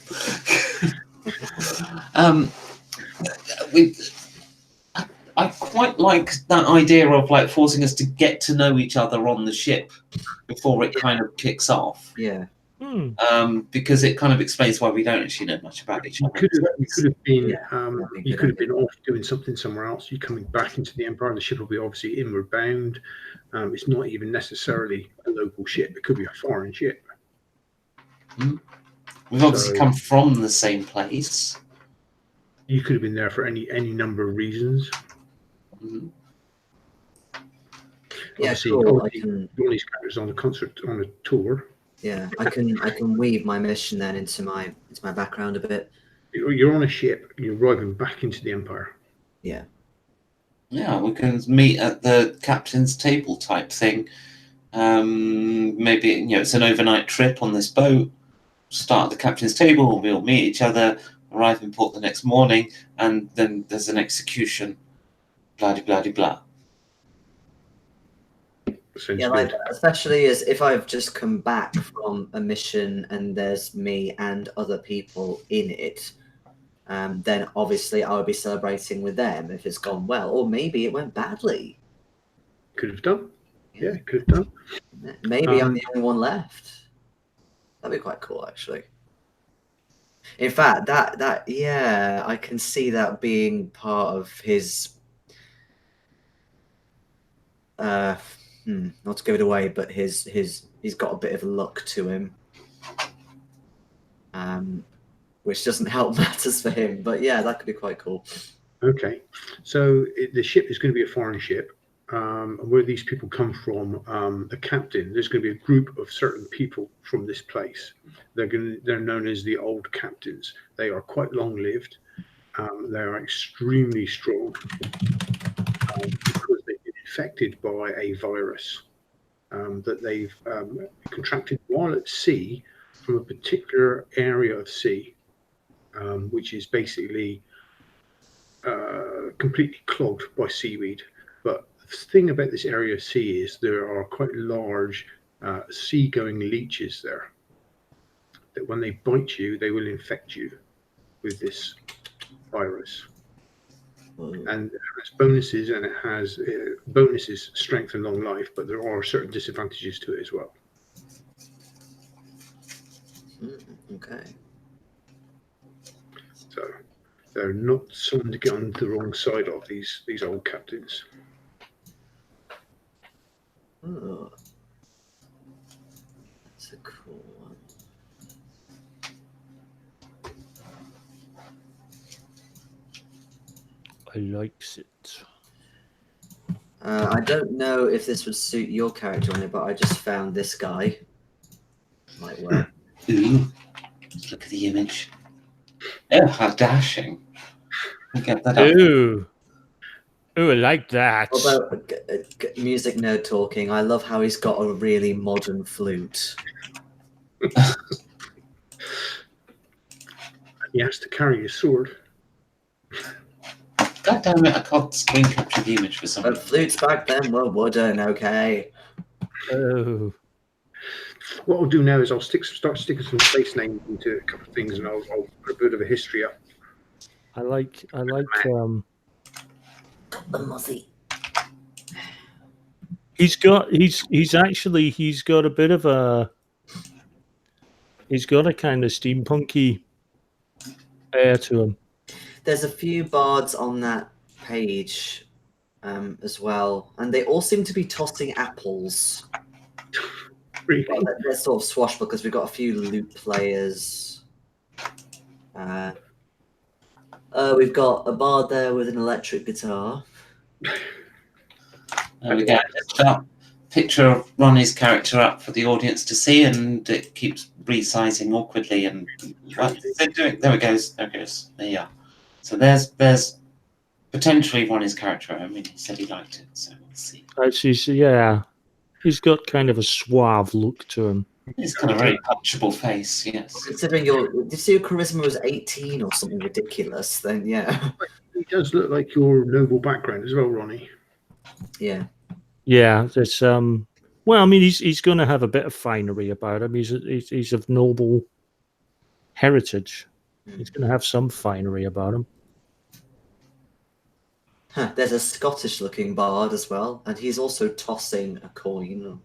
I quite like that idea of like forcing us to get to know each other on the ship before it kind of kicks off. Yeah. Because it kind of explains why we don't actually know much about each other. You could have been Yeah, you could have been off doing something somewhere else. You're coming back into the Empire. The ship will be obviously inward bound. It's not even necessarily a local ship. It could be a foreign ship. We've obviously come from the same place. You could have been there for any number of reasons. Mhm. Yeah, Obviously, cool. all these characters on a tour. Yeah, I can weave my mission then into my background a bit. You're on a ship. You're arriving back into the Empire. Yeah. Yeah, we can meet at the captain's table type thing. Maybe it's an overnight trip on this boat. Start at the captain's table. We'll meet each other. Arrive in port the next morning, and then there's an execution. Blah blah blah blah. Yeah, like especially as if I've just come back from a mission and there's me and other people in it, then obviously I would be celebrating with them if it's gone well, or maybe it went badly. Could have done. Yeah, could have done. Maybe I'm the only one left. That'd be quite cool, actually. In fact, that yeah, I can see that being part of his. Not to give it away, but he's got a bit of luck to him, which doesn't help matters for him. But yeah, that could be quite cool. Okay, so the ship is going to be a foreign ship. Where these people come from, the captain. There's going to be a group of certain people from this place. They're known as the old captains. They are quite long-lived. They are extremely strong because they've been infected by a virus that they've contracted while at sea from a particular area of sea, which is basically completely clogged by seaweed. But the thing about this area of sea is there are quite large sea-going leeches there that when they bite you, they will infect you with this virus. And it has bonuses, and it has bonuses, strength and long life, but there are certain disadvantages to it as well. Okay. So they're not someone to get on the wrong side of, these old captains. Oh, that's a cool one. I likes it. I don't know if this would suit your character on it, but I just found this guy. might work. Ooh, look at the image. Oh, how dashing! We'll get that up. Ooh. Ooh, I like that. Although music nerd talking, I love how he's got a really modern flute. He has to carry his sword. God damn it! I can't screen capture the image for some But reason. flutes back then were wooden, okay? Oh. What I'll do now is I'll start sticking some place names into a couple of things, and I'll put a bit of a history up. I like The muzzy. he's got a bit of a kind of steampunky air to him. There's a few bards on that page as well, and they all seem to be tossing apples. Really? Well, they're sort of swashbucklers. We've got a few lute players. We've got a bard there with an electric guitar. There we go. Let's start picture of Ronnie's character up for the audience to see, and it keeps resizing awkwardly. And what is it doing? There it goes. There it goes. There you are. So there's potentially Ronnie's character. I mean, he said he liked it, so we'll see. Yeah, he's got kind of a suave look to him. He's got a very punchable face. Yes. Considering did you see your charisma was 18 or something ridiculous? Then yeah, He does look like your noble background as well, Ronnie. yeah. Yeah, there's well, I mean, he's going to have a bit of finery about him. He's of noble heritage. He's going to have some finery about him. Huh, there's a Scottish-looking bard as well, and he's also tossing a coin.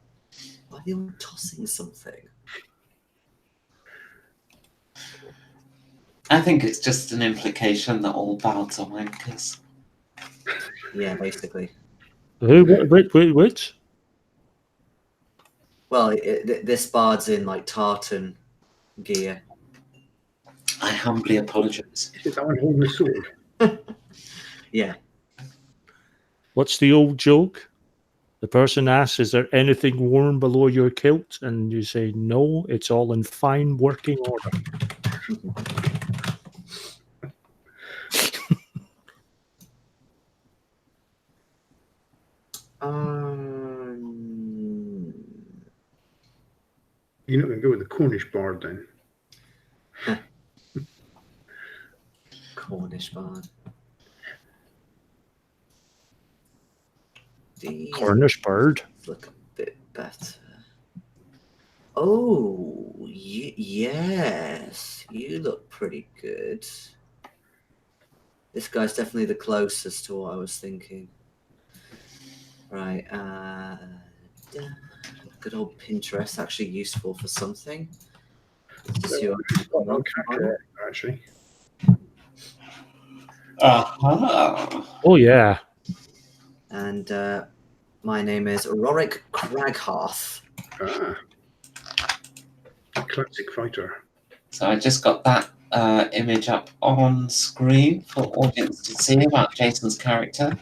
Why are they all tossing something? I think it's just an implication that all bards are wankers. Yeah, basically. Who? Which? Well, this bard's in like tartan gear. I humbly apologise. Is that one holding a sword? Yeah. What's the old joke? The person asks, "Is there anything warm below your kilt?" And you say, "No, it's all in fine working order." You're not going to go with the Cornish bard then? Cornish bard. These Cornish bird. look a bit better. Oh, yes. You look pretty good. This guy's definitely the closest to what I was thinking. Right. Good old Pinterest, actually useful for something. Let's just see what I've got on. Actually. Oh yeah. And my name is Rorik Craghearth. A classic fighter. So I just got that image up on screen for audience to see about Jason's character.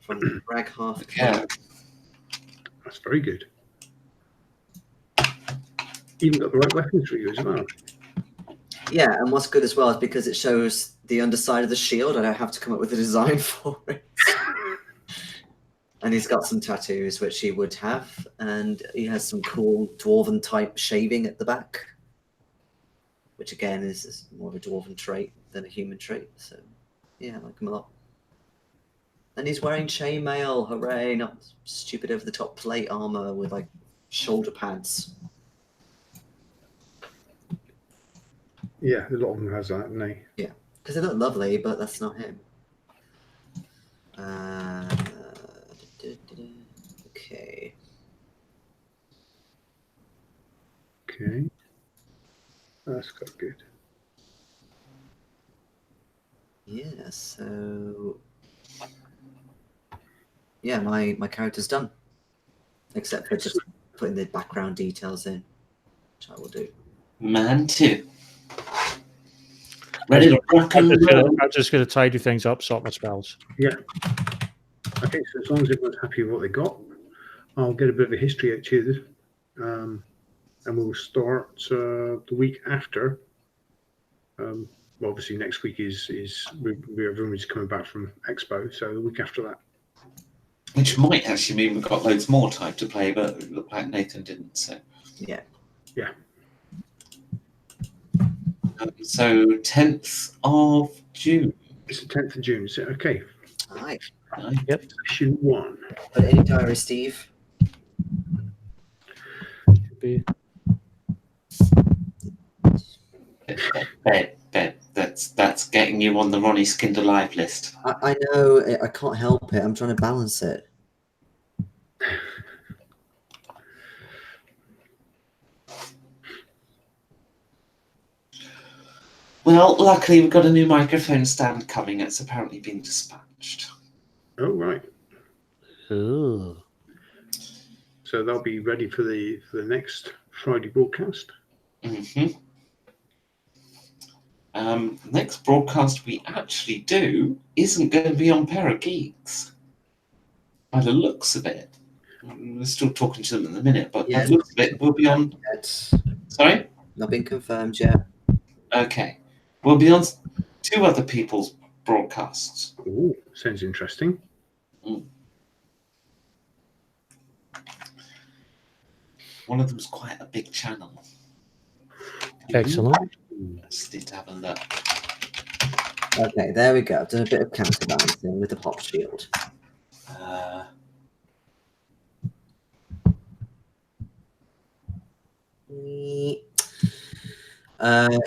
From Craghearth. Yeah. That's very good. Even got the right weapons for you as well. Yeah, and what's good as well is because it shows the underside of the shield. I don't have to come up with a design for it. And he's got some tattoos, which he would have. And he has some cool dwarven type shaving at the back, which again is more of a dwarven trait than a human trait. So yeah, I like him a lot. And he's wearing chainmail. Hooray! Not stupid over the top plate armor with like shoulder pads. Yeah, a lot of them has that, haven't they? Yeah, because they look lovely, but that's not him. Okay. Okay. That's quite good. Yeah, so yeah, my character's done. Except for just putting the background details in, which I will do. Man too. Ready to rock and roll. I'm just going to tidy things up, sort my spells. Yeah. Okay, so as long as everyone's happy with what they got, I'll get a bit of a history out to you. and we'll start the week after. Well, obviously, next week is everyone's coming back from Expo, so the week after that. Which might actually mean we've got loads more time to play, but it looked like Nathan didn't. So Yeah. So 10th of June. It's the 10th of June. So okay, All right. session 1. But any diary, Steve? Be- Bet. That's getting you on the Ronnie Skinned Alive list. I know. I can't help it. I'm trying to balance it. Well, luckily we've got a new microphone stand coming. It's apparently been dispatched. Oh right. Ugh. So they'll be ready for the next Friday broadcast. Mm-hmm. Next broadcast we actually do isn't going to be on Pair of Geeks. By the looks of it. We're still talking to them in a minute, but by the looks of it, we'll be on... It's Sorry? not been confirmed yet. Okay. We'll be on 2 other people's broadcasts. Oh, sounds interesting. One of them's quite a big channel. Excellent. I just need to have a look. Okay, there we go. I've done a bit of counterbalancing with the pop shield.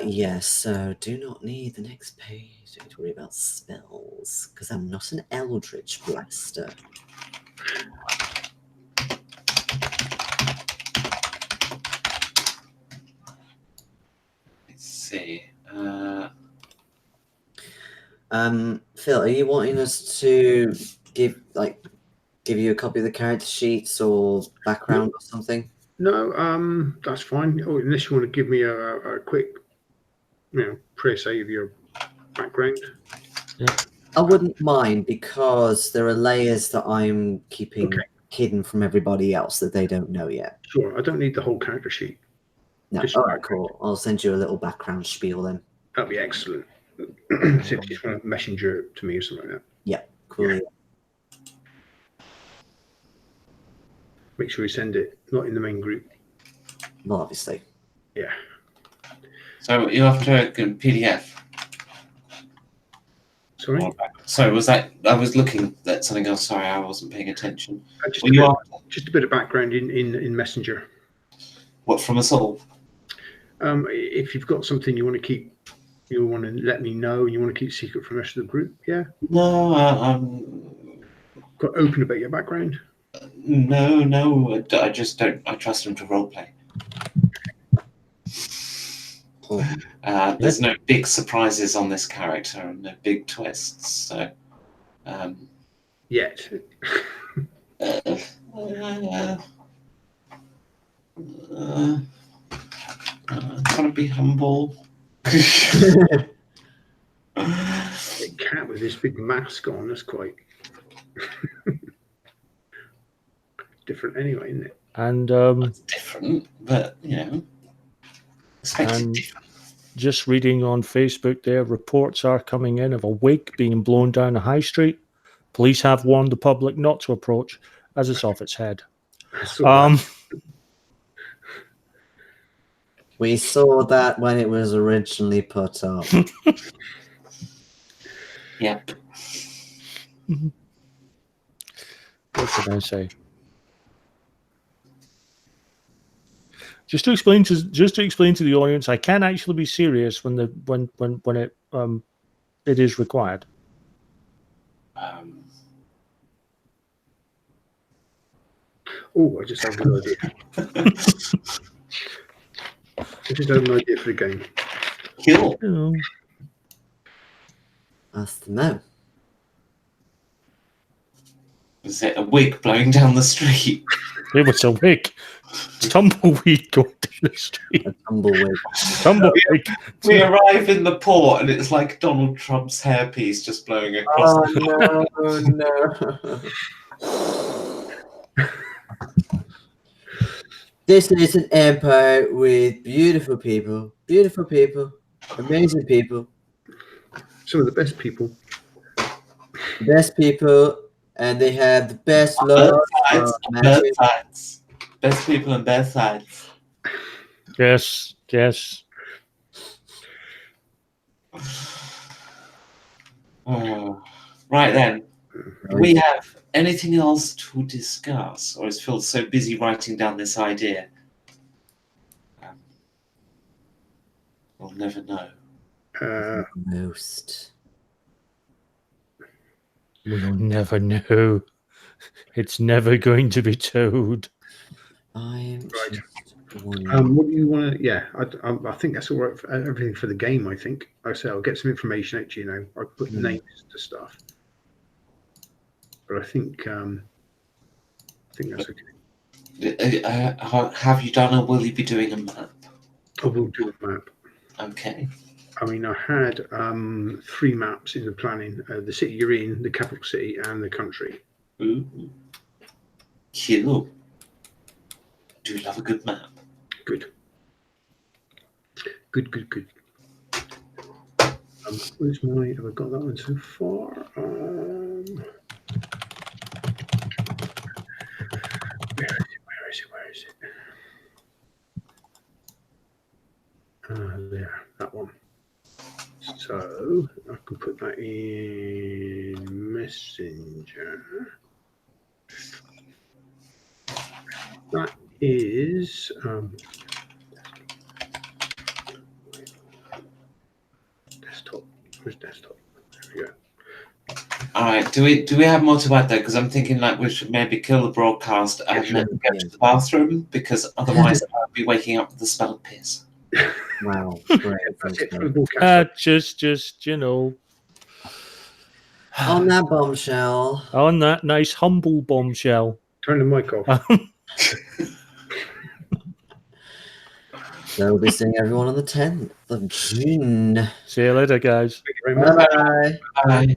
Yes, so do not need the next page. Don't need to worry about spells, because I'm not an Eldritch Blaster. Let's see. Phil, are you wanting us to give you a copy of the character sheets or background or something? No, that's fine. Oh, unless you want to give me a quick, pre-say of your background. I wouldn't mind, because there are layers that I'm keeping hidden from everybody else that they don't know yet. Sure, I don't need the whole character sheet. No, Just all right, cool. I'll send you a little background spiel then. That'd be excellent. See if you just want to messenger it to me or something like that. Yeah, cool. Yeah. Make sure you send it, not in the main group. Well, obviously. Yeah. So you have to go PDF. Sorry? Sorry, was that... I was looking at something else. Sorry, I wasn't paying attention. Just a bit of background in Messenger. What, from us all? If you've got something you want to keep, you want to let me know, you want to keep secret from the rest of the group, yeah? No, Got open about your background? no, I just don't. I trust him to roleplay. Cool. There's no big surprises on this character and no big twists. So, Yet. Trying to be humble. A cat with this big mask on, that's quite different anyway, isn't it? And It's different, but expected And- different. just reading on Facebook there, reports are coming in of a wig being blown down a high street. Police have warned the public not to approach as it's off its head. So We saw that when it was originally put up. Yep. What should I say? Just to explain to the audience, I can actually be serious when it is required. oh, I just have an idea. I just have an idea for the game. Cool. You know, That's the no. Was it a wig blowing down the street? it was a wig. Tumbleweed going down the street. A tumbleweed. Tumbleweed. We arrive in the port and it's like Donald Trump's hairpiece just blowing across. no. This is an empire with beautiful people, amazing people, Some of the best people. best people, and they have the best Both love. sides, both sides. Best people on both sides. Yes, yes. Oh. Right then. Do we have anything else to discuss? Or is Phil so busy writing down this idea? We'll never know. Most. We'll never know. It's never going to be told. I'm Right. just one. What do you want to? Yeah, I think that's all right for everything for the game. I think. Like I say, I'll get some information out to you. Know, I put names to stuff, but I think that's okay. Have you done or will you be doing a map? I will do a map. Okay. I mean, I had 3 maps in the planning: the city you're in, the capital city, and the country. Ooh. Cool. Do love a good map. Good. Where's my? Have I got that one so far? Where is it? There, that one. So I can put that in Messenger. That is desktop. Where's desktop? There we go. All right. Do we have more to add there? Because I'm thinking like we should maybe kill the broadcast and then go to the bathroom because otherwise I'll be waking up with the smell of piss. Wow. Great. That's it for the broadcast. Just you know, On that bombshell. on that nice humble bombshell. Turn the mic off. So we'll be seeing everyone on the 10th of June. See you later, guys. Thank you very much. Bye bye. Bye.